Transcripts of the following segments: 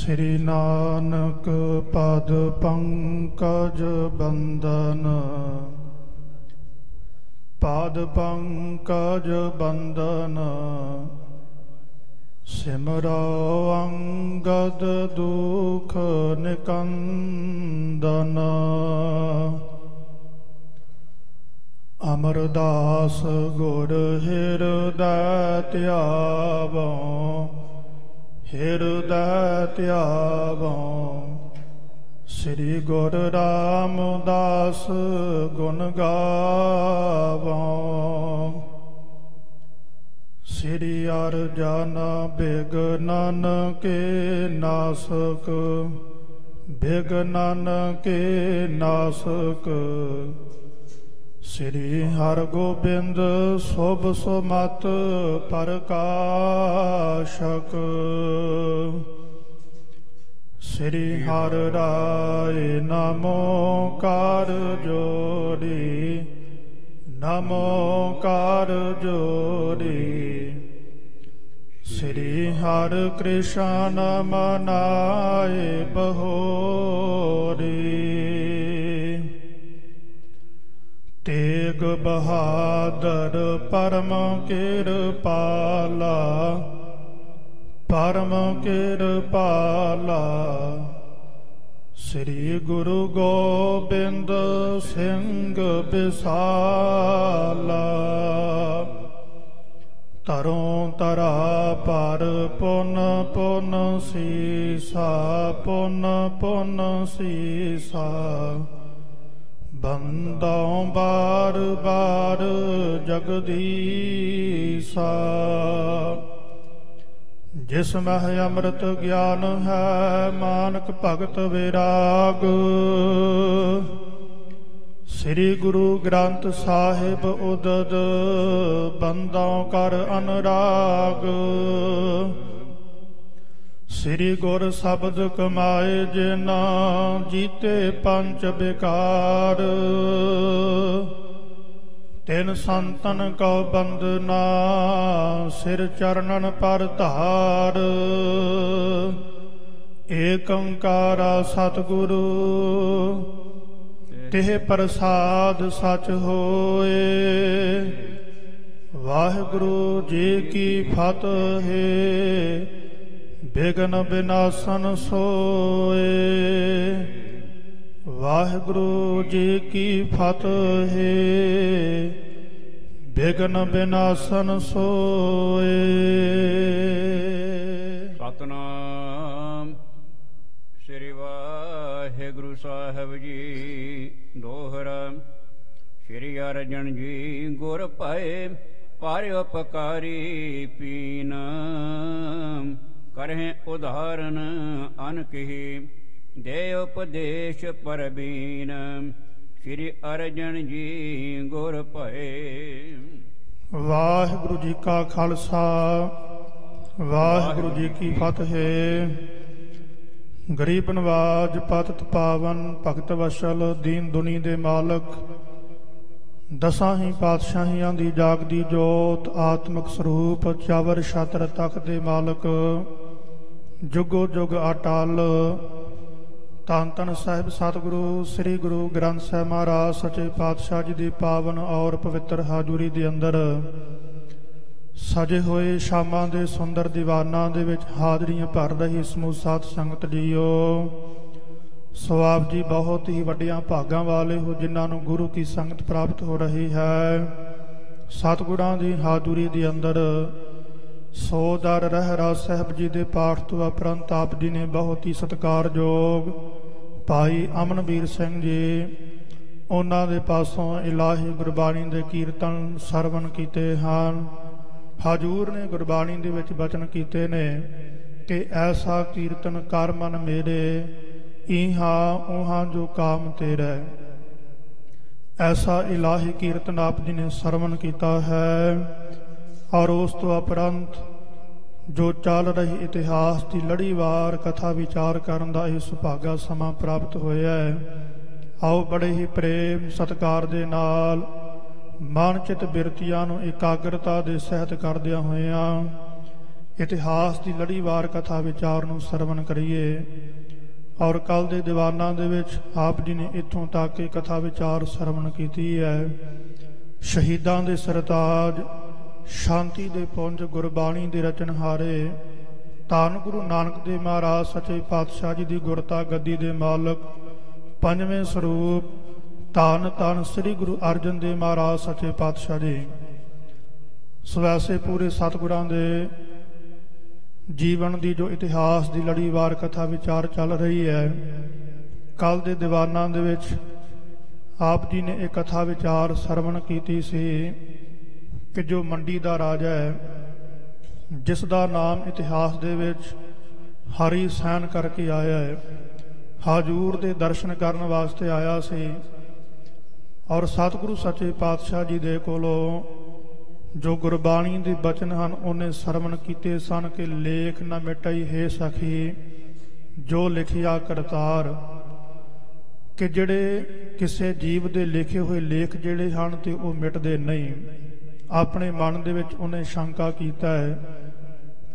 श्री नानक पद पंकज बंदन, पाद पंकज बंदन। सिमरो अंगद दुख निकंदन। अमरदास गुर हृदय त्यावो, हृदय त्यावो। श्री गुरु रामदास गुण गावो। श्री अर्जन विघ्नन के नासक, विघ्नन के नासक। श्री हरगोबिंद शुभ सुमत प्रकाशक। श्री हर राय नमो कार जोड़ी, नमो कार जोड़ी। श्री हर कृष्ण मनाए बहोरी। तेग बहादुर परम कृपाला, परम कृपाला। श्री गुरु गोबिंद सिंह विसाला। तरों तरा पर पुन पुन सीसा, पुन पुन सीसा। बंदों बार बार जगदीसा। जिसमें अमृत ज्ञान है मानक भगत विराग। श्री गुरु ग्रंथ साहिब उदद बंदों कर अनुराग। श्री गुर शब्द कमाए जिना जीते पंच विकार। तिन संतन को बंदना सिर चरणन पर धार। एक ओंकारा सतगुरु तिह प्रसाद सच होए। वाहिगुरु जी की फतेह विघ्न विनाशन सोए। वाहिगुरु जी की फतेह विघ्न विनाशन सोए। सतनाम श्री वाहिगुरु साहिब जी दोहरा। श्री अर्जन जी गुर पाए पर उपकारी पीन। करें उदाहरण अनकही दे उपदेश परबीन। श्री अर्जन जी गुर भये। वाहिगुरु जी का खालसा वाहिगुरु जी की फतेह। गरीब नवाज पतित पावन भगत वशल दीन दुनी दे मालक। दसां ही पातशाहियां दी जागदी जोत आत्मक स्वरूप चावर छात्र तख्त दे मालक। जुगो जुग अटल धन धन साहिब सतगुरु श्री गुरु ग्रंथ साहिब महाराज सच्चे पातशाह जी की पावन और पवित्र हाजूरी के अंदर सजे हुए शामां दे सुंदर दीवाना दे विच हाजरियां भर रही समूह साध संगत जीओ। सो आप जी बहुत ही वड्डियां भागां वाले हो जिन्होंने गुरु की संगत प्राप्त हो रही है। सतगुरां दी हाजूरी के अंदर सो दर रहराज साहब जी के पाठ तो उपरंत आप जी ने बहुत ही सत्कारयोग भाई अमनवीर सिंह जी उन्हों के पासों इलाही गुरबाणी के कीर्तन सरवण किए हैं। हजूर ने गुरबाणी के विच बचन किए ने कि ऐसा कीर्तन कर मन मेरे इहा उहा जो काम तेरा। ऐसा इलाही कीर्तन आप जी ने सरवण किया है। और उस तो उपरंत जो चल रही इतिहास की लड़ीवार कथा विचार करने का यह सुभागा समा प्राप्त होया है। आओ बड़े ही प्रेम सत्कार दे नाल मानचित बिरतियां नूं एकाग्रता दे सहित करदियां होइयां ਇਤਿਹਾਸ ਦੀ ਲੜੀਵਾਰ ਕਥਾ ਵਿਚਾਰ ਨੂੰ ਸਰਵਣ ਕਰੀਏ। ਔਰ ਕੱਲ ਦੇ ਦੀਵਾਨਾਂ ਦੇ ਵਿੱਚ ਆਪ ਜੀ ਨੇ ਇੱਥੋਂ ਤੱਕ ਇਹ ਕਥਾ ਵਿਚਾਰ ਸਰਵਣ ਕੀਤੀ ਹੈ। ਸ਼ਹੀਦਾਂ ਦੇ ਸਰਤਾਜ, ਸ਼ਾਂਤੀ ਦੇ ਪੁੰਜ, ਗੁਰਬਾਣੀ ਦੇ ਰਚਨਹਾਰੇ, ਧੰਨ ਗੁਰੂ ਨਾਨਕ ਦੇਵ ਮਹਾਰਾਜ ਸੱਚੇ ਪਾਤਸ਼ਾਹ ਜੀ ਦੀ ਗੁਰਤਾ ਗੱਦੀ ਦੇ ਮਾਲਕ, ਪੰਜਵੇਂ ਸਰੂਪ ਧੰਨ ਧੰਨ ਸ੍ਰੀ ਗੁਰੂ ਅਰਜਨ ਦੇਵ ਮਹਾਰਾਜ ਸੱਚੇ ਪਾਤਸ਼ਾਹ ਜੀ। ਸੋ ਵੈਸੇ ਪੂਰੇ ਸਤਿਗੁਰਾਂ ਦੇ ਜੀਵਨ ਦੀ ਜੋ ਇਤਿਹਾਸ ਦੀ ਲੜੀਵਾਰ ਕਥਾ ਵਿਚਾਰ ਚੱਲ ਰਹੀ ਹੈ, ਕੱਲ ਦੇ ਦੀਵਾਨਾਂ ਦੇ ਵਿੱਚ ਆਪ ਜੀ ਨੇ ਇਹ ਕਥਾ ਵਿਚਾਰ ਸਰਵਣ ਕੀਤੀ ਸੀ ਕਿ ਜੋ ਮੰਡੀ ਦਾ ਰਾਜਾ ਹੈ, ਜਿਸ ਦਾ ਨਾਮ ਇਤਿਹਾਸ ਦੇ ਵਿੱਚ ਹਰੀ ਸੈਨ ਕਰਕੇ ਆਇਆ ਹੈ, ਹਜੂਰ ਦੇ ਦਰਸ਼ਨ ਕਰਨ ਵਾਸਤੇ ਆਇਆ ਸੀ। ਔਰ ਸਤਿਗੁਰੂ ਸੱਚੇ ਪਾਤਸ਼ਾਹ ਜੀ ਦੇ ਕੋਲੋਂ ਜੋ ਗੁਰਬਾਣੀ ਦੇ ਬਚਨ ਹਨ ਉਹਨੇ ਸਰਵਣ ਕੀਤੇ ਸਨ ਕਿ ਲੇਖ ਨਾ ਮਿਟਾਈ ਹੈ ਸਖੀ ਜੋ ਲਿਖਿਆ ਕਰਤਾਰ, ਕਿ ਜਿਹੜੇ ਕਿਸੇ ਜੀਵ ਦੇ ਲਿਖੇ ਹੋਏ ਲੇਖ ਜਿਹੜੇ ਹਨ ਤੇ ਉਹ ਮਿਟਦੇ ਨਹੀਂ। ਆਪਣੇ ਮਨ ਦੇ ਵਿੱਚ ਉਹਨੇ ਸ਼ੰਕਾ ਕੀਤਾ ਹੈ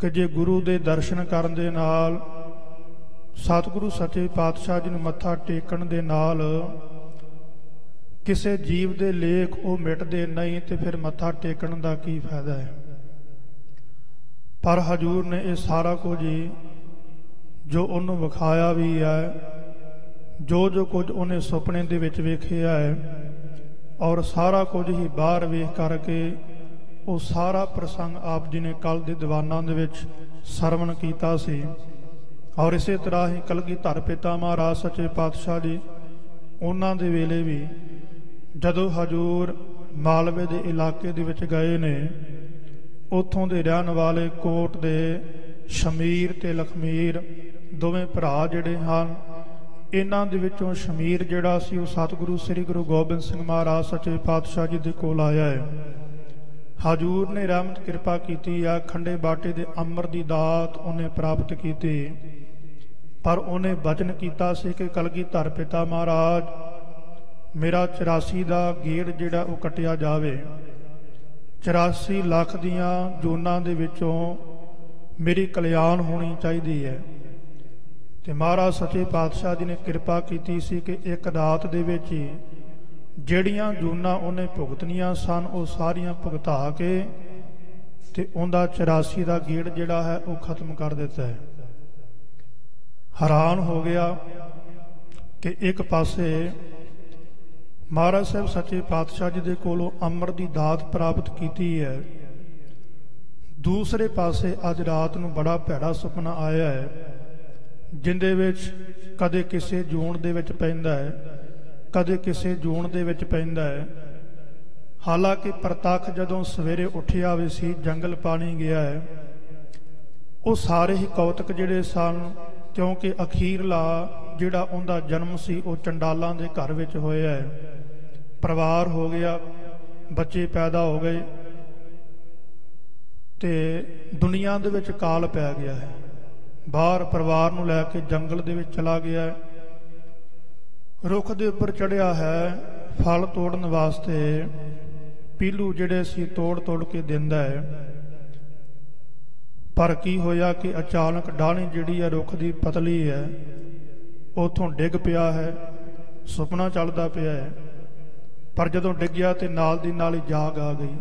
ਕਿ ਜੇ ਗੁਰੂ ਦੇ ਦਰਸ਼ਨ ਕਰਨ ਦੇ ਨਾਲ, ਸਤਿਗੁਰੂ ਸੱਚੇ ਪਾਤਸ਼ਾਹ ਜੀ ਨੂੰ ਮੱਥਾ ਟੇਕਣ ਦੇ ਨਾਲ ਕਿਸੇ ਜੀਵ ਦੇ ਲੇਖ ਉਹ ਮਿਟਦੇ ਨਹੀਂ ਤੇ ਫਿਰ ਮੱਥਾ ਟੇਕਣ ਦਾ ਕੀ ਫਾਇਦਾ ਹੈ। ਪਰ ਹਜੂਰ ਨੇ ਇਹ ਸਾਰਾ ਕੁਝ ਹੀ ਜੋ ਉਹਨੂੰ ਵਿਖਾਇਆ ਵੀ ਹੈ, ਜੋ ਕੁਝ ਉਹਨੇ ਸੁਪਨੇ ਦੇ ਵਿੱਚ ਵੇਖਿਆ ਹੈ, ਔਰ ਸਾਰਾ ਕੁਝ ਹੀ ਬਾਹਰ ਵੇਖ ਕਰਕੇ ਉਹ ਸਾਰਾ ਪ੍ਰਸੰਗ ਆਪ ਜੀ ਨੇ ਕੱਲ ਦੇ ਦੀਵਾਨਾਂ ਦੇ ਵਿੱਚ ਸਰਵਣ ਕੀਤਾ ਸੀ। ਔਰ ਇਸੇ ਤਰ੍ਹਾਂ ਹੀ ਕਲਗੀਧਰ ਪਿਤਾ ਮਹਾਰਾਜ ਸੱਚੇ ਪਾਤਸ਼ਾਹ ਜੀ, ਉਹਨਾਂ ਦੇ ਵੇਲੇ ਵੀ ਜਦੋਂ ਹਜੂਰ ਮਾਲਵੇ ਦੇ ਇਲਾਕੇ ਦੇ ਵਿੱਚ ਗਏ ਨੇ, ਉੱਥੋਂ ਦੇ ਰਹਿਣ ਵਾਲੇ ਕੋਟ ਦੇ ਸ਼ਮੀਰ ਤੇ ਲਖਮੀਰ ਦੋਵੇਂ ਭਰਾ ਜਿਹੜੇ ਹਨ, ਇਹਨਾਂ ਦੇ ਵਿੱਚੋਂ ਸ਼ਮੀਰ ਜਿਹੜਾ ਸੀ ਉਹ ਸਤਿਗੁਰੂ ਸ੍ਰੀ ਗੁਰੂ ਗੋਬਿੰਦ ਸਿੰਘ ਮਹਾਰਾਜ ਸੱਚੇ ਪਾਤਸ਼ਾਹ ਜੀ ਦੇ ਕੋਲ ਆਇਆ ਹੈ। ਹਜੂਰ ਨੇ ਰਹਿਮਤ ਕਿਰਪਾ ਕੀਤੀ ਆ, ਖੰਡੇ ਬਾਟੇ ਦੇ ਅੰਮ੍ਰਿਤ ਦੀ ਦਾਤ ਉਹਨੇ ਪ੍ਰਾਪਤ ਕੀਤੀ। ਪਰ ਉਹਨੇ ਬਚਨ ਕੀਤਾ ਸੀ ਕਿ ਕਲਗੀਧਰ ਪਿਤਾ ਮਹਾਰਾਜ, ਮੇਰਾ 84 ਦਾ ਗੇੜ ਜਿਹੜਾ ਉਹ ਕੱਟਿਆ ਜਾਵੇ। 84 ਲੱਖ ਦੀਆਂ ਜੂਨਾਂ ਦੇ ਵਿੱਚੋਂ ਮੇਰੀ ਕਲਿਆਣ ਹੋਣੀ ਚਾਹੀਦੀ ਹੈ। ਤੇ ਮਹਾਰਾਜ ਸੱਚੇ ਪਾਤਸ਼ਾਹ ਜੀ ਨੇ ਕਿਰਪਾ ਕੀਤੀ ਸੀ ਕਿ ਇੱਕ ਰਾਤ ਦੇ ਵਿੱਚ ਹੀ ਜਿਹੜੀਆਂ ਜੂਨਾਂ ਉਹਨੇ ਭੁਗਤਣੀਆਂ ਸਨ ਉਹ ਸਾਰੀਆਂ ਭੁਗਤਾ ਕੇ ਤੇ ਉਹਦਾ 84 ਦਾ ਗੇੜ ਜਿਹੜਾ ਹੈ ਉਹ ਖਤਮ ਕਰ ਦਿੱਤਾ ਹੈ। ਹੈਰਾਨ ਹੋ ਗਿਆ ਕਿ ਇੱਕ ਪਾਸੇ ਮਹਾਰਾਜ ਸਾਹਿਬ ਸੱਚੇ ਪਾਤਸ਼ਾਹ ਜੀ ਦੇ ਕੋਲੋਂ ਅੰਮ੍ਰਿਤ ਦੀ ਦਾਤ ਪ੍ਰਾਪਤ ਕੀਤੀ ਹੈ, ਦੂਸਰੇ ਪਾਸੇ ਅੱਜ ਰਾਤ ਨੂੰ ਬੜਾ ਭੈੜਾ ਸੁਪਨਾ ਆਇਆ ਹੈ, ਜਿੰਦੇ ਵਿੱਚ ਕਦੇ ਕਿਸੇ ਜੂਨ ਦੇ ਵਿੱਚ ਪੈਂਦਾ ਹੈ, ਕਦੇ ਕਿਸੇ ਜੂਨ ਦੇ ਵਿੱਚ ਪੈਂਦਾ ਹੈ। ਹਾਲਾਂਕਿ ਪ੍ਰਤੱਖ ਜਦੋਂ ਸਵੇਰੇ ਉੱਠਿਆ ਵੀ ਸੀ, ਜੰਗਲ ਪਾਣੀ ਗਿਆ ਹੈ, ਉਹ ਸਾਰੇ ਹੀ ਕੌਤਕ ਜਿਹੜੇ ਸਨ, ਕਿਉਂਕਿ ਅਖੀਰਲਾ ਜਿਹੜਾ ਉਹਦਾ ਜਨਮ ਸੀ ਉਹ ਚੰਡਾਲਾਂ ਦੇ ਘਰ ਵਿੱਚ ਹੋਇਆ ਹੈ। ਪਰਿਵਾਰ ਹੋ ਗਿਆ, ਬੱਚੇ ਪੈਦਾ ਹੋ ਗਏ ਤੇ ਦੁਨੀਆ ਦੇ ਵਿੱਚ ਕਾਲ ਪੈ ਗਿਆ ਹੈ। ਬਾਹਰ ਪਰਿਵਾਰ ਨੂੰ ਲੈ ਕੇ ਜੰਗਲ ਦੇ ਵਿੱਚ ਚਲਾ ਗਿਆ ਹੈ, ਰੁੱਖ ਦੇ ਉੱਪਰ ਚੜਿਆ ਹੈ ਫਲ ਤੋੜਨ ਵਾਸਤੇ। ਪੀਲੂ ਜਿਹੜੇ ਸੀ ਤੋੜ ਤੋੜ ਕੇ ਦਿੰਦਾ ਹੈ। ਪਰ ਕੀ ਹੋਇਆ ਕਿ ਅਚਾਨਕ ਡਾਹਣੀ ਜਿਹੜੀ ਹੈ ਰੁੱਖ ਦੀ ਪਤਲੀ ਹੈ, ਉੱਥੋਂ ਡਿੱਗ ਪਿਆ ਹੈ। ਸੁਪਨਾ ਚੱਲਦਾ ਪਿਆ ਹੈ, ਪਰ ਜਦੋਂ ਡਿੱਗਿਆ ਤੇ ਨਾਲ ਦੀ ਨਾਲ ਹੀ ਜਾਗ ਆ ਗਈ।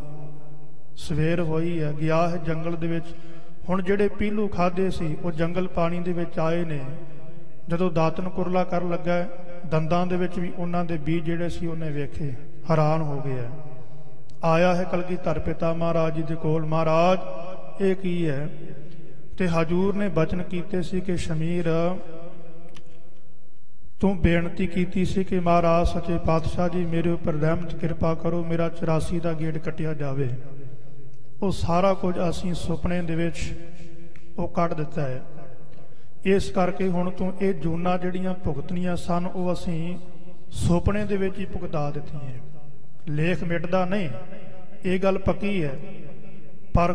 ਸਵੇਰ ਹੋਈ ਹੈ, ਗਿਆ ਹੈ ਜੰਗਲ ਦੇ ਵਿੱਚ। ਹੁਣ ਜਿਹੜੇ ਪੀਲੂ ਖਾਦੇ ਸੀ ਉਹ ਜੰਗਲ ਪਾਣੀ ਦੇ ਵਿੱਚ ਆਏ ਨੇ। ਜਦੋਂ ਦਾਤਨ ਕੁਰਲਾ ਕਰਨ ਲੱਗਾ, ਦੰਦਾਂ ਦੇ ਵਿੱਚ ਵੀ ਉਹਨਾਂ ਦੇ ਬੀਜ ਜਿਹੜੇ ਸੀ ਉਹਨੇ ਵੇਖੇ, ਹੈਰਾਨ ਹੋ ਗਿਆ। ਆਇਆ ਹੈ ਕਲਗੀਧਰ ਪਿਤਾ ਮਹਾਰਾਜ ਜੀ ਦੇ ਕੋਲ, ਮਹਾਰਾਜ ਇਹ ਕੀ ਹੈ? ਤੇ ਹਜੂਰ ਨੇ ਬਚਨ ਕੀਤੇ ਸੀ ਕਿ ਸ਼ਮੀਰ, ਤੂੰ ਬੇਨਤੀ ਕੀਤੀ ਸੀ ਕਿ ਮਹਾਰਾਜ ਸੱਚੇ ਪਾਤਸ਼ਾਹ ਜੀ ਮੇਰੇ ਉੱਪਰ ਰਹਿਮਤ ਕਿਰਪਾ ਕਰੋ, ਮੇਰਾ 84 ਦਾ ਗੇੜ ਕੱਟਿਆ ਜਾਵੇ। ਉਹ ਸਾਰਾ ਕੁਝ ਅਸੀਂ ਸੁਪਨੇ ਦੇ ਵਿੱਚ ਉਹ ਕੱਢ ਦਿੱਤਾ ਹੈ। ਇਸ ਕਰਕੇ ਹੁਣ ਤੂੰ ਇਹ ਜੂਨਾਂ ਜਿਹੜੀਆਂ ਭੁਗਤਣੀਆਂ ਸਨ ਉਹ ਅਸੀਂ ਸੁਪਨੇ ਦੇ ਵਿੱਚ ਹੀ ਭੁਗਤਾ ਦਿੱਤੀਆਂ। ਲੇਖ ਮਿਟਦਾ ਨਹੀਂ, ਇਹ ਗੱਲ ਪੱਕੀ ਹੈ। ਪਰ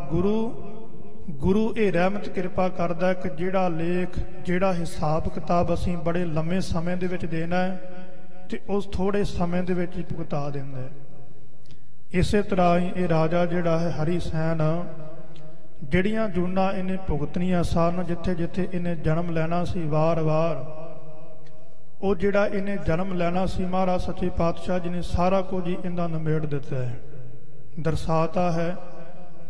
ਗੁਰੂ ਇਹ ਰਹਿਮਤ ਕਿਰਪਾ ਕਰਦਾ ਕਿ ਜਿਹੜਾ ਲੇਖ, ਜਿਹੜਾ ਹਿਸਾਬ ਕਿਤਾਬ ਅਸੀਂ ਬੜੇ ਲੰਮੇ ਸਮੇਂ ਦੇ ਵਿੱਚ ਦੇਣਾ ਹੈ ਤੇ ਉਸ ਥੋੜੇ ਸਮੇਂ ਦੇ ਵਿੱਚ ਹੀ ਭੁਗਤਾ ਦਿੰਦਾ ਹੈ। ਇਸੇ ਤਰ੍ਹਾਂ ਹੀ ਇਹ ਰਾਜਾ ਜਿਹੜਾ ਹੈ ਹਰੀ ਸੈਨ, ਜਿਹੜੀਆਂ ਜੂਨਾਂ ਇਹਨੇ ਭੁਗਤਣੀਆਂ ਸਨ, ਜਿੱਥੇ ਜਿੱਥੇ ਇਹਨੇ ਜਨਮ ਲੈਣਾ ਸੀ ਵਾਰ-ਵਾਰ, ਉਹ ਜਿਹੜਾ ਇਹਨੇ ਜਨਮ ਲੈਣਾ ਸੀ ਮਹਾਰਾਜ ਸੱਚੇ ਪਾਤਸ਼ਾਹ ਜੀ ਨੇ ਸਾਰਾ ਕੁਝ ਹੀ ਇਹਦਾ ਨਿਬੇੜ ਦਿੱਤਾ ਹੈ। ਦਰਸਾਤਾ ਹੈ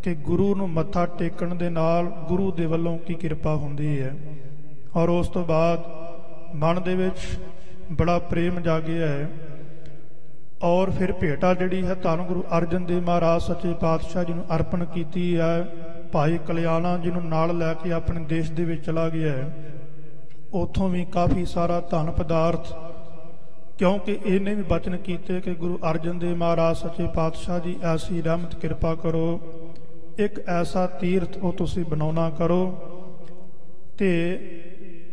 ਕਿ ਗੁਰੂ ਨੂੰ ਮੱਥਾ ਟੇਕਣ ਦੇ ਨਾਲ ਗੁਰੂ ਦੇ ਵੱਲੋਂ ਕੀ ਕਿਰਪਾ ਹੁੰਦੀ ਹੈ। ਔਰ ਉਸ ਤੋਂ ਬਾਅਦ ਮਨ ਦੇ ਵਿੱਚ ਬੜਾ ਪ੍ਰੇਮ ਜਾਗਿਆ ਹੈ। ਔਰ ਫਿਰ ਭੇਟਾ ਜਿਹੜੀ ਹੈ ਧੰਨ ਗੁਰੂ ਅਰਜਨ ਦੇਵ ਮਹਾਰਾਜ ਸੱਚੇ ਪਾਤਸ਼ਾਹ ਜੀ ਨੂੰ ਅਰਪਣ ਕੀਤੀ ਹੈ। ਭਾਈ ਕਲਿਆਣਾ ਜੀ ਨੂੰ ਨਾਲ ਲੈ ਕੇ ਆਪਣੇ ਦੇਸ਼ ਦੇ ਵਿੱਚ ਚਲਾ ਗਿਆ ਹੈ। ਉੱਥੋਂ ਵੀ ਕਾਫੀ ਸਾਰਾ ਧਨ ਪਦਾਰਥ, ਕਿਉਂਕਿ ਇਹਨੇ ਵੀ ਬਚਨ ਕੀਤੇ ਕਿ ਗੁਰੂ ਅਰਜਨ ਦੇਵ ਮਹਾਰਾਜ ਸੱਚੇ ਪਾਤਸ਼ਾਹ ਜੀ ਐਸੀ ਰਹਿਮਤ ਕਿਰਪਾ ਕਰੋ, ਇੱਕ ਐਸਾ ਤੀਰਥ ਉਹ ਤੁਸੀਂ ਬਣਾਉਣਾ ਕਰੋ ਤੇ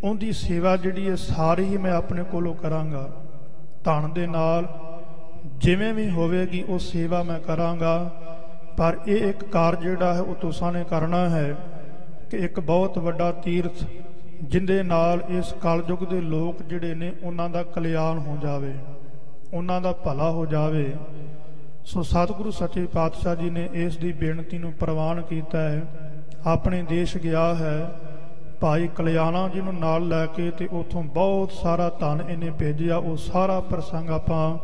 ਉਹਦੀ ਸੇਵਾ ਜਿਹੜੀ ਹੈ ਸਾਰੀ ਹੀ ਮੈਂ ਆਪਣੇ ਕੋਲੋਂ ਕਰਾਂਗਾ। ਧਨ ਦੇ ਨਾਲ ਜਿਵੇਂ ਵੀ ਹੋਵੇਗੀ ਉਹ ਸੇਵਾ ਮੈਂ ਕਰਾਂਗਾ, ਪਰ ਇਹ ਇੱਕ ਕਾਰਜ ਜਿਹੜਾ ਹੈ ਉਹ ਤੁਸਾਂ ਨੇ ਕਰਨਾ ਹੈ ਕਿ ਇੱਕ ਬਹੁਤ ਵੱਡਾ ਤੀਰਥ ਜਿਹਦੇ ਨਾਲ ਇਸ ਕਲਯੁਗ ਦੇ ਲੋਕ ਜਿਹੜੇ ਨੇ ਉਹਨਾਂ ਦਾ ਕਲਿਆਣ ਹੋ ਜਾਵੇ, ਉਹਨਾਂ ਦਾ ਭਲਾ ਹੋ ਜਾਵੇ। ਸੋ ਸਤਿਗੁਰੂ ਸੱਚੇ ਪਾਤਸ਼ਾਹ ਜੀ ਨੇ ਇਸ ਦੀ ਬੇਨਤੀ ਨੂੰ ਪ੍ਰਵਾਨ ਕੀਤਾ ਹੈ। ਆਪਣੇ ਦੇਸ਼ ਗਿਆ ਹੈ ਭਾਈ ਕਲਿਆਣਾ ਜੀ ਨੂੰ ਨਾਲ ਲੈ ਕੇ, ਤੇ ਉੱਥੋਂ ਬਹੁਤ ਸਾਰਾ ਧਨ ਇਹਨੇ ਭੇਜਿਆ। ਉਹ ਸਾਰਾ ਪ੍ਰਸੰਗ ਆਪਾਂ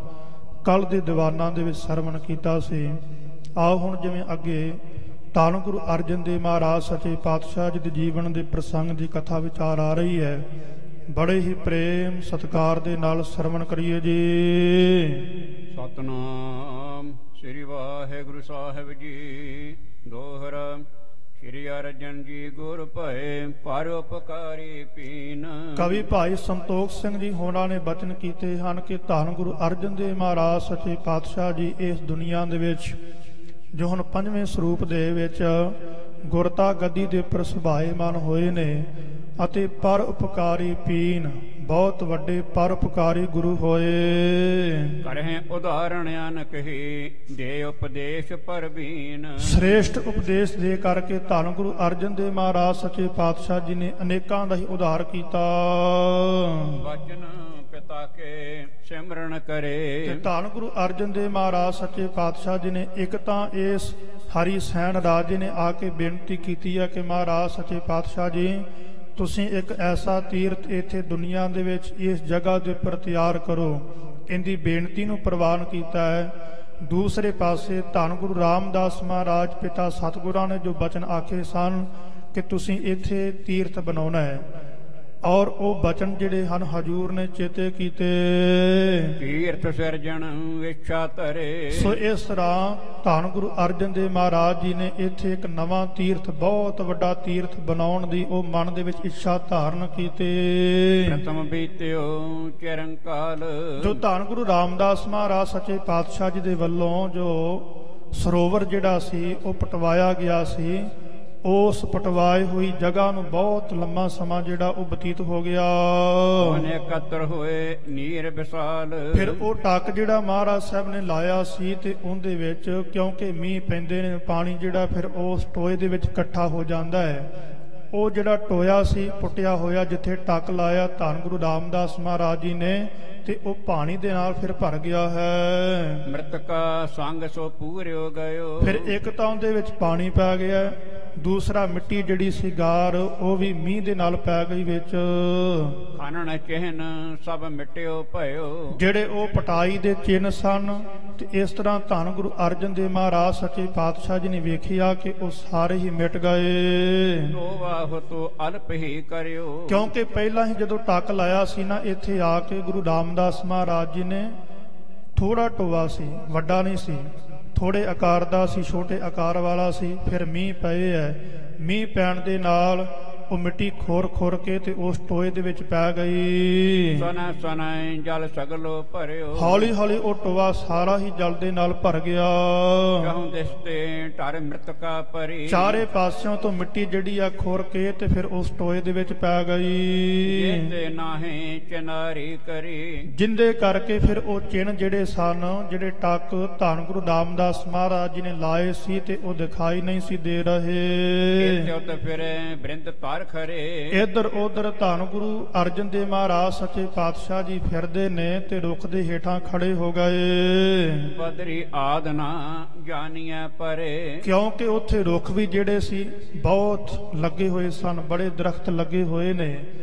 ਕੱਲ੍ਹ ਦੇ ਦੀਵਾਨਾਂ ਦੇ ਵਿੱਚ ਸਰਵਣ ਕੀਤਾ ਸੀ। ਆਓ ਹੁਣ ਜਿਵੇਂ ਅੱਗੇ ਧੰਨ ਗੁਰੂ ਅਰਜਨ ਦੇਵ ਮਹਾਰਾਜ ਸੱਚੇ ਪਾਤਸ਼ਾਹ ਜੀ ਦੇ ਜੀਵਨ ਦੇ ਪ੍ਰਸੰਗ ਦੀ ਕਥਾ ਵਿਚਾਰ ਆ ਰਹੀ ਹੈ, ਬੜੇ ਹੀ ਪ੍ਰੇਮ ਸਤਿਕਾਰ ਦੇ ਨਾਲ ਸਰਵਣ ਕਰੀਏ ਜੀ। ਸਤਨਾਮ ਸ੍ਰੀ ਵਾਹਿਗੁਰੂ ਸਾਹਿਬ ਜੀ। ਦੋਹਰਾ ਸ੍ਰੀ ਅਰਜਨ ਜੀ ਗੁਰ ਭਏ ਪਰ ਉਪਕਾਰੀ ਪੀਨ। ਕਵੀ ਭਾਈ ਸੰਤੋਖ ਸਿੰਘ ਜੀ ਹੋਰਾਂ ਨੇ ਬਚਨ ਕੀਤੇ ਹਨ ਕਿ ਧੰਨ ਗੁਰੂ ਅਰਜਨ ਦੇਵ ਮਹਾਰਾਜ ਸੱਚੇ ਪਾਤਸ਼ਾਹ ਜੀ ਇਸ ਦੁਨੀਆ ਦੇ ਵਿੱਚ ਜੋ ਹੁਣ ਪੰਜਵੇਂ ਸਰੂਪ ਦੇ ਵਿੱਚ ਗੁਰਤਾ ਗੱਦੀ ਦੇ ਉੱਪਰ ਸੁਭਾਏਮਾਨ ਹੋਏ ਨੇ ਅਤੇ ਪਰ ਉਪਕਾਰੀ ਪੀਨ, ਬਹੁਤ ਵੱਡੇ ਪਰ ਉਪਕਾਰੀ ਗੁਰੂ ਹੋਏ। ਕਰਹਿ ਉਦਾਹਰਣ ਅਨਕਹੀ ਦੇ ਉਪਦੇਸ਼ ਪਰਬੀਨ। ਸ੍ਰੇਸ਼ਟ ਉਪਦੇਸ਼ ਦੇ ਕਰਕੇ ਧੰਨ ਗੁਰੂ ਅਰਜਨ ਦੇਵ ਮਹਾਰਾਜ ਸੱਚੇ ਪਾਤਸ਼ਾਹ ਜੀ ਨੇ ਅਨੇਕਾਂ ਦਾ ਹੀ ਉਧਾਰ ਕੀਤਾ। ਵਚਨ ਪਿਤਾ ਕੇ ਸਿਮਰਨ ਕਰੇ। ਤੇ ਧੰਨ ਗੁਰੂ ਅਰਜਨ ਦੇਵ ਮਹਾਰਾਜ ਸੱਚੇ ਪਾਤਸ਼ਾਹ ਜੀ ਨੇ ਇੱਕ ਤਾਂ ਇਸ ਹਰੀ ਸੈਣ ਰਾਜ ਜੀ ਨੇ ਆ ਕੇ ਬੇਨਤੀ ਕੀਤੀ ਹੈ ਕਿ ਮਹਾਰਾਜ ਸੱਚੇ ਪਾਤਸ਼ਾਹ ਜੀ ਤੁਸੀਂ ਇੱਕ ਐਸਾ ਤੀਰਥ ਇੱਥੇ ਦੁਨੀਆ ਦੇ ਵਿੱਚ ਇਸ ਜਗ੍ਹਾ ਦੇ ਉੱਪਰ ਤਿਆਰ ਕਰੋ। ਇਹਦੀ ਬੇਨਤੀ ਨੂੰ ਪ੍ਰਵਾਨ ਕੀਤਾ ਹੈ। ਦੂਸਰੇ ਪਾਸੇ ਧੰਨ ਗੁਰੂ ਰਾਮਦਾਸ ਮਹਾਰਾਜ ਪਿਤਾ ਸਤਿਗੁਰਾਂ ਨੇ ਜੋ ਬਚਨ ਆਖੇ ਸਨ ਕਿ ਤੁਸੀਂ ਇੱਥੇ ਤੀਰਥ ਬਣਾਉਣਾ ਹੈ, ਔਰ ਉਹ ਬਚਨ ਜਿਹੜੇ ਹਨ ਹਜੂਰ ਨੇ ਚੇਤੇ ਕੀਤੇ। ਤੀਰਥ ਸਿਰਜਣ ਇੱਛਾ ਧਰੇ। ਸੋ ਇਸ ਤਰ੍ਹਾਂ ਧੰਨ ਗੁਰੂ ਅਰਜਨ ਦੇਵ ਮਹਾਰਾਜ ਜੀ ਨੇ ਇੱਥੇ ਇੱਕ ਨਵਾਂ ਤੀਰਥ, ਬਹੁਤ ਵੱਡਾ ਤੀਰਥ ਬਣਾਉਣ ਦੀ ਉਹ ਮਨ ਦੇ ਵਿੱਚ ਇੱਛਾ ਧਾਰਨ ਕੀਤੀ। ਪ੍ਰਥਮ ਬੀਤਿਓ ਚਿਰੰਕਾਲ। ਜੋ ਧੰਨ ਗੁਰੂ ਰਾਮਦਾਸ ਮਹਾਰਾਜ ਸੱਚੇ ਪਾਤਸ਼ਾਹ ਜੀ ਦੇ ਵੱਲੋਂ ਜੋ ਸਰੋਵਰ ਜਿਹੜਾ ਸੀ ਉਹ ਪਟਵਾਇਆ ਗਿਆ ਸੀ, ਉਸ ਪਟਵਾਈ ਹੋਈ ਜਗ੍ਹਾ ਨੂੰ ਬਹੁਤ ਲੰਮਾ ਸਮਾਂ ਜਿਹੜਾ ਉਹ ਬਤੀਤ ਹੋ ਗਿਆ। ਉਹਨੇ ਇਕੱਤਰ ਹੋਏ ਨੀਰ ਵਿਸਾਲ। ਫਿਰ ਉਹ ਟੱਕ ਜਿਹੜਾ ਮਹਾਰਾਜ ਸਾਹਿਬ ਨੇ ਲਾਇਆ ਸੀ ਤੇ ਉਹਦੇ ਵਿੱਚ ਕਿਉਂਕਿ ਮੀਂਹ ਪੈਂਦੇ ਨੇ, ਪਾਣੀ ਜਿਹੜਾ ਫਿਰ ਉਸ ਟੋਏ ਦੇ ਵਿੱਚ ਇਕੱਠਾ ਹੋ ਜਾਂਦਾ ਹੈ। ਉਹ ਜਿਹੜਾ ਟੋਇਆ ਸੀ ਪੁੱਟਿਆ ਹੋਇਆ, ਜਿੱਥੇ ਟੱਕ ਲਾਇਆ ਧੰਨ ਗੁਰੂ ਰਾਮਦਾਸ ਮਹਾਰਾਜ ਜੀ ਨੇ, ਤੇ ਉਹ ਪਾਣੀ ਦੇ ਨਾਲ ਫਿਰ ਭਰ ਗਿਆ ਹੈ। ਮ੍ਰਿਤਕਾ ਸੰਗ ਸੋ ਪੂਰਿਓ ਗਇਓ। ਫਿਰ ਇੱਕ ਤਾਂ ਉਹਦੇ ਵਿੱਚ ਪਾਣੀ ਪੈ ਗਿਆ, ਦੂਸਰਾ ਮਿੱਟੀ ਜਿਹੜੀ ਸੀ ਗਾਰ ਉਹ ਵੀ ਮੀਂਹ ਦੇ ਨਾਲ ਪੈ ਗਈ ਵਿੱਚ। ਖਾਨਣ ਚਿਹਨ ਸਭ ਮਿਟਿਓ ਭਇਓ। ਜਿਹੜੇ ਉਹ ਪਟਾਈ ਦੇ ਚਿੰਨ੍ਹ ਸਨ, ਤੇ ਇਸ ਤਰ੍ਹਾਂ ਧੰਨ ਗੁਰੂ ਅਰਜਨ ਦੇਵ ਮਹਾਰਾਜ ਸੱਚੇ ਪਾਤਸ਼ਾਹ ਜੀ ਨੇ ਵੇਖਿਆ ਕਿ ਉਹ ਸਾਰੇ ਹੀ ਮਿਟ ਗਏ। ਵਾਹ ਤੋ ਅਲਪ ਹੀ ਕਰਿਓ। ਕਿਉਂਕਿ ਪਹਿਲਾਂ ਹੀ ਜਦੋਂ ਟੱਕ ਲਾਇਆ ਸੀ ਨਾ ਇੱਥੇ ਆ ਕੇ ਗੁਰੂ ਰਾਮਦਾਸ ਮਹਾਰਾਜ ਜੀ ਨੇ, ਥੋੜਾ ਟੋਆ ਸੀ, ਵੱਡਾ ਨਹੀਂ ਸੀ, ਥੋੜੇ ਆਕਾਰ ਦਾ ਸੀ, ਛੋਟੇ ਆਕਾਰ ਵਾਲਾ ਸੀ। ਫਿਰ ਮੀਂਹ ਪਏ ਹੈ, ਮੀਂਹ ਪੈਣ ਦੇ ਨਾਲ ਉਹ ਮਿੱਟੀ ਖੋਰ ਖੋਰ ਕੇ ਤੇ ਉਸ ਟੋਏ ਦੇ ਵਿੱਚ ਪੈ ਗਈ। ਸਨਾ ਸਨਾਏ ਜਲ ਸਗਲੋ ਭਰਿਓ। ਹੌਲੀ ਹੌਲੀ ਉਹ ਟੋਆ ਸਾਰਾ ਹੀ ਜਲ ਦੇ ਨਾਲ ਭਰ ਗਿਆ। ਕਹੂੰ ਦਿਸਤੇ ਢਰ ਮ੍ਰਿਤਕਾ ਭਰੀ। ਚਾਰੇ ਪਾਸਿਓਂ ਤੋਂ ਮਿੱਟੀ ਜਿਹੜੀ ਆ ਖੋਰ ਕੇ ਤੇ ਫਿਰ ਉਸ ਟੋਏ ਦੇ ਵਿੱਚ ਪੈ ਗਈ। ਜਿੰਦੇ ਨਾਹੇ ਚਨਾਰੀ ਕਰੀ। ਜਿੰਦੇ ਕਰਕੇ ਫਿਰ ਉਹ ਚਿੰਨ੍ਹ ਜਿਹੜੇ ਸਨ, ਜਿਹੜੇ ਟੱਕ ਧੰਨ ਗੁਰੂ ਰਾਮਦਾਸ ਮਹਾਰਾਜ ਜੀ ਨੇ ਲਾਏ ਸੀ, ਤੇ ਉਹ ਦਿਖਾਈ ਨਹੀਂ ਸੀ ਦੇ ਰਹੇ। ਫਿਰ ਬ੍ਰਿੰਦ ਧਰ ਕਰ ਖਰੇ। ਇੱਧਰ ਉਧਰ ਧੰਨ ਗੁਰੂ ਅਰਜਨ ਦੇਵ ਮਹਾਰਾਜ ਸੱਚੇ ਪਾਤਸ਼ਾਹ ਜੀ ਫਿਰਦੇ ਨੇ ਤੇ ਰੁੱਖ ਦੇ ਹੇਠਾਂ ਖੜੇ ਹੋ ਗਏ। ਬਦਰੀ ਆਦਨਾ ਜਾਣੀਐ ਪਰੇ। ਕਿਉਂਕਿ ਉੱਥੇ ਰੁੱਖ ਵੀ ਜਿਹੜੇ ਸੀ ਬਹੁਤ ਲੱਗੇ ਹੋਏ ਸਨ, ਬੜੇ ਦਰਖਤ ਲੱਗੇ ਹੋਏ ਨੇ।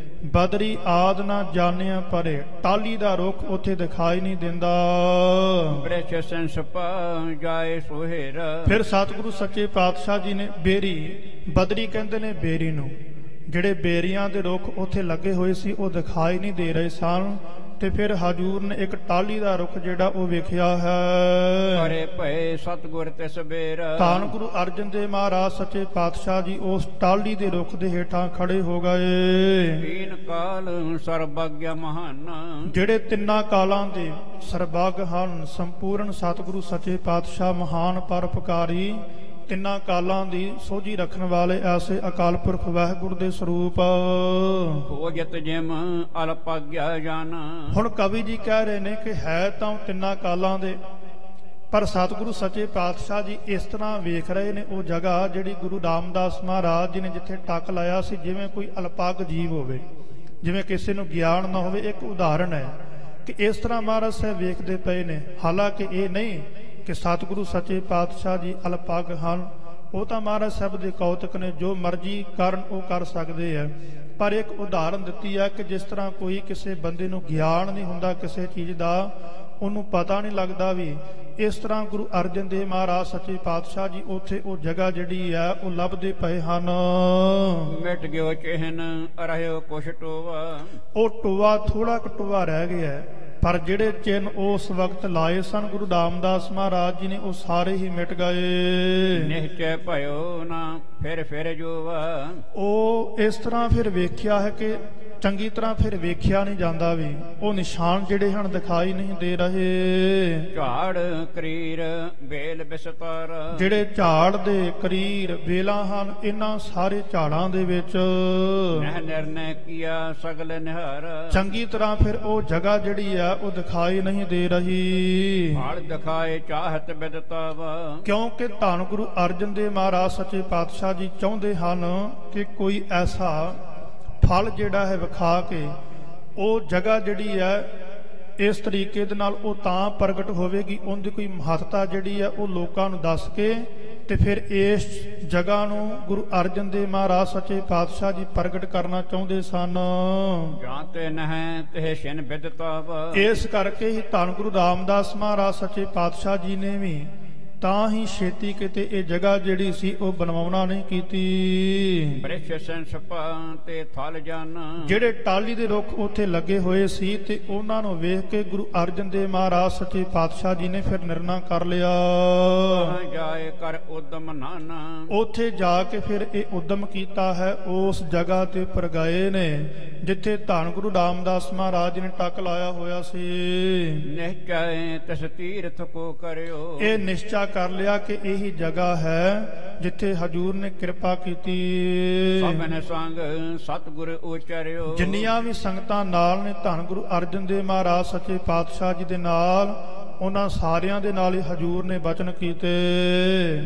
ਬਦਰੀ ਆਦ ਨਾ ਜਾਣਿਆ ਪਰੇ, ਟਾਲੀ ਦਾ ਰੁੱਖ ਉੱਥੇ ਦਿਖਾਈ ਨਹੀਂ ਦਿੰਦਾ। ਬ੍ਰਿਛ ਸੰਸਪਾ ਜਾਏ ਸੋਹੇਰ। ਫਿਰ ਸਤਿਗੁਰੂ ਸੱਚੇ ਪਾਤਸ਼ਾਹ ਜੀ ਨੇ ਬੇਰੀ, ਬਦਰੀ ਕਹਿੰਦੇ ਨੇ ਬੇਰੀ ਨੂੰ, ਜਿਹੜੇ ਬੇਰੀਆਂ ਦੇ ਰੁੱਖ ਉੱਥੇ ਲੱਗੇ ਹੋਏ ਸੀ ਉਹ ਦਿਖਾਈ ਨਹੀਂ ਦੇ ਰਹੇ ਸਨ। ਤੇ ਫਿਰ ਹਜੂਰ ਨੇ ਇੱਕ ਟਾਹਲੀ ਦਾ ਰੁੱਖ ਜਿਹੜਾ ਉਹ ਵੇਖਿਆ ਹੈ। ਕਰੇ ਭਏ ਸਤਿਗੁਰ ਤਿਸ ਬੇਰ। ਧੰਨ ਗੁਰੂ ਅਰਜਨ ਦੇਵ ਮਹਾਰਾਜ ਸੱਚੇ ਪਾਤਸ਼ਾਹ ਜੀ ਉਸ ਟਾਹਲੀ ਦੇ ਰੁੱਖ ਦੇ ਹੇਠਾਂ ਖੜੇ ਹੋ ਗਏ। ਤੀਨ ਕਾਲ ਸਰਬੱਗਿਆ ਮਹਾਨ। ਜਿਹੜੇ ਤਿੰਨਾਂ ਕਾਲਾਂ ਦੇ ਸਰਬੱਗ ਹਨ, ਸੰਪੂਰਨ ਸਤਿਗੁਰੂ ਸੱਚੇ ਪਾਤਸ਼ਾਹ ਮਹਾਨ ਪਰਉਪਕਾਰੀ, ਤਿੰਨਾਂ ਕਾਲਾਂ ਦੀ ਸੋਝੀ ਰੱਖਣ ਵਾਲੇ ਐਸੇ ਅਕਾਲ ਪੁਰਖ ਵਾਹਿਗੁਰੂ ਦੇ ਸਰੂਪ। ਖੋਜਤ ਜਿਮ ਅਲਪਾਗਿਆ ਜਾਨ। ਹੁਣ ਕਵੀ ਜੀ ਕਹਿ ਰਹੇ ਨੇ ਕਿ ਹੈ ਤਾਂ ਤਿੰਨਾਂ ਕਾਲਾਂ ਦੇ, ਪਰ ਸਤਿਗੁਰੂ ਸੱਚੇ ਪਾਤਸ਼ਾਹ ਜੀ ਇਸ ਤਰ੍ਹਾਂ ਵੇਖ ਰਹੇ ਨੇ ਉਹ ਜਗ੍ਹਾ ਜਿਹੜੀ ਗੁਰੂ ਰਾਮਦਾਸ ਮਹਾਰਾਜ ਜੀ ਨੇ ਜਿੱਥੇ ਟੱਕ ਲਾਇਆ ਸੀ, ਜਿਵੇਂ ਕੋਈ ਅਲਪਾਗ ਜੀਵ ਹੋਵੇ, ਜਿਵੇਂ ਕਿਸੇ ਨੂੰ ਗਿਆਨ ਨਾ ਹੋਵੇ। ਇੱਕ ਉਦਾਹਰਣ ਹੈ ਕਿ ਇਸ ਤਰ੍ਹਾਂ ਮਹਾਰਾਜ ਸਾਹਿਬ ਵੇਖਦੇ ਪਏ ਨੇ। ਹਾਲਾਂਕਿ ਇਹ ਨਹੀਂ ਕਿ ਸਤਿਗੁਰੂ ਸੱਚੇ ਪਾਤਸ਼ਾਹ ਜੀ ਅਲਪਾਗ ਹਨ, ਉਹ ਤਾਂ ਮਹਾਰਾਜ ਸਾਹਿਬ ਦੇ ਕੌਤਕ ਨੇ, ਜੋ ਮਰਜ਼ੀ ਕਰਨ ਉਹ ਕਰ ਸਕਦੇ ਆ। ਪਰ ਇੱਕ ਉਦਾਹਰਨ ਦਿੱਤੀ ਹੈ ਕਿ ਜਿਸ ਤਰ੍ਹਾਂ ਕੋਈ ਕਿਸੇ ਬੰਦੇ ਨੂੰ ਗਿਆਨ ਨਹੀਂ ਹੁੰਦਾ ਕਿਸੇ ਚੀਜ਼ ਦਾ, ਉਹਨੂੰ ਪਤਾ ਨਹੀਂ ਲੱਗਦਾ ਵੀ, ਇਸ ਤਰ੍ਹਾਂ ਗੁਰੂ ਅਰਜਨ ਦੇਵ ਮਹਾਰਾਜ ਸੱਚੇ ਪਾਤਸ਼ਾਹ ਜੀ ਉੱਥੇ ਉਹ ਜਗ੍ਹਾ ਜਿਹੜੀ ਹੈ ਉਹ ਲੱਭਦੇ ਪਏ ਹਨ। ਮਿਟ ਗਿਓ ਚਿਹਨ ਰਹਿਓ ਕੁਛ ਟੋਵਾ। ਉਹ ਟੋਆ ਥੋੜਾ ਕੁ ਟੋਆ ਰਹਿ ਗਿਆ, ਪਰ ਜਿਹੜੇ ਚਿੰਨ ਉਸ ਵਕਤ ਲਾਏ ਸਨ ਗੁਰੂ ਰਾਮਦਾਸ ਮਹਾਰਾਜ ਜੀ ਨੇ ਉਹ ਸਾਰੇ ਹੀ ਮਿਟ ਗਏ। ਨਿਹਚੈ ਭਇਓ ਨਾ ਫਿਰ ਜੋਵਾ। ਉਹ ਇਸ ਤਰ੍ਹਾਂ ਫਿਰ ਵੇਖਿਆ ਹੈ ਕਿ ਚੰਗੀ ਤਰ੍ਹਾਂ ਫਿਰ ਵੇਖਿਆ ਨਹੀਂ ਜਾਂਦਾ ਵੀ, ਉਹ ਨਿਸ਼ਾਨ ਜਿਹੜੇ ਹਨ ਦਿਖਾਈ ਨਹੀਂ ਦੇ ਰਹੇ। ਝਾੜ ਕਰੀਰ ਬੇਲ ਬਿਸਤਰ। ਜਿਹੜੇ ਝਾੜ ਦੇ ਕਰੀਰ ਬੇਲਾਂ ਹਨ, ਇਹਨਾਂ ਸਾਰੇ ਝਾੜਾਂ ਦੇ ਵਿੱਚ ਨਹਿ ਨਿਰਣੈ ਕੀਆ ਸਗਲ ਨਿਹਾਰ। ਚੰਗੀ ਤਰ੍ਹਾਂ ਫਿਰ ਉਹ ਜਗ੍ਹਾ ਜਿਹੜੀ ਆ ਉਹ ਦਿਖਾਈ ਨਹੀਂ ਦੇ ਰਹੀ। ਫਲ ਦਿਖਾਏ ਚਾਹਤ ਬਿਦਤਾਵਾ। ਕਿਉਂਕਿ ਧੰਨ ਗੁਰੂ ਅਰਜਨ ਦੇਵ ਮਹਾਰਾਜ ਸੱਚੇ ਪਾਤਸ਼ਾਹ ਜੀ ਚਾਹੁੰਦੇ ਹਨ ਕਿ ਕੋਈ ਐਸਾ ਫਲ ਜਿਹੜਾ ਹੈ ਵਿਖਾ ਕੇ ਉਹ ਜਗ੍ਹਾ ਜਿਹੜੀ ਹੈ ਇਸ ਤਰੀਕੇ ਦੇ ਨਾਲ ਉਹ ਤਾਂ ਪ੍ਰਗਟ ਹੋਵੇਗੀ, ਉਹਦੀ ਕੋਈ ਮਹੱਤਤਾ ਜਿਹੜੀ ਹੈ ਉਹ ਲੋਕਾਂ ਨੂੰ ਦੱਸ ਕੇ ਤੇ ਫਿਰ ਇਸ ਜਗ੍ਹਾ ਨੂੰ ਗੁਰੂ ਅਰਜਨ ਦੇਵ ਮਹਾਰਾਜ ਸੱਚੇ ਪਾਤਸ਼ਾਹ ਜੀ ਪ੍ਰਗਟ ਕਰਨਾ ਚਾਹੁੰਦੇ ਸਨ। ਜਾਤੇ ਨਹਿ ਤੇ ਛਿਨ ਬਿਦਤਾਵਾ। ਇਸ ਕਰਕੇ ਹੀ ਧੰਨ ਗੁਰੂ ਰਾਮਦਾਸ ਮਹਾਰਾਜ ਸੱਚੇ ਪਾਤਸ਼ਾਹ ਜੀ ਨੇ ਵੀ ਤਾਂ ਹੀ ਛੇਤੀ ਕਿਤੇ ਇਹ ਜਗ੍ਹਾ ਜਿਹੜੀ ਸੀ ਉਹ ਬਣਵਾਉਣਾ ਨਹੀਂ ਕੀਤੀ। ਬ੍ਰਿਛ ਸੰਸਪਾ ਤੇ ਥਲ ਜਨ। ਜਿਹੜੇ ਟਾਹਲੀ ਦੇ ਰੁੱਖ ਉੱਥੇ ਲੱਗੇ ਹੋਏ ਸੀ ਤੇ ਉਹਨਾਂ ਨੂੰ ਵੇਖ ਕੇ ਗੁਰੂ ਅਰਜਨ ਦੇਵ ਮਹਾਰਾਜ ਸੱਚੇ ਪਾਤਸ਼ਾਹ ਜੀ ਨੇ ਫਿਰ ਨਿਰਣਾ ਕਰ ਲਿਆ। ਜਾਏ ਕਰ ਉਦਮ ਨਾਨਾ। ਉੱਥੇ ਜਾ ਕੇ ਫਿਰ ਇਹ ਉਦਮ ਕੀਤਾ ਹੈ, ਉਸ ਜਗ੍ਹਾ ਤੇ ਉੱਪਰ ਗਏ ਨੇ ਜਿੱਥੇ ਧੰਨ ਗੁਰੂ ਰਾਮਦਾਸ ਮਹਾਰਾਜ ਨੇ ਟੱਕ ਲਾਇਆ ਹੋਇਆ ਸੀ। ਨਿਸ਼ਚੈ ਤਿਸ ਤੀਰਥ ਕੋ ਕਰਿਓ। ਇਹ ਨਿਸ਼ਚਾ ਕਰ ਲਿਆ ਕਿ ਇਹੀ ਜਗ੍ਹਾ ਹੈ ਜਿੱਥੇ ਹਜੂਰ ਨੇ ਕਿਰਪਾ ਕੀਤੀ। ਸਭਨ ਸੰਗ ਸਤਿਗੁਰ ਉਚਰਿਓ। ਜਿੰਨੀਆਂ ਵੀ ਸੰਗਤਾਂ ਨਾਲ ਨੇ ਧੰਨ ਗੁਰੂ ਅਰਜਨ ਦੇਵ ਮਹਾਰਾਜ ਸੱਚੇ ਪਾਤਸ਼ਾਹ ਜੀ ਦੇ ਨਾਲ, ਉਹਨਾਂ ਸਾਰਿਆਂ ਦੇ ਨਾਲ ਹੀ ਹਜੂਰ ਨੇ ਬਚਨ ਕੀਤੇ।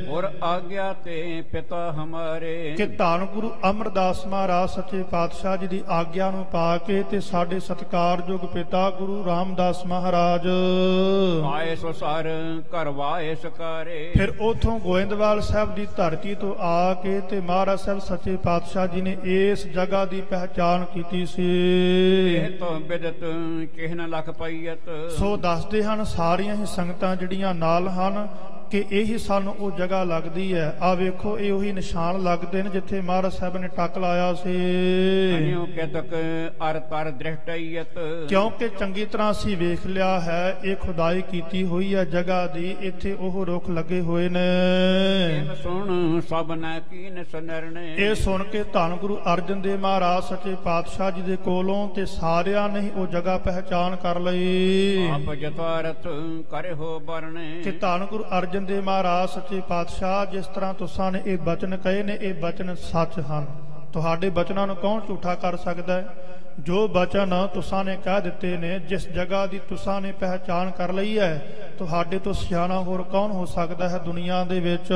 ਔਰ ਆਗਿਆ ਤੇ ਪਿਤਾ ਹਮਾਰੇ। ਕਿ ਧੰਨ ਗੁਰੂ ਅਮਰਦਾਸ ਮਹਾਰਾਜ ਸੱਚੇ ਪਾਤਸ਼ਾਹ ਜੀ ਦੀ ਆਗਿਆ ਨੂੰ ਪਾ ਕੇ ਤੇ ਸਾਡੇ ਸਤਿਕਾਰਯੋਗ ਪਿਤਾ ਗੁਰੂ ਰਾਮਦਾਸ ਮਹਾਰਾਜ ਆਏ ਸੋ ਸਰ ਕਰਵਾਏ ਸਕਾਰੇ। ਫਿਰ ਉਥੋਂ ਗੋਇੰਦਵਾਲ ਸਾਹਿਬ ਦੀ ਧਰਤੀ ਤੋਂ ਆ ਕੇ ਤੇ ਮਹਾਰਾਜ ਸਾਹਿਬ ਸੱਚੇ ਪਾਤਸ਼ਾਹ ਜੀ ਨੇ ਇਸ ਜਗ੍ਹਾ ਦੀ ਪਹਿਚਾਣ ਕੀਤੀ ਸੀ। ਇਹ ਤੋਂ ਬਿਦਤ ਕਿਹਨ ਲਖ ਪਈਅਤ। ਸੋ ਦੱਸਦੇ ਹਨ ਸਾਰੀ ਹੀ ਸੰਗਤਾਂ ਜਿਹੜੀਆਂ ਨਾਲ ਹਨ ਕਿ ਇਹੀ ਸਾਨੂੰ ਉਹ ਜਗ੍ਹਾ ਲੱਗਦੀ ਹੈ। ਆ ਵੇਖੋ ਇਹ ਉਹੀ ਨਿਸ਼ਾਨ ਲੱਗਦੇ ਨੇ ਜਿੱਥੇ ਮਹਾਰਾਜ ਸਾਹਿਬ ਨੇ ਟੱਕ ਲਾਇਆ ਸੀ। ਕਿਉਂਕਿ ਚੰਗੀ ਤਰ੍ਹਾਂ ਅਸੀਂ ਵੇਖ ਲਿਆ ਹੈ, ਇਹ ਖੁਦਾਈ ਕੀਤੀ ਹੋਈ ਹੈ ਜਗ੍ਹਾ ਦੀ, ਇੱਥੇ ਉਹ ਰੁੱਖ ਲੱਗੇ ਹੋਏ ਨੇ। ਇਹ ਸੁਣ ਕੇ ਧੰਨ ਗੁਰੂ ਅਰਜਨ ਦੇਵ ਮਹਾਰਾਜ ਸੱਚੇ ਪਾਤਸ਼ਾਹ ਜੀ ਦੇ ਕੋਲੋਂ ਤੇ ਸਾਰਿਆਂ ਨੇ ਉਹ ਜਗ੍ਹਾ ਪਹਿਚਾਨ ਕਰ ਲਈ। ਆਪ ਜਤਾਰਥ ਕਰੇ ਹੋ ਬਰਨੇ। ਕਿ ਧੰਨ ਗੁਰੂ ਅਰਜਨ ਦੇਵ ਮਹਾਰਾਜ ਸੱਚੇ ਪਾਤਸ਼ਾਹ ਜਿਸ ਤਰ੍ਹਾਂ ਤੁਸਾਂ ਨੇ ਇਹ ਬਚਨ ਕਹੇ ਨੇ, ਇਹ ਬਚਨ ਸੱਚ ਹਨ। ਤੁਹਾਡੇ ਬਚਨਾਂ ਨੂੰ ਕੌਣ ਝੂਠਾ ਕਰ ਸਕਦਾ ਹੈ? ਜੋ ਬਚਨ ਤੁਸਾਂ ਨੇ ਕਹਿ ਦਿੱਤੇ ਨੇ, ਜਿਸ ਜਗ੍ਹਾ ਦੀ ਤੁਸਾਂ ਨੇ ਪਹਿਚਾਣ ਕਰ ਲਈ ਹੈ, ਤੁਹਾਡੇ ਤੋਂ ਸਿਆਣਾ ਹੋਰ ਕੌਣ ਹੋ ਸਕਦਾ ਹੈ ਦੁਨੀਆ ਦੇ ਵਿੱਚ।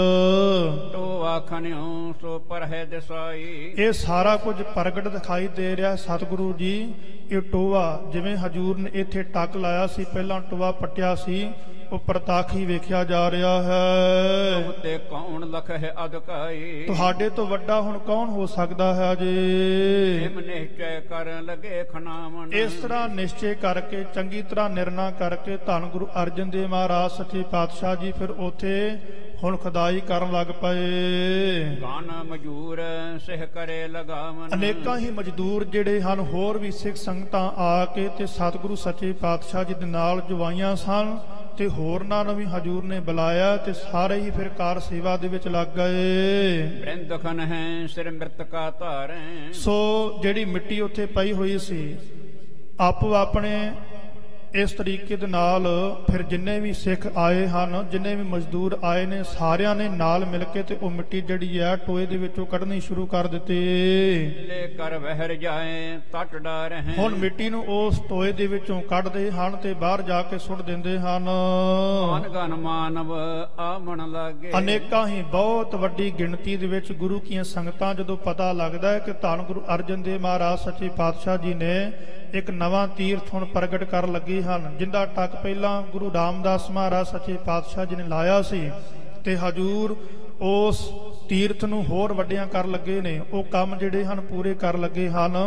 ਤੋ ਆਖਣਿਓ ਸੋ ਪਰ ਹੈ ਦਿਸਾਈ। ਇਹ ਸਾਰਾ ਕੁਝ ਪ੍ਰਗਟ ਦਿਖਾਈ ਦੇ ਰਿਹਾ ਸਤਿਗੁਰੂ ਜੀ। ਇਹ ਟੋਆ ਜਿਵੇਂ ਹਜੂਰ ਨੇ ਇੱਥੇ ਟੱਕ ਲਾਇਆ ਸੀ, ਪਹਿਲਾਂ ਟੋਆ ਪੱਟਿਆ ਸੀ, ਉਹ ਪ੍ਰਤਾਖੀ ਵੇਖਿਆ ਜਾ ਰਿਹਾ ਹੈ। ਤੇ ਕੌਣ ਲਖ ਹੈ ਅਧਕਾਈ। ਤੁਹਾਡੇ ਤੋਂ ਵੱਡਾ ਹੁਣ ਕੌਣ ਹੋ ਸਕਦਾ ਹੈ ਜੀ। ਇਮ ਨਿਸ਼ਚੈ ਕਰਨ ਲਗੇ ਖਨਾਵਨ। ਇਸ ਤਰ੍ਹਾਂ ਨਿਸ਼ਚੈ ਕਰਕੇ, ਚੰਗੀ ਤਰ੍ਹਾਂ ਨਿਰਣਾ ਕਰਕੇ ਧੰਨ ਗੁਰੂ ਅਰਜਨ ਦੇਵ ਮਹਾਰਾਜ ਸੱਚੇ ਪਾਤਸ਼ਾਹ ਜੀ ਫਿਰ ਉੱਥੇ ਹੁਣ ਖੁਦਾਈ ਕਰਨ ਲੱਗ ਪਏ। ਗਾਨ ਮਜੂਰ ਸਿਹ ਕਰੇ ਲਗਾਵਨ। ਅਨੇਕਾਂ ਹੀ ਮਜ਼ਦੂਰ ਜਿਹੜੇ ਹਨ ਹੋਰ ਵੀ ਸਿੱਖ ਸੰਗਤਾਂ ਆ ਕੇ ਤੇ ਸਤਿਗੁਰੂ ਸੱਚੇ ਪਾਤਸ਼ਾਹ ਜੀ ਦੇ ਨਾਲ ਜੁਆਈਆਂ ਸਨ ਤੇ ਹੋਰਨਾਂ ਨੂੰ ਵੀ ਹਜੂਰ ਨੇ ਬੁਲਾਇਆ ਤੇ ਸਾਰੇ ਹੀ ਫਿਰ ਕਾਰ ਸੇਵਾ ਦੇ ਵਿੱਚ ਲੱਗ ਗਏ। ਬ੍ਰਿੰਦਖਨ ਹੈ ਸਿਰ ਮ੍ਰਿਤਕਾ ਧਾਰੈ। ਸੋ ਜਿਹੜੀ ਮਿੱਟੀ ਉੱਥੇ ਪਈ ਹੋਈ ਸੀ, ਆਪੋ ਆਪਣੇ ਇਸ ਤਰੀਕੇ ਦੇ ਨਾਲ ਫਿਰ ਜਿੰਨੇ ਵੀ ਸਿੱਖ ਆਏ ਹਨ, ਜਿੰਨੇ ਵੀ ਮਜ਼ਦੂਰ ਆਏ ਨੇ, ਸਾਰਿਆਂ ਨੇ ਨਾਲ ਮਿਲ ਕੇ ਤੇ ਉਹ ਮਿੱਟੀ ਜਿਹੜੀ ਹੈ ਟੋਏ ਦੇ ਵਿੱਚੋਂ ਕੱਢਣੀ ਸ਼ੁਰੂ ਕਰ ਦਿੱਤੀ। ਲੈ ਕਰ ਵਹਿਰ ਜਾਏ ਤਟ ਡਾਰੈ। ਹੁਣ ਮਿੱਟੀ ਨੂੰ ਉਸ ਟੋਏ ਦੇ ਵਿੱਚੋਂ ਕੱਢਦੇ ਹਨ ਤੇ ਬਾਹਰ ਜਾ ਕੇ ਸੁੱਟ ਦਿੰਦੇ ਹਨ। ਗਨ ਮਾਨਵ ਆਮਣ ਲਾਗੇ। ਅਨੇਕਾਂ ਹੀ ਬਹੁਤ ਵੱਡੀ ਗਿਣਤੀ ਦੇ ਵਿੱਚ ਗੁਰੂ ਕੀਆਂ ਸੰਗਤਾਂ ਜਦੋਂ ਪਤਾ ਲੱਗਦਾ ਹੈ ਕਿ ਧੰਨ ਗੁਰੂ ਅਰਜਨ ਦੇਵ ਮਹਾਰਾਜ ਸੱਚੇ ਪਾਤਸ਼ਾਹ ਜੀ ਨੇ ਇੱਕ ਨਵਾਂ ਤੀਰਥ ਹੁਣ ਪ੍ਰਗਟ ਕਰਨ ਲੱਗੇ ਹਨ, ਜਿੰਦਾ ਟੱਕ ਪਹਿਲਾਂ ਗੁਰੂ ਰਾਮਦਾਸ ਮਹਾਰਾਜ ਸੱਚੇ ਪਾਤਸ਼ਾਹ ਜੀ ਨੇ ਲਾਇਆ ਸੀ ਤੇ ਹਜੂਰ ਉਸ ਤੀਰਥ ਨੂੰ ਹੋਰ ਵੱਡਿਆਂ ਕਰ ਲੱਗੇ ਨੇ। ਉਹ ਕੰਮ ਜਿਹੜੇ ਹਨ ਪੂਰੇ ਕਰ ਲੱਗੇ ਹਨ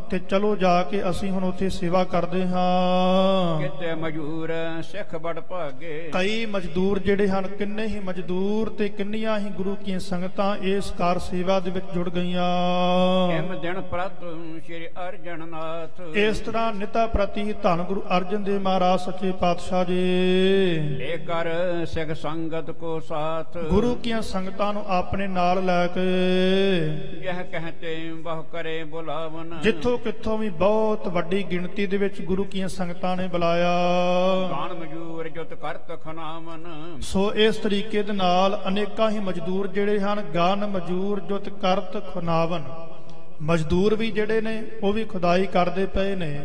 ਤੇ ਚਲੋ ਜਾ ਕੇ ਅਸੀਂ ਹੁਣ ਉੱਥੇ ਸੇਵਾ ਕਰਦੇ ਹਾਂ। ਕਿਤੇ ਮਜੂਰ ਸਿੱਖ ਬੜ ਭਾਗੇ। ਕਈ ਮਜ਼ਦੂਰ ਜਿਹੜੇ ਹਨ, ਕਿੰਨੇ ਹੀ ਮਜ਼ਦੂਰ ਤੇ ਕਿੰਨੀਆਂ ਹੀ ਗੁਰੂ ਕੀਆਂ ਸੰਗਤਾਂ ਇਸ ਕਾਰ ਸੇਵਾ ਦੇ ਵਿੱਚ ਜੁੜ ਗਈਆਂ। ਇਮ ਦਿਨ ਪ੍ਰਤ ਸ਼੍ਰੀ ਅਰਜਨ ਨਾਥ। ਇਸ ਤਰ੍ਹਾਂ ਨਿਤਾ ਪ੍ਰਤੀ ਧੰਨ ਗੁਰੂ ਅਰਜਨ ਦੇਵ ਮਹਾਰਾਜ ਸੱਚੇ ਪਾਤਸ਼ਾਹ ਜੀ ਲੈ ਕਰ ਸਿੱਖ ਸੰਗਤ ਕੋ ਸਾਥ। ਗੁਰੂ ਕੀਆਂ ਸੰਗਤਾਂ ਨੂੰ ਆਪਣੇ ਨਾਲ ਲੈ ਕੇ ਯਹ ਕਹਤੇ ਬਹੁ ਕਰੇ ਬੁਲਾਵਨ। ਜਿੱਥੋਂ ਕਿੱਥੋਂ ਵੀ ਬਹੁਤ ਵੱਡੀ ਗਿਣਤੀ ਦੇ ਵਿੱਚ ਗੁਰੂ ਕੀਆਂ ਸੰਗਤਾਂ ਨੇ ਬੁਲਾਇਆ। ਗਾਨ ਮਜੂਰ ਜੁਤ ਕਰਤ ਖਨਾਵਨ। ਸੋ ਇਸ ਤਰੀਕੇ ਦੇ ਨਾਲ ਅਨੇਕਾਂ ਹੀ ਮਜ਼ਦੂਰ ਜਿਹੜੇ ਹਨ, ਗਾਨ ਮਜੂਰ ਜੁਤ ਕਰਤ ਖਨਾਵਨ, ਮਜ਼ਦੂਰ ਵੀ ਜਿਹੜੇ ਨੇ ਉਹ ਵੀ ਖੁਦਾਈ ਕਰਦੇ ਪਏ ਨੇ,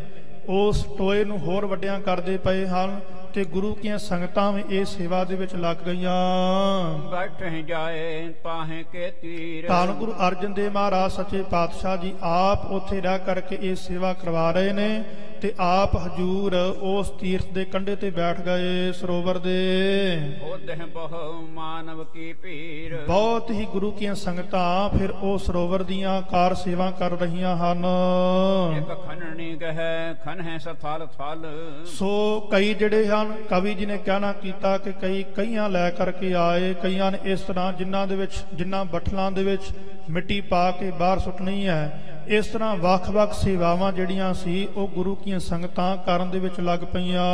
ਉਸ ਟੋਏ ਨੂੰ ਹੋਰ ਵੱਡਿਆਂ ਕਰਦੇ ਪਏ ਹਨ ਤੇ ਗੁਰੂ ਕੀਆਂ ਸੰਗਤਾਂ ਵੀ ਇਹ ਸੇਵਾ ਦੇ ਵਿੱਚ ਲੱਗ ਗਈਆਂ। ਬੈਠੇ ਜਾਏ ਪਾਹੇ ਕੇ ਤੀਰ। ਧੰਨ ਗੁਰੂ ਅਰਜਨ ਦੇਵ ਮਹਾਰਾਜ ਸੱਚੇ ਪਾਤਸ਼ਾਹ ਜੀ ਆਪ ਉੱਥੇ ਰਹਿ ਕਰਕੇ ਇਹ ਸੇਵਾ ਕਰਵਾ ਰਹੇ ਨੇ ਤੇ ਆਪ ਹਜੂਰ ਉਸ ਤੀਰਥ ਦੇ ਕੰਢੇ ਤੇ ਬੈਠ ਗਏ ਸਰੋਵਰ ਦੇ। ਉਹਦੇ ਬਹੁ ਮਾਨਵ ਕੀ ਪੀਰ। ਬਹੁਤ ਹੀ ਗੁਰੂ ਕੀਆਂ ਸੰਗਤਾਂ ਫਿਰ ਉਹ ਸਰੋਵਰ ਦੀਆਂ ਕਾਰ ਸੇਵਾ ਕਰ ਰਹੀਆਂ ਹਨ। ਇੱਕ ਖਨਣੀ ਗਹਿ ਖਨ ਹੈ ਸਥਲ ਥਲ। ਸੋ ਕਈ ਜਿਹੜੇ ਹਨ, ਕਵੀ ਜੀ ਨੇ ਕਹਿਣਾ ਕੀਤਾ ਕਿ ਕਈਆਂ ਲੈ ਕਰਕੇ ਆਏ, ਕਈਆਂ ਨੇ ਇਸ ਤਰ੍ਹਾਂ ਜਿਨ੍ਹਾਂ ਦੇ ਵਿੱਚ ਜਿਨ੍ਹਾਂ ਬੱਠਲਾਂ ਦੇ ਵਿੱਚ ਮਿੱਟੀ ਪਾ ਕੇ ਬਾਹਰ ਸੁੱਟਣੀ ਹੈ। ਇਸ ਤਰ੍ਹਾਂ ਵੱਖ-ਵੱਖ ਸੇਵਾਵਾਂ ਜਿਹੜੀਆਂ ਸੀ ਉਹ ਗੁਰੂ ਕੀਆਂ ਸੰਗਤਾਂ ਕਰਨ ਦੇ ਵਿੱਚ ਲੱਗ ਪਈਆਂ।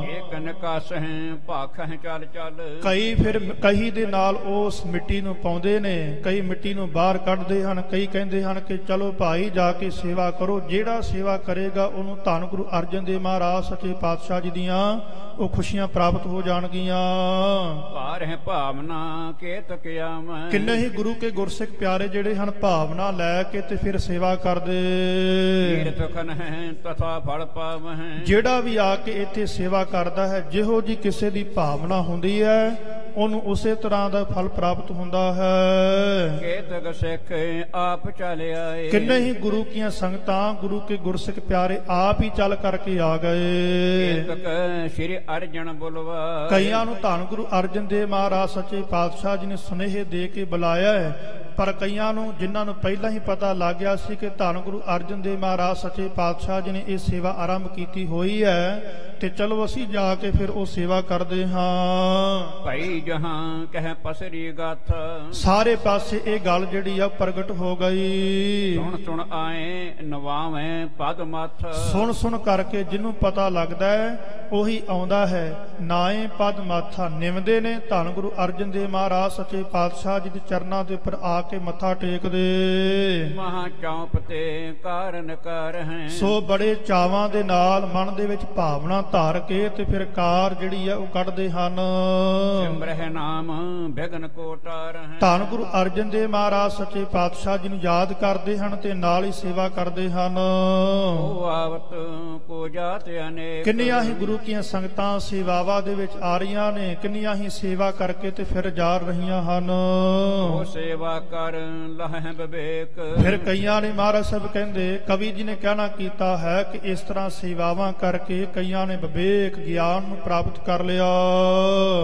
ਇੱਕ ਨਿਕਾਸ ਹੈ ਭਾਖ ਹੈ ਚੱਲ ਚੱਲ। ਕਈ ਫਿਰ ਕਹੀ ਦੇ ਨਾਲ ਉਸ ਮਿੱਟੀ ਨੂੰ ਪਾਉਂਦੇ ਨੇ, ਕਈ ਮਿੱਟੀ ਨੂੰ ਬਾਹਰ ਕੱਢਦੇ ਹਨ, ਕਈ ਕਹਿੰਦੇ ਹਨ ਕਿ ਚਲੋ ਭਾਈ ਜਾ ਕੇ ਸੇਵਾ ਕਰੋ। ਜਿਹੜਾ ਸੇਵਾ ਕਰੇਗਾ ਉਹਨੂੰ ਧੰਨ ਗੁਰੂ ਅਰਜਨ ਦੇਵ ਮਹਾਰਾਜ ਸੱਚੇ ਪਾਤਸ਼ਾਹ ਜੀ ਦੀਆਂ ਉਹ ਖੁਸ਼ੀਆਂ ਪ੍ਰਾਪਤ ਹੋ ਜਾਣਗੀਆਂ। ਭਾਰ ਹੈ ਭਾਵਨਾ ਕੇ ਤਕਿਆਮ। ਕਿੰਨੇ ਹੀ ਗੁਰੂ ਕੇ ਗੁਰਸਿੱਖ ਪਿਆਰੇ ਜਿਹੜੇ ਹਨ ਭਾਵਨਾ ਲੈ ਕੇ ਤੇ ਫਿਰ ਸੇਵਾ ਕਰਦੇ। ਤੀਰਥ ਖਨ ਹੈ ਤਥਾ ਫਲ ਪਾਵਹਿ। ਜਿਹੜਾ ਵੀ ਆ ਕੇ ਇੱਥੇ ਸੇਵਾ ਕਰਦਾ ਹੈ, ਜਿਹੋ ਜੀ ਕਿਸੇ ਦੀ ਭਾਵਨਾ ਹੁੰਦੀ ਹੈ ਉਹਨੂੰ ਉਸੇ ਤਰ੍ਹਾਂ ਦਾ ਫਲ ਪ੍ਰਾਪਤ ਹੁੰਦਾ ਹੈ। ਕੇਤਕ ਸਿੱਖ ਆਪ ਚੱਲ ਆਏ। ਕਿੰਨੇ ਹੀ ਗੁਰੂ ਕੀਆਂ ਸੰਗਤਾਂ, ਗੁਰੂ ਕੇ ਗੁਰਸਿੱਖ ਪਿਆਰੇ ਆਪ ਹੀ ਚੱਲ ਕਰਕੇ ਆ ਗਏ। ਕੇਤਕ ਸ਼੍ਰੀ ਅਰਜਨ ਬੁਲਵਾ। ਕਈਆਂ ਨੂੰ ਧੰਨ ਗੁਰੂ ਅਰਜਨ ਦੇਵ ਮਹਾਰਾਜ ਸੱਚੇ ਪਾਤਸ਼ਾਹ ਜੀ ਨੇ ਸੁਨੇਹੇ ਦੇ ਕੇ ਬੁਲਾਇਆ ਹੈ, ਪਰ ਕਈਆਂ ਨੂੰ ਜਿਨ੍ਹਾਂ ਨੂੰ ਪਹਿਲਾਂ ਹੀ ਪਤਾ ਲੱਗ ਗਿਆ ਸੀ ਕਿ ਧੰਨ ਗੁਰੂ ਅਰਜਨ ਦੇਵ ਮਹਾਰਾਜ ਸੱਚੇ ਪਾਤਸ਼ਾਹ ਜੀ ਨੇ ਇਹ ਸੇਵਾ ਆਰੰਭ ਕੀਤੀ ਹੋਈ ਹੈ ਤੇ ਚਲੋ ਅਸੀਂ ਜਾ ਕੇ ਫਿਰ ਉਹ ਸੇਵਾ ਕਰਦੇ ਹਾਂ। ਭਾਈ ਜਹਾਂ ਕਹਿ ਪਸਰੀ ਗਾਥ। ਸਾਰੇ ਪਾਸੇ ਇਹ ਗੱਲ ਜਿਹੜੀ ਆ ਪ੍ਰਗਟ ਹੋ ਗਈ। ਸੁਣ ਸੁਣ ਆਏ ਨਵਾਵੇਂ ਪਦ ਮੱਥ। ਸੁਣ ਸੁਣ ਕਰਕੇ ਜਿਹਨੂੰ ਪਤਾ ਲੱਗਦਾ ਹੈ ਉਹੀ ਆਉਂਦਾ ਹੈ। ਨਾਏ ਪਦ ਮਾਥਾ ਨਿਮਦੇ ਨੇ ਧੰਨ ਗੁਰੂ ਅਰਜਨ ਦੇਵ ਮਹਾਰਾਜ ਸੱਚੇ ਪਾਤਸ਼ਾਹ ਜੀ ਦੇ ਚਰਨਾਂ ਦੇ ਉੱਪਰ ਆ ਕੇ ਮੱਥਾ ਟੇਕਦੇ। ਮਹਾ ਚੌਂਪ ਤੇ ਕਾਰਨ ਕਰ ਹੈ। ਸੋ ਬੜੇ ਚਾਵਾਂ ਦੇ ਨਾਲ ਮਨ ਦੇ ਵਿੱਚ ਭਾਵਨਾ ਧਾਰ ਕੇ ਤੇ ਫਿਰ ਕਾਰ ਜਿਹੜੀ ਆ ਉਹ ਕੱਢਦੇ ਹਨ। ਸਿਮਰਹਿ ਨਾਮ ਬਿਘਨ ਕੋ ਟਾਰ ਹੈ। ਧੰਨ ਗੁਰੂ ਅਰਜਨ ਦੇਵ ਮਹਾਰਾਜ ਸੱਚੇ ਪਾਤਸ਼ਾਹ ਜੀ ਨੂੰ ਯਾਦ ਕਰਦੇ ਹਨ ਤੇ ਨਾਲ ਹੀ ਸੇਵਾ ਕਰਦੇ ਹਨ। ਉਹ ਆਵਤ ਕੋ ਜਾਤ ਅਨੇਕ। ਕਿੰਨੀਆਂ ਹੀ ਗੁਰੂ ਕੀਆਂ ਸੰਗਤਾਂ ਸੇਵਾਵਾਂ ਦੇ ਵਿੱਚ ਆ ਰਹੀਆਂ ਨੇ, ਕਿੰਨੀਆਂ ਹੀ ਸੇਵਾ ਕਰਕੇ ਤੇ ਫਿਰ ਜਾ ਰਹੀਆਂ ਹਨ। ਉਹ ਸੇਵਾ ਕਰ ਲਹੈ ਵਿਵੇਕ। ਫਿਰ ਕਈਆਂ ਨੇ ਮਹਾਰਾਜ ਸਾਹਿਬ ਕਹਿੰਦੇ, ਕਵੀ ਜੀ ਨੇ ਕਹਿਣਾ ਕੀਤਾ ਹੈ ਕਿ ਇਸ ਤਰ੍ਹਾਂ ਸੇਵਾਵਾਂ ਕਰਕੇ ਕਈਆਂ ਨੇ ਵਿਵੇਕ ਗਿਆਨ ਨੂੰ ਪ੍ਰਾਪਤ ਕਰ ਲਿਆ।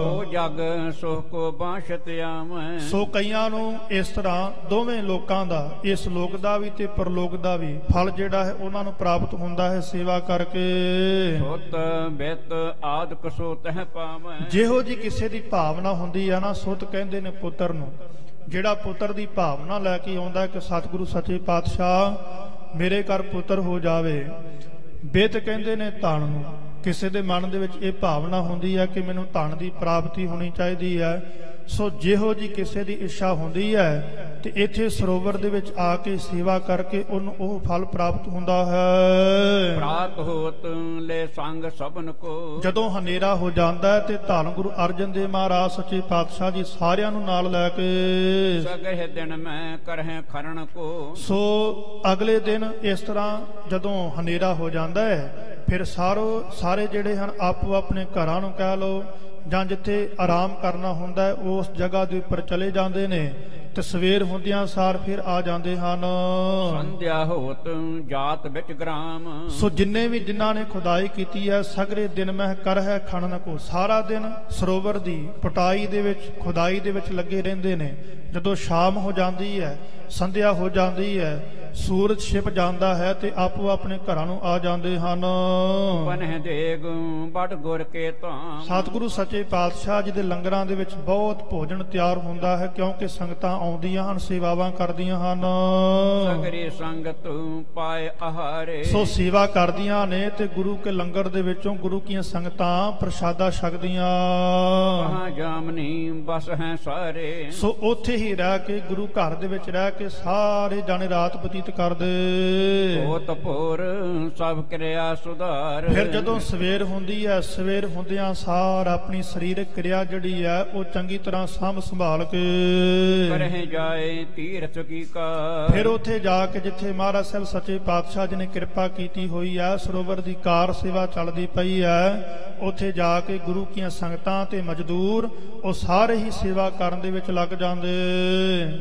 ਉਹ ਜਗ ਸੁਖ ਕੋ ਬਾਸ਼ਤ ਆਵੈ। ਸੋ ਕਈਆਂ ਨੂੰ ਇਸ ਤਰ੍ਹਾਂ ਦੋਵੇਂ ਲੋਕਾਂ ਦਾ, ਇਸ ਲੋਕ ਦਾ ਵੀ ਤੇ ਪਰਲੋਕ ਦਾ ਵੀ ਫਲ ਜਿਹੜਾ ਹੈ ਉਹਨਾਂ ਨੂੰ ਪ੍ਰਾਪਤ ਹੁੰਦਾ ਹੈ ਸੇਵਾ ਕਰਕੇ। ਸੁਤ ਬਿਤ ਆਦਿ ਸੋ ਤਹਿ ਪਾਵੈ। ਜਿਹੋ ਜੀ ਕਿਸੇ ਦੀ ਭਾਵਨਾ ਹੁੰਦੀ ਆ ਨਾ, ਸੁਤ ਕਹਿੰਦੇ ਨੇ ਪੁੱਤਰ ਨੂੰ। ਜਿਹੜਾ ਪੁੱਤਰ ਦੀ ਭਾਵਨਾ ਲੈ ਕੇ ਆਉਂਦਾ ਕਿ ਸਤਿਗੁਰੂ ਸੱਚੇ ਪਾਤਸ਼ਾਹ ਮੇਰੇ ਘਰ ਪੁੱਤਰ ਹੋ ਜਾਵੇ। ਬਿਤ ਕਹਿੰਦੇ ਨੇ ਧਨ ਨੂੰ। ਕਿਸੇ ਦੇ ਮਨ ਦੇ ਵਿੱਚ ਇਹ ਭਾਵਨਾ ਹੁੰਦੀ ਹੈ ਕਿ ਮੈਨੂੰ ਧਨ ਦੀ ਪ੍ਰਾਪਤੀ ਹੋਣੀ ਚਾਹੀਦੀ ਹੈ। ਸੋ ਜਿਹੋ ਜੀ ਕਿਸੇ ਦੀ ਇੱਛਾ ਹੁੰਦੀ ਹੈ ਤੇ ਇੱਥੇ ਸਰੋਵਰ ਦੇ ਵਿੱਚ ਆ ਕੇ ਸੇਵਾ ਕਰਕੇ ਉਹਨੂੰ ਉਹ ਫਲ ਪ੍ਰਾਪਤ ਹੁੰਦਾ ਹੈ। ਪ੍ਰਾਤ ਹੋਤ ਲੈ ਸੰਗ ਸਭਨ ਕੋ। ਜਦੋਂ ਹਨੇਰਾ ਹੋ ਜਾਂਦਾ ਹੈ ਤੇ ਧੰਨ ਗੁਰੂ ਅਰਜਨ ਦੇਵ ਮਹਾਰਾਜ ਸੱਚੇ ਪਾਤਸ਼ਾਹ ਜੀ ਸਾਰਿਆਂ ਨੂੰ ਨਾਲ ਲੈ ਕੇ ਸਗਹਿ ਦਿਨ ਮੈਂ ਕਰਹਿ ਖਰਨ ਕੋ। ਸੋ ਅਗਲੇ ਦਿਨ ਇਸ ਤਰ੍ਹਾਂ ਜਦੋਂ ਹਨੇਰਾ ਹੋ ਜਾਂਦਾ ਹੈ ਫਿਰ ਸਾਰੇ ਜਿਹੜੇ ਹਨ ਆਪੋ ਆਪਣੇ ਘਰਾਂ ਨੂੰ ਕਹਿ ਲਓ ਜਾਂ ਜਿੱਥੇ ਆਰਾਮ ਕਰਨਾ ਹੁੰਦਾ ਹੈ ਉਸ ਜਗ੍ਹਾ ਦੇ ਉੱਪਰ ਚਲੇ ਜਾਂਦੇ ਨੇ ਤੇ ਸਵੇਰ ਹੁੰਦਿਆਂ ਸਾਰ ਫਿਰ ਆ ਜਾਂਦੇ ਹਨ। ਸੰਧਿਆ ਹੋਤ ਜਾਤ ਵਿੱਚ ਗ੍ਰਾਮ। ਸੋ ਜਿਨ੍ਹਾਂ ਨੇ ਖੁਦਾਈ ਕੀਤੀ ਹੈ ਸਗਰੇ ਦਿਨ ਮਹਿ ਕਰ ਹੈ ਖਣਨ ਕੋ। ਸਾਰਾ ਦਿਨ ਸਰੋਵਰ ਦੀ ਪਟਾਈ ਦੇ ਵਿੱਚ, ਖੁਦਾਈ ਦੇ ਵਿੱਚ ਲੱਗੇ ਰਹਿੰਦੇ ਨੇ। ਜਦੋਂ ਸ਼ਾਮ ਹੋ ਜਾਂਦੀ ਹੈ, ਸੰਧਿਆ ਹੋ ਜਾਂਦੀ ਹੈ, ਸੂਰਜ ਛਿਪ ਜਾਂਦਾ ਹੈ ਤੇ ਆਪੋ ਆਪਣੇ ਘਰਾਂ ਨੂੰ ਆ ਜਾਂਦੇ ਹਨ। ਬਨਹਿ ਦੇਗ ਬੜ ਗੁਰ ਕੇ ਧਾਮ। ਸਤਿਗੁਰੂ ਸੱਚੇ ਪਾਤਸ਼ਾਹ ਜੀ ਦੇ ਲੰਗਰਾਂ ਦੇ ਵਿੱਚ ਬਹੁਤ ਭੋਜਨ ਤਿਆਰ ਹੁੰਦਾ ਹੈ ਕਿਉਂਕਿ ਸੰਗਤਾਂ ਆਉਂਦੀਆਂ ਹਨ, ਸੇਵਾਵਾਂ ਕਰਦੀਆਂ ਹਨ। ਸਗਰੀ ਸੰਗਤ ਪਾਏ ਆਹਾਰੇ। ਸੋ ਸੇਵਾ ਕਰਦੀਆਂ ਨੇ ਤੇ ਗੁਰੂ ਕੇ ਲੰਗਰ ਦੇ ਵਿੱਚੋਂ ਗੁਰੂ ਕੀਆਂ ਸੰਗਤਾਂ ਪ੍ਰਸ਼ਾਦਾ ਛਕਦੀਆਂ। ਕਹਾਂ ਜਾਮਨੀ ਬਸ ਹੈ ਸਾਰੇ। ਸੋ ਉੱਥੇ ਹੀ ਰਹਿ ਕੇ ਗੁਰੂ ਘਰ ਦੇ ਵਿੱਚ ਰਹਿ ਕੇ ਸਾਰੇ ਜਾਣੇ ਰਾਤ ਬਤੀਤ ਕਰਦੇ। ਹੋਤ ਭੋਰ ਸਭ ਕਿਰਿਆ ਸੁਧਾਰ। ਫਿਰ ਜਦੋਂ ਸਵੇਰ ਹੁੰਦੀ ਹੈ, ਸਵੇਰ ਹੁੰਦਿਆਂ ਸਾਰ ਆਪਣੀ ਸਰੀਰਕ ਕਿਰਿਆ ਜਿਹੜੀ ਹੈ ਉਹ ਚੰਗੀ ਤਰ੍ਹਾਂ ਸਾਂਭ ਸੰਭਾਲ ਕੇ ਕਰਹਿ ਜਾਏ ਤੀਰਥ ਕੀ ਕਾਰ। ਫਿਰ ਉੱਥੇ ਜਾ ਕੇ ਜਿੱਥੇ ਮਹਾਰਾਜ ਸਾਹਿਬ ਸੱਚੇ ਪਾਤਸ਼ਾਹ ਜੀ ਨੇ ਕਿਰਪਾ ਕੀਤੀ ਹੋਈ ਹੈ, ਸਰੋਵਰ ਦੀ ਕਾਰ ਸੇਵਾ ਚੱਲਦੀ ਪਈ ਹੈ, ਉੱਥੇ ਜਾ ਕੇ ਗੁਰੂ ਕੀਆਂ ਸੰਗਤਾਂ ਤੇ ਮਜ਼ਦੂਰ ਉਹ ਸਾਰੇ ਹੀ ਸੇਵਾ ਕਰਨ ਦੇ ਵਿੱਚ ਲੱਗ ਜਾਂਦੇ।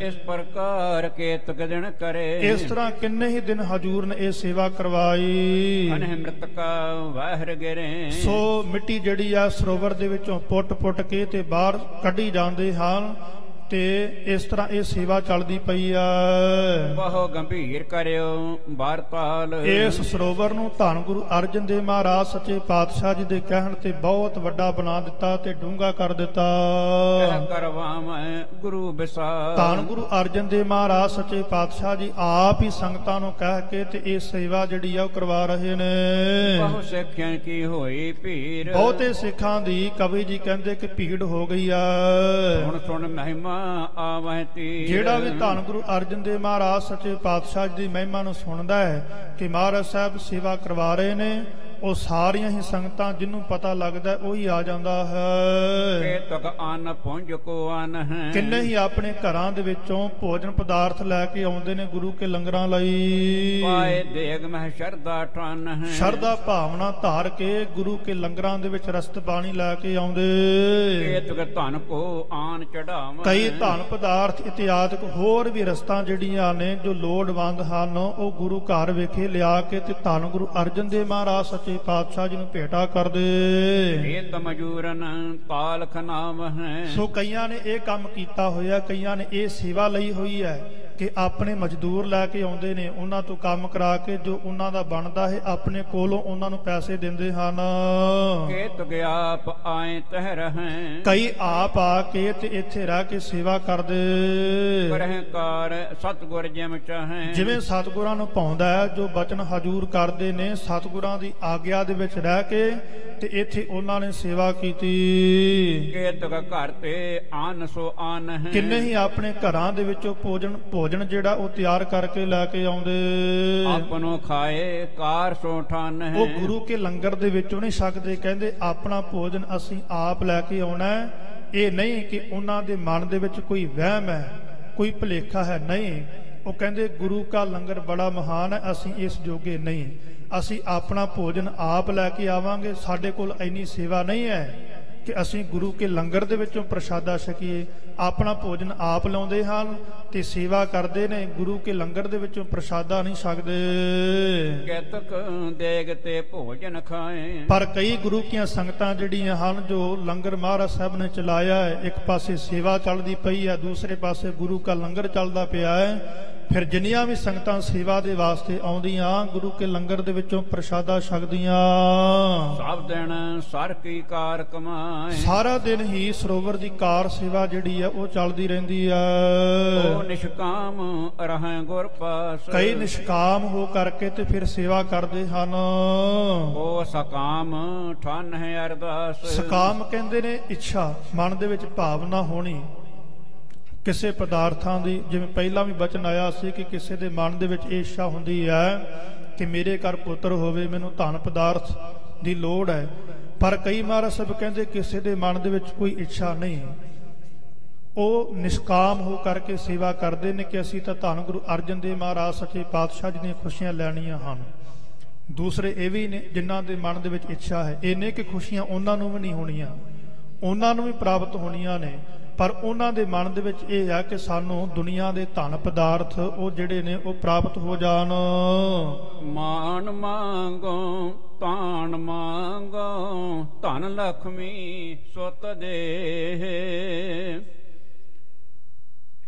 ਇਸ ਪ੍ਰਕਾਰ ਕੇਤਕ ਦਿਨ ਕਰੇ। ਇਸ ਤਰ੍ਹਾਂ ਕਿੰਨੇ ਹੀ ਦਿਨ ਹਜੂਰ ਨੇ ਇਹ ਸੇਵਾ ਕਰਵਾਈ। ਅਨਹਿ ਮ੍ਰਿਤਕਾ ਵਾਹਿਰ ਗਿਰੇ। ਸੋ ਮਿੱਟੀ ਜਿਹੜੀ ਆ ਸਰੋਵਰ ਦੇ ਵਿੱਚੋਂ ਪੁੱਟ ਕੇ ਤੇ ਬਾਹਰ ਕੱਢੀ ਜਾਂਦੇ ਹਨ ਤੇ ਇਸ ਤਰ੍ਹਾਂ ਇਹ ਸੇਵਾ ਚੱਲਦੀ ਪਈ ਆ। ਬਹੁ ਗੰਭੀਰ ਕਰਿਓ ਵਾਰਤਾਲ। ਇਸ ਸਰੋਵਰ ਨੂੰ ਧੰਨ ਗੁਰੂ ਅਰਜਨ ਦੇਵ ਮਹਾਰਾਜ ਸੱਚੇ ਪਾਤਸ਼ਾਹ ਜੀ ਦੇ ਕਹਿਣ ਤੇ ਬਹੁਤ ਵੱਡਾ ਬਣਾ ਦਿੱਤਾ ਤੇ ਡੂੰਘਾ ਕਰ ਦਿੱਤਾ। ਕਰਵਾਵਾਂ ਗੁਰੂ ਵਿਸਾਰ। ਧੰਨ ਗੁਰੂ ਅਰਜਨ ਦੇਵ ਮਹਾਰਾਜ ਸੱਚੇ ਪਾਤਸ਼ਾਹ ਜੀ ਆਪ ਹੀ ਸੰਗਤਾਂ ਨੂੰ ਕਹਿ ਕੇ ਤੇ ਇਹ ਸੇਵਾ ਜਿਹੜੀ ਆ ਉਹ ਕਰਵਾ ਰਹੇ ਨੇ। ਬਹੁ ਸਿੱਖਾਂ ਕੀ ਹੋਈ ਭੀੜ। ਬਹੁਤੇ ਸਿੱਖਾਂ ਦੀ ਕਵੀ ਜੀ ਕਹਿੰਦੇ ਕਿ ਭੀੜ ਹੋ ਗਈ ਆ। ਹੁਣ ਸੁਣ ਮਹਿਮਾ ਆਵਹਿ ਤੀਰ। ਜਿਹੜਾ ਵੀ ਧੰਨ ਗੁਰੂ ਅਰਜਨ ਦੇਵ ਮਹਾਰਾਜ ਸੱਚੇ ਪਾਤਸ਼ਾਹ ਜੀ ਦੀ ਮਹਿਮਾ ਨੂੰ ਸੁਣਦਾ ਹੈ ਕਿ ਮਹਾਰਾਜ ਸਾਹਿਬ ਸੇਵਾ ਕਰਵਾ ਰਹੇ ਨੇ, ਉਹ ਸਾਰੀਆਂ ਹੀ ਸੰਗਤਾਂ ਜਿਹਨੂੰ ਪਤਾ ਲੱਗਦਾ ਉਹੀ ਆ ਜਾਂਦਾ ਹੈ। ਕੇਤਕ ਅਨ ਪੁੰਜ ਕੋ ਅਨ ਹੈ। ਕਿੰਨੇ ਹੀ ਆਪਣੇ ਘਰਾਂ ਦੇ ਵਿੱਚੋਂ ਭੋਜਨ ਪਦਾਰਥ ਲੈ ਕੇ ਆਉਂਦੇ ਨੇ ਗੁਰੂ ਕੇ ਲੰਗਰਾਂ ਲਈ। ਪਾਏ ਦੇਗ ਮਹਿ ਸ਼ਰਧਾ ਠਨ ਹੈ। ਸ਼ਰਧਾ ਭਾਵਨਾ ਧਾਰ ਕੇ ਗੁਰੂ ਕੇ ਲੰਗਰਾਂ ਦੇ ਵਿੱਚ ਰਸਤ ਪਾਣੀ ਲੈ ਕੇ ਆਉਂਦੇ। ਕੇਤਕ ਧਨ ਕੋ ਆਨ ਚੜਾਵ। ਕਈ ਧਨ ਪਦਾਰਥ ਇਤਿਆਦਿਕ ਹੋਰ ਵੀ ਰਸਤਾਂ ਜਿਹੜੀਆਂ ਨੇ ਜੋ ਲੋੜਵੰਦ ਹਨ ਉਹ ਗੁਰੂ ਘਰ ਵਿਖੇ ਲਿਆ ਕੇ ਤੇ ਧੰਨ ਗੁਰੂ ਅਰਜਨ ਦੇਵ ਮਹਾਰਾਜ ਸੱਚੇ ਪਾਤਸ਼ਾਹ ਜੀ ਨੂੰ ਭੇਟਾ ਕਰਦੇ। ਇਹ ਮਜੂਰਨ ਪਾਲਖ ਨਾਮ ਹੈ। ਸੋ ਕਈਆਂ ਨੇ ਇਹ ਕੰਮ ਕੀਤਾ ਹੋਇਆ, ਕਈਆਂ ਨੇ ਇਹ ਸੇਵਾ ਲਈ ਹੋਈ ਹੈ ਕਿ ਆਪਣੇ ਮਜ਼ਦੂਰ ਲੈ ਕੇ ਆਉਂਦੇ ਨੇ, ਉਹਨਾਂ ਤੋਂ ਕੰਮ ਕਰਾ ਕੇ ਜੋ ਉਹਨਾਂ ਦਾ ਬਣਦਾ ਹੈ ਆਪਣੇ ਕੋਲੋਂ ਉਹਨਾਂ ਨੂੰ ਪੈਸੇ ਦਿੰਦੇ ਹਨ। ਕੇਤਕ ਆਪ ਆਏ ਤਹਿ ਰਹੈ। ਕਈ ਆਪ ਆ ਕੇ ਤੇ ਇੱਥੇ ਰਹਿ ਕੇ ਸੇਵਾ ਕਰਦੇ। ਕਰਹਿ ਕਾਰ ਸਤਿਗੁਰ ਜਿਮ ਚਾਹੈ। ਜਿਵੇਂ ਸਤਿਗੁਰਾਂ ਨੂੰ ਪਾਉਂਦਾ ਹੈ, ਜੋ ਬਚਨ ਹਜੂਰ ਕਰਦੇ ਨੇ ਸਤਿਗੁਰਾਂ ਦੀ ਆਗਿਆ ਦੇ ਵਿੱਚ ਰਹਿ ਕੇ ਤੇ ਇੱਥੇ ਉਹਨਾਂ ਨੇ ਸੇਵਾ ਕੀਤੀ। ਕੇਤਕ ਘਰ ਤੇ ਆਨ ਸੋ ਆਨ ਹੈ। ਕਿੰਨੇ ਹੀ ਆਪਣੇ ਘਰਾਂ ਦੇ ਵਿੱਚੋਂ ਭੋਜਨ ਜਿਹੜਾ ਉਹ ਤਿਆਰ ਕਰਕੇ ਲੈ ਕੇ ਆਉਂਦੇ। ਆਪਨੋ ਖਾਏ ਕਾਰ ਸੋ ਠਾਨ ਹੈ। ਉਹ ਗੁਰੂ ਕੇ ਲੰਗਰ ਦੇ ਵਿੱਚੋਂ ਨਹੀਂ ਛਕਦੇ। ਕਹਿੰਦੇ ਆਪਣਾ ਭੋਜਨ ਅਸੀਂ ਆਪ ਲੈ ਕੇ ਆਉਣਾ। ਇਹ ਨਹੀਂ ਕਿ ਉਹਨਾਂ ਦੇ ਮਨ ਦੇ ਵਿੱਚ ਕੋਈ ਵਹਿਮ ਹੈ, ਕੋਈ ਭੁਲੇਖਾ ਹੈ, ਨਹੀਂ। ਉਹ ਕਹਿੰਦੇ ਗੁਰੂ ਕਾ ਲੰਗਰ ਬੜਾ ਮਹਾਨ ਹੈ, ਅਸੀਂ ਇਸ ਜੋਗੇ ਨਹੀਂ। ਅਸੀਂ ਆਪਣਾ ਭੋਜਨ ਆਪ ਲੈ ਕੇ ਆਵਾਂਗੇ। ਸਾਡੇ ਕੋਲ ਇੰਨੀ ਸੇਵਾ ਨਹੀਂ ਹੈ ਕਿ ਅਸੀਂ ਗੁਰੂ ਕੇ ਲੰਗਰ ਦੇ ਵਿੱਚੋਂ ਪ੍ਰਸ਼ਾਦਾ ਛਕੀਏ। ਆਪਣਾ ਭੋਜਨ ਆਪ ਲਾਉਂਦੇ ਹਨ ਤੇ ਸੇਵਾ ਕਰਦੇ ਨੇ, ਗੁਰੂ ਕੇ ਲੰਗਰ ਦੇ ਵਿੱਚੋਂ ਪ੍ਰਸ਼ਾਦਾ ਨਹੀਂ ਛਕਦੇ। ਕੇਤਕ ਦੇਗ ਤੇ ਭੋਜਨ ਖਾਏ। ਪਰ ਕਈ ਗੁਰੂ ਕੀਆਂ ਸੰਗਤਾਂ ਜਿਹੜੀਆਂ ਹਨ ਜੋ ਲੰਗਰ ਮਹਾਰਾਜ ਸਾਹਿਬ ਨੇ ਚਲਾਇਆ ਹੈ, ਇੱਕ ਪਾਸੇ ਸੇਵਾ ਚੱਲਦੀ ਪਈ ਹੈ, ਦੂਸਰੇ ਪਾਸੇ ਗੁਰੂ ਕਾ ਲੰਗਰ ਚੱਲਦਾ ਪਿਆ ਹੈ। ਫਿਰ ਜਿੰਨੀਆਂ ਵੀ ਸੰਗਤਾਂ ਸੇਵਾ ਦੇ ਵਾਸਤੇ ਆਉਂਦੀਆਂ ਗੁਰੂ ਕੇ ਲੰਗਰ ਦੇ ਵਿੱਚੋਂ ਪ੍ਰਸ਼ਾਦਾ ਛਕਦੀਆਂ। ਸਭ ਦਿਨ ਸਰ ਕੀ ਕਾਰ ਕਮਾਏ। ਸਾਰਾ ਦਿਨ ਹੀ ਸਰੋਵਰ ਦੀ ਕਾਰ ਸੇਵਾ ਜਿਹੜੀ ਹੈ ਉਹ ਚੱਲਦੀ ਰਹਿੰਦੀ ਹੈ। ਉਹ ਨਿਸ਼ਕਾਮ ਰਹਿ ਗੁਰ ਪਾਸ। ਕਈ ਨਿਸ਼ਕਾਮ ਹੋ ਕਰਕੇ ਤੇ ਫਿਰ ਸੇਵਾ ਕਰਦੇ ਹਨ। ਉਹ ਸਕਾਮ ਠਨ ਹੈ ਅਰਦਾਸ। ਸਕਾਮ ਕਹਿੰਦੇ ਨੇ ਇੱਛਾ, ਮਨ ਦੇ ਵਿੱਚ ਭਾਵਨਾ ਹੋਣੀ ਕਿਸੇ ਪਦਾਰਥਾਂ ਦੀ। ਜਿਵੇਂ ਪਹਿਲਾਂ ਵੀ ਬਚਨ ਆਇਆ ਸੀ ਕਿ ਕਿਸੇ ਦੇ ਮਨ ਦੇ ਵਿੱਚ ਇਹ ਇੱਛਾ ਹੁੰਦੀ ਹੈ ਕਿ ਮੇਰੇ ਘਰ ਪੁੱਤਰ ਹੋਵੇ, ਮੈਨੂੰ ਧਨ ਪਦਾਰਥ ਦੀ ਲੋੜ ਹੈ। ਪਰ ਕਈ ਮਹਾਰਾਜ ਸਾਹਿਬ ਕਹਿੰਦੇ ਕਿਸੇ ਦੇ ਮਨ ਦੇ ਵਿੱਚ ਕੋਈ ਇੱਛਾ ਨਹੀਂ। ਉਹ ਨਿਸ਼ਕਾਮ ਹੋ ਕਰਕੇ ਸੇਵਾ ਕਰਦੇ ਨੇ ਕਿ ਅਸੀਂ ਤਾਂ ਧੰਨ ਗੁਰੂ ਅਰਜਨ ਦੇਵ ਮਹਾਰਾਜ ਸੱਚੇ ਪਾਤਸ਼ਾਹ ਜੀ ਦੀਆਂ ਖੁਸ਼ੀਆਂ ਲੈਣੀਆਂ ਹਨ। ਦੂਸਰੇ ਇਹ ਵੀ ਨੇ ਜਿਨ੍ਹਾਂ ਦੇ ਮਨ ਦੇ ਵਿੱਚ ਇੱਛਾ ਹੈ, ਇਹ ਨੇ ਕਿ ਖੁਸ਼ੀਆਂ ਉਹਨਾਂ ਨੂੰ ਵੀ ਨਹੀਂ ਹੋਣੀਆਂ, ਉਹਨਾਂ ਨੂੰ ਵੀ ਪ੍ਰਾਪਤ ਹੋਣੀਆਂ ਨੇ। ਪਰ ਉਹਨਾਂ ਦੇ ਮਨ ਦੇ ਵਿੱਚ ਇਹ ਹੈ ਕਿ ਸਾਨੂੰ ਦੁਨੀਆ ਦੇ ਧਨ ਪਦਾਰਥ ਉਹ ਜਿਹੜੇ ਨੇ ਉਹ ਪ੍ਰਾਪਤ ਹੋ ਜਾਣ। ਮਾਨ ਮੰਗੋ ਤਾਨ ਮੰਗੋ ਧਨ ਲਖਮੀ ਸੁਤ ਦੇ।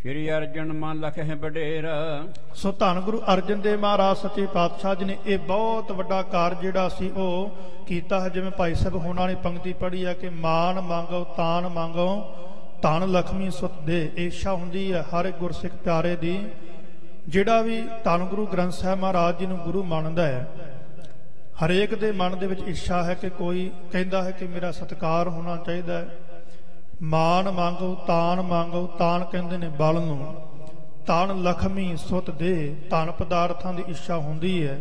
ਸ਼੍ਰੀ ਅਰਜਨ ਮਨ ਲਖਹਿ ਵਡੇਰਾ। ਸੋ ਧੰਨ ਗੁਰੂ ਅਰਜਨ ਦੇਵ ਮਹਾਰਾਜ ਸੱਚੇ ਪਾਤਸ਼ਾਹ ਜੀ ਨੇ ਇਹ ਬਹੁਤ ਵੱਡਾ ਕਾਰਜ ਜਿਹੜਾ ਸੀ ਉਹ ਕੀਤਾ ਹੈ। ਜਿਵੇਂ ਭਾਈ ਸਾਹਿਬ ਹੋਣਾ ਨੇ ਪੰਕਤੀ ਪੜ੍ਹੀ ਹੈ ਕਿ ਮਾਨ ਮੰਗੋ ਤਾਨ ਮੰਗੋ ਧਨ ਲਖਮੀ ਸੁਤ ਦੇ। ਇੱਛਾ ਹੁੰਦੀ ਹੈ ਹਰ ਇੱਕ ਗੁਰਸਿੱਖ ਪਿਆਰੇ ਦੀ, ਜਿਹੜਾ ਵੀ ਧੰਨ ਗੁਰੂ ਗ੍ਰੰਥ ਸਾਹਿਬ ਮਹਾਰਾਜ ਜੀ ਨੂੰ ਗੁਰੂ ਮੰਨਦਾ ਹੈ, ਹਰੇਕ ਦੇ ਮਨ ਦੇ ਵਿੱਚ ਇੱਛਾ ਹੈ ਕਿ ਕੋਈ ਕਹਿੰਦਾ ਹੈ ਕਿ ਮੇਰਾ ਸਤਿਕਾਰ ਹੋਣਾ ਚਾਹੀਦਾ ਹੈ। ਮਾਨ ਮੰਗੋ ਤਾਨ ਕਹਿੰਦੇ ਨੇ ਬਲ ਨੂੰ, ਧਨ ਲਖਮੀ ਸੁਤ ਦੇ, ਧਨ ਪਦਾਰਥਾਂ ਦੀ ਇੱਛਾ ਹੁੰਦੀ ਹੈ।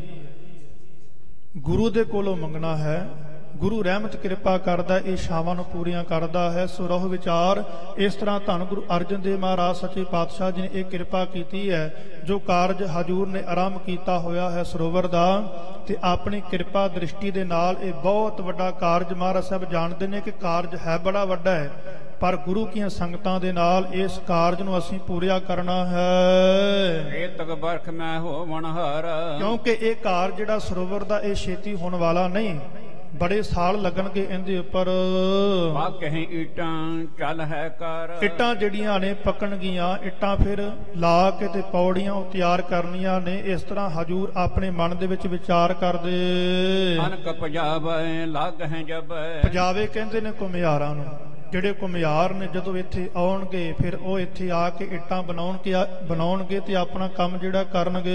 ਗੁਰੂ ਦੇ ਕੋਲੋਂ ਮੰਗਣਾ ਹੈ, ਗੁਰੂ ਰਹਿਮਤ ਕਿਰਪਾ ਕਰਦਾ, ਇਹ ਇੱਛਾਵਾਂ ਨੂੰ ਪੂਰੀਆਂ ਕਰਦਾ ਹੈ। ਸੋ ਰਹੋ ਵਿਚਾਰ ਇਸ ਤਰ੍ਹਾਂ ਧੰਨ ਗੁਰੂ ਅਰਜਨ ਦੇਵ ਮਹਾਰਾਜ ਸੱਚੇ ਪਾਤਸ਼ਾਹ ਜੀ ਨੇ ਇਹ ਕਿਰਪਾ ਕੀਤੀ ਹੈ। ਜੋ ਕਾਰਜ ਹਜੂਰ ਨੇ ਆਰੰਭ ਕੀਤਾ ਹੋਇਆ ਹੈ ਸਰੋਵਰ ਦਾ, ਤੇ ਆਪਣੀ ਕਿਰਪਾ ਦ੍ਰਿਸ਼ਟੀ ਦੇ ਨਾਲ ਇਹ ਬਹੁਤ ਵੱਡਾ ਕਾਰਜ ਮਹਾਰਾਜ ਸਾਹਿਬ ਜਾਣਦੇ ਨੇ ਕਿ ਕਾਰਜ ਹੈ ਬੜਾ ਵੱਡਾ ਹੈ, ਪਰ ਗੁਰੂ ਕੀਆਂ ਸੰਗਤਾਂ ਦੇ ਨਾਲ ਇਸ ਕਾਰਜ ਨੂੰ ਅਸੀਂ ਪੂਰਾ ਕਰਨਾ ਹੈ। ਇਹ ਤਕ ਬਰਖ ਮੈਂ ਹੋਵਣ ਹਾਰ। ਕਿਉਂਕਿ ਇਹ ਕਾਰਜ ਜਿਹੜਾ ਸਰੋਵਰ ਦਾ ਇਹ ਛੇਤੀ ਹੋਣ ਵਾਲਾ ਨਹੀਂ, ਬੜੇ ਸਾਲ ਲੱਗਣਗੇ ਇਹਦੇ ਉੱਪਰ। ਵਾਕਹਿ ਇੱਟਾਂ ਚੱਲ ਹੈ ਕਰ। ਇੱਟਾਂ ਜਿਹੜੀਆਂ ਨੇ ਪੱਕਣਗੀਆਂ, ਇੱਟਾਂ ਫਿਰ ਲਾ ਕੇ ਤੇ ਪੌੜੀਆਂ ਉਹ ਤਿਆਰ ਕਰਨੀਆਂ ਨੇ। ਇਸ ਤਰ੍ਹਾਂ ਹਜੂਰ ਆਪਣੇ ਮਨ ਦੇ ਵਿੱਚ ਵਿਚਾਰ ਕਰਦੇ। ਅਨਕ ਪਜਾਵੇ ਲੱਗ ਹੈ ਜਬ। ਪਜਾਵੇ ਕਹਿੰਦੇ ਨੇ ਘੁਮਿਆਰਾਂ ਨੂੰ। ਜਿਹੜੇ ਘੁਮਿਆਰ ਨੇ ਜਦੋਂ ਇੱਥੇ ਆਉਣਗੇ ਫਿਰ ਉਹ ਇੱਥੇ ਆ ਕੇ ਇੱਟਾਂ ਬਣਾਉਣਗੇ ਤੇ ਆਪਣਾ ਕੰਮ ਜਿਹੜਾ ਕਰਨਗੇ।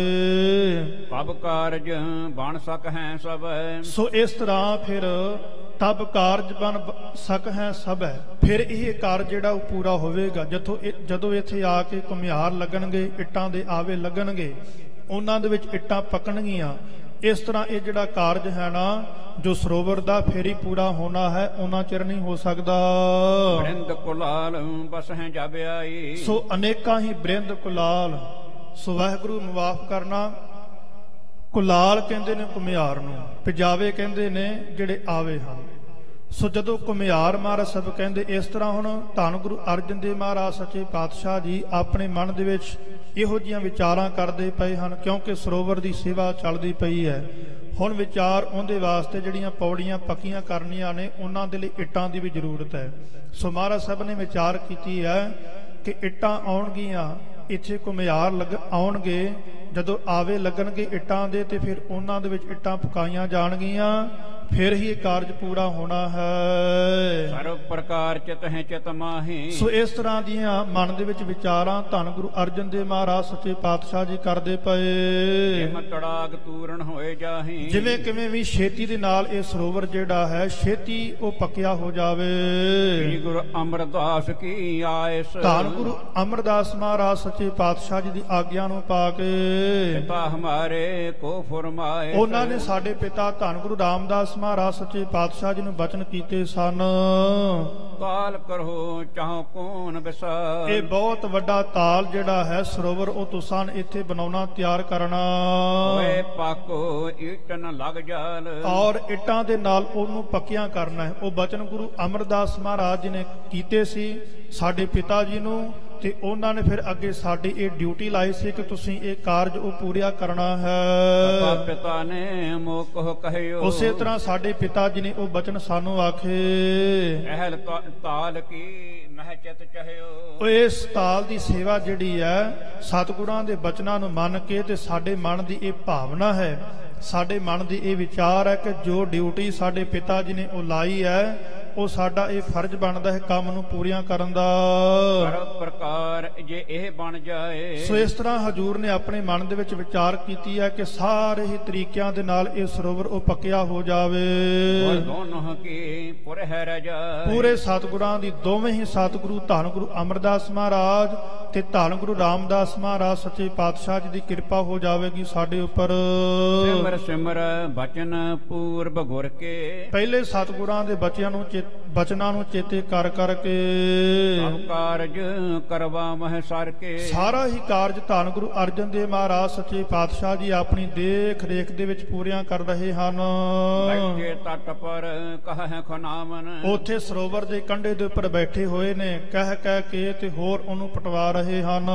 ਪਬ ਕਾਰਜ ਬਣ ਸਕ ਹੈ ਸਭ। ਸੋ ਇਸ ਤਰ੍ਹਾਂ ਫਿਰ ਤਬ ਕਾਰਜ ਬਣ ਸਕ ਹੈ ਸਭ ਹੈ। ਫਿਰ ਇਹ ਕਾਰਜ ਜਿਹੜਾ ਉਹ ਪੂਰਾ ਹੋਵੇਗਾ ਜਦੋਂ ਇੱਥੇ ਆ ਕੇ ਘੁਮਿਆਰ ਲੱਗਣਗੇ, ਇੱਟਾਂ ਦੇ ਆਵੇ ਲੱਗਣਗੇ, ਉਹਨਾਂ ਦੇ ਵਿੱਚ ਇੱਟਾਂ ਪੱਕਣਗੀਆਂ। ਇਸ ਤਰ੍ਹਾਂ ਇਹ ਜਿਹੜਾ ਕਾਰਜ ਹੈ ਨਾ ਜੋ ਸਰੋਵਰ ਦਾ ਫੇਰ ਹੀ ਪੂਰਾ ਹੋਣਾ ਹੈ, ਉਹਨਾਂ ਚਿਰ ਨਹੀਂ ਹੋ ਸਕਦਾ। ਬ੍ਰਿੰਦ ਕੁਲਾਲ ਬਸ ਹੈ ਜਬ ਆਈ। ਸੋ ਅਨੇਕਾਂ ਹੀ ਬ੍ਰਿੰਦ ਕੁਲਾਲ। ਸੋ ਵਾਹਿਗੁਰੂ ਮੁਆਫ ਕਰਨਾ। ਕੁਲਾਲ ਕਹਿੰਦੇ ਨੇ ਘੁਮਿਆਰ ਨੂੰ, ਪਜਾਵੇ ਕਹਿੰਦੇ ਨੇ ਜਿਹੜੇ ਆਵੇ ਹਨ। ਸੋ ਜਦੋਂ ਘੁਮਿਆਰ ਮਹਾਰਾਜ ਸਾਹਿਬ ਕਹਿੰਦੇ ਇਸ ਤਰ੍ਹਾਂ, ਹੁਣ ਧੰਨ ਗੁਰੂ ਅਰਜਨ ਦੇਵ ਮਹਾਰਾਜ ਸੱਚੇ ਪਾਤਸ਼ਾਹ ਜੀ ਆਪਣੇ ਮਨ ਦੇ ਵਿੱਚ ਇਹੋ ਜਿਹੀਆਂ ਵਿਚਾਰਾਂ ਕਰਦੇ ਪਏ ਹਨ, ਕਿਉਂਕਿ ਸਰੋਵਰ ਦੀ ਸੇਵਾ ਚੱਲਦੀ ਪਈ ਹੈ। ਹੁਣ ਵਿਚਾਰ ਉਹਦੇ ਵਾਸਤੇ ਜਿਹੜੀਆਂ ਪੌੜੀਆਂ ਪੱਕੀਆਂ ਕਰਨੀਆਂ ਨੇ, ਉਹਨਾਂ ਦੇ ਲਈ ਇੱਟਾਂ ਦੀ ਵੀ ਜ਼ਰੂਰਤ ਹੈ। ਸੋ ਮਹਾਰਾਜ ਸਾਹਿਬ ਨੇ ਵਿਚਾਰ ਕੀਤੀ ਹੈ ਕਿ ਇੱਟਾਂ ਆਉਣਗੀਆਂ, ਇੱਥੇ ਘੁਮਿਆਰ ਆਉਣਗੇ, ਜਦੋਂ ਆਵੇ ਲੱਗਣਗੇ ਇੱਟਾਂ ਦੇ ਤੇ ਫਿਰ ਉਹਨਾਂ ਦੇ ਵਿੱਚ ਇੱਟਾਂ ਪਕਾਈਆਂ ਜਾਣਗੀਆਂ। ਫਿਰ ਹੀ ਇਹ ਕਾਰਜ ਪੂਰਾ ਹੋਣਾ ਹੈ। ਸਰਵ ਪ੍ਰਕਾਰ ਚਿਤ ਹੈ ਚਿਤ ਮਾਹੀ। ਸੋ ਇਸ ਤਰ੍ਹਾਂ ਦੀਆਂ ਮਨ ਦੇ ਵਿੱਚ ਵਿਚਾਰਾਂ ਧੰਨ ਗੁਰੂ ਅਰਜਨ ਦੇਵ ਮਹਾਰਾਜ ਸੱਚੇ ਪਾਤਸ਼ਾਹ ਜੀ ਕਰਦੇ ਪਏ। ਜਿਮ ਤੜਾਗ ਤੂਰਨ ਹੋਏ ਜਾਹੀ। ਜਿਵੇਂ ਕਿਵੇਂ ਵੀ ਛੇਤੀ ਦੇ ਨਾਲ ਇਹ ਸਰੋਵਰ ਜਿਹੜਾ ਹੈ ਛੇਤੀ ਉਹ ਪੱਕਿਆ ਹੋ ਜਾਵੇ। ਸ੍ਰੀ ਗੁਰੂ ਅਮਰਦਾਸ ਕੀ ਆਇਸ। ਧੰਨ ਗੁਰੂ ਅਮਰਦਾਸ ਮਹਾਰਾਜ ਸੱਚੇ ਪਾਤਸ਼ਾਹ ਜੀ ਦੀ ਆਗਿਆ ਨੂੰ ਪਾ ਕੇ ਪਿਤਾ ਹਮਾਰੇ ਕੋ ਫਰਮਾਏ। ਉਹਨਾਂ ਨੇ ਸਾਡੇ ਪਿਤਾ ਧੰਨ ਗੁਰੂ ਰਾਮਦਾਸ ਮਹਾਰਾਜ ਸੱਚੇ ਪਾਤਸ਼ਾਹ ਜੀ ਨੂੰ ਬਚਨ ਕੀਤੇ ਸਨ। ਕਾਲ ਕਰੋ ਚਾਹੋ ਕੌਣ ਵਿਸਾਰ। ਇਹ ਬਹੁਤ ਵੱਡਾ ਤਾਲ ਜਿਹੜਾ ਹੈ ਸਰੋਵਰ ਉਹ ਤੁਸਾਂ ਇੱਥੇ ਬਣਾਉਣਾ ਤਿਆਰ ਕਰਨਾ। ਓਏ ਪਾਕੋ ਈਟਨ ਲੱਗ ਜਾਲ। ਔਰ ਇੱਟਾਂ ਦੇ ਨਾਲ ਉਹਨੂੰ ਪੱਕਿਆਂ ਕਰਨਾ ਹੈ। ਉਹ ਬਚਨ ਗੁਰੂ ਅਮਰਦਾਸ ਮਹਾਰਾਜ ਜੀ ਨੇ ਕੀਤੇ ਸੀ ਸਾਡੇ ਪਿਤਾ ਜੀ ਨੂੰ, ਤੇ ਉਹਨਾਂ ਨੇ ਫਿਰ ਅੱਗੇ ਸਾਡੀ ਇਹ ਡਿਊਟੀ ਲਾਈ ਸੀ ਕਿ ਤੁਸੀਂ ਇਹ ਕਾਰਜ ਉਹ ਪੂਰਾ ਕਰਨਾ ਹੈ। ਪਿਤਾ ਨੇ ਮੋਕੋ ਕਹਿਓ। ਉਸੇ ਤਰ੍ਹਾਂ ਸਾਡੇ ਪਿਤਾ ਜੀ ਨੇ ਉਹ ਬਚਨ ਸਾਨੂੰ ਆਖੇ। ਅਹਲ ਤਾਲ ਕੀ ਮਹਿ ਚਿਤ ਚਾਹਿਓ। ਉਹ ਇਸ ਤਾਲ ਦੀ ਸੇਵਾ ਜਿਹੜੀ ਹੈ ਸਤਿਗੁਰਾਂ ਦੇ ਬਚਨਾਂ ਨੂੰ ਮੰਨ ਕੇ ਤੇ ਸਾਡੇ ਮਨ ਦੀ ਇਹ ਭਾਵਨਾ ਹੈ, ਸਾਡੇ ਮਨ ਦੀ ਇਹ ਵਿਚਾਰ ਹੈ ਕਿ ਜੋ ਡਿਊਟੀ ਸਾਡੇ ਪਿਤਾ ਜੀ ਨੇ ਉਹ ਲਾਈ ਹੈ ਉਹ ਸਾਡਾ ਇਹ ਫਰਜ਼ ਬਣਦਾ ਹੈ ਕੰਮ ਨੂੰ ਪੂਰੀਆਂ ਕਰਨ ਦਾ। ਸਰਬ ਪ੍ਰਕਾਰ ਜੇ ਇਹ ਬਣ ਜਾਏ। ਸੋ ਇਸ ਤਰ੍ਹਾਂ ਹਜੂਰ ਨੇ ਆਪਣੇ ਮਨ ਦੇ ਵਿੱਚ ਵਿਚਾਰ ਕੀਤੀ ਹੈ ਕਿ ਸਾਰੇ ਹੀ ਤਰੀਕਿਆਂ ਦੇ ਨਾਲ ਇਹ ਸਰੋਵਰ ਉਹ ਪੱਕਿਆ ਹੋ ਜਾਵੇ। ਦੋਨੋਂ ਕੀ ਪੁਰ ਹੈ ਰਜਾ। ਪੂਰੇ ਸਤਿਗੁਰਾਂ ਦੀ ਦੋਵੇਂ ਹੀ ਸਤਿਗੁਰੂ ਧੰਨ ਗੁਰੂ ਅਮਰਦਾਸ ਮਹਾਰਾਜ ਤੇ ਧੰਨ ਗੁਰੂ ਰਾਮਦਾਸ ਮਹਾਰਾਜ ਸੱਚੇ ਪਾਤਸ਼ਾਹ ਜੀ ਦੀ ਕਿਰਪਾ ਹੋ ਜਾਵੇਗੀ ਸਾਡੇ ਉੱਪਰ। ਸਿਮਰ ਸਿਮਰ ਬਚਨ ਪੂਰਬ ਗੁਰ ਕੇ। ਪਹਿਲੇ ਸਤਿਗੁਰਾਂ ਦੇ ਬਚਨਾਂ ਨੂੰ ਚੇਤੇ ਕਰ ਕਰਕੇ ਸਭ ਕਾਰਜ ਕਰਵਾ ਮਹਿ ਸਰ ਕੇ। ਸਾਰਾ ਹੀ ਕਾਰਜ ਧੰਨ ਗੁਰੂ ਅਰਜਨ ਦੇਵ ਮਹਾਰਾਜ ਸੱਚੇ ਪਾਤਸ਼ਾਹ ਜੀ ਆਪਣੀ ਦੇਖ ਰੇਖ ਦੇ ਵਿੱਚ ਪੂਰੀਆਂ ਕਰ ਰਹੇ ਹਨ। ਬੈਠੇ ਤਟ ਪਰ ਕਹੈ ਖਨਾਮਨ। ਉੱਥੇ ਸਰੋਵਰ ਦੇ ਕੰਢੇ ਦੇ ਉੱਪਰ ਬੈਠੇ ਹੋਏ ਨੇ ਕਹਿ ਕੇ ਤੇ ਹੋਰ ਉਹਨੂੰ ਪਟਵਾ ਰਹੇ ਹਨ।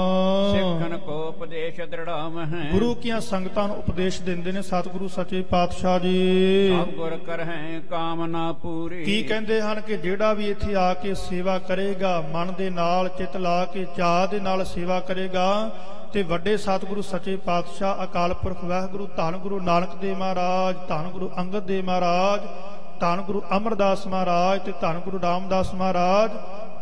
ਸਿੱਖਣ ਕੋ ਉਪਦੇਸ਼ ਦ੍ਰਿੜਾਵਹਿ। ਗੁਰੂ ਕੀਆਂ ਸੰਗਤਾਂ ਨੂੰ ਉਪਦੇਸ਼ ਦਿੰਦੇ ਨੇ ਸਤਿਗੁਰੂ ਸੱਚੇ ਪਾਤਸ਼ਾਹ ਜੀ। ਸਭ ਗੁਰ ਕਰਹਿ ਕਾਮਨਾ ਪੂਰੀ। ਕੀ ਕਹਿੰਦੇ ਹਨ ਕਿ ਜਿਹੜਾ ਵੀ ਇੱਥੇ ਆ ਕੇ ਸੇਵਾ ਕਰੇਗਾ ਮਨ ਦੇ ਨਾਲ ਚਿੱਤ ਲਾ ਕੇ ਚਾਹ ਦੇ ਨਾਲ ਸੇਵਾ ਕਰੇਗਾ ਤੇ ਵੱਡੇ ਸਤਿਗੁਰੂ ਸੱਚੇ ਪਾਤਸ਼ਾਹ ਅਕਾਲ ਪੁਰਖ ਵਾਹਿਗੁਰੂ ਧੰਨ ਗੁਰੂ ਨਾਨਕ ਦੇਵ ਮਹਾਰਾਜ, ਧੰਨ ਗੁਰੂ ਅੰਗਦ ਦੇਵ ਮਹਾਰਾਜ, ਧੰਨ ਗੁਰੂ ਅਮਰਦਾਸ ਮਹਾਰਾਜ ਤੇ ਧੰਨ ਗੁਰੂ ਰਾਮਦਾਸ ਮਹਾਰਾਜ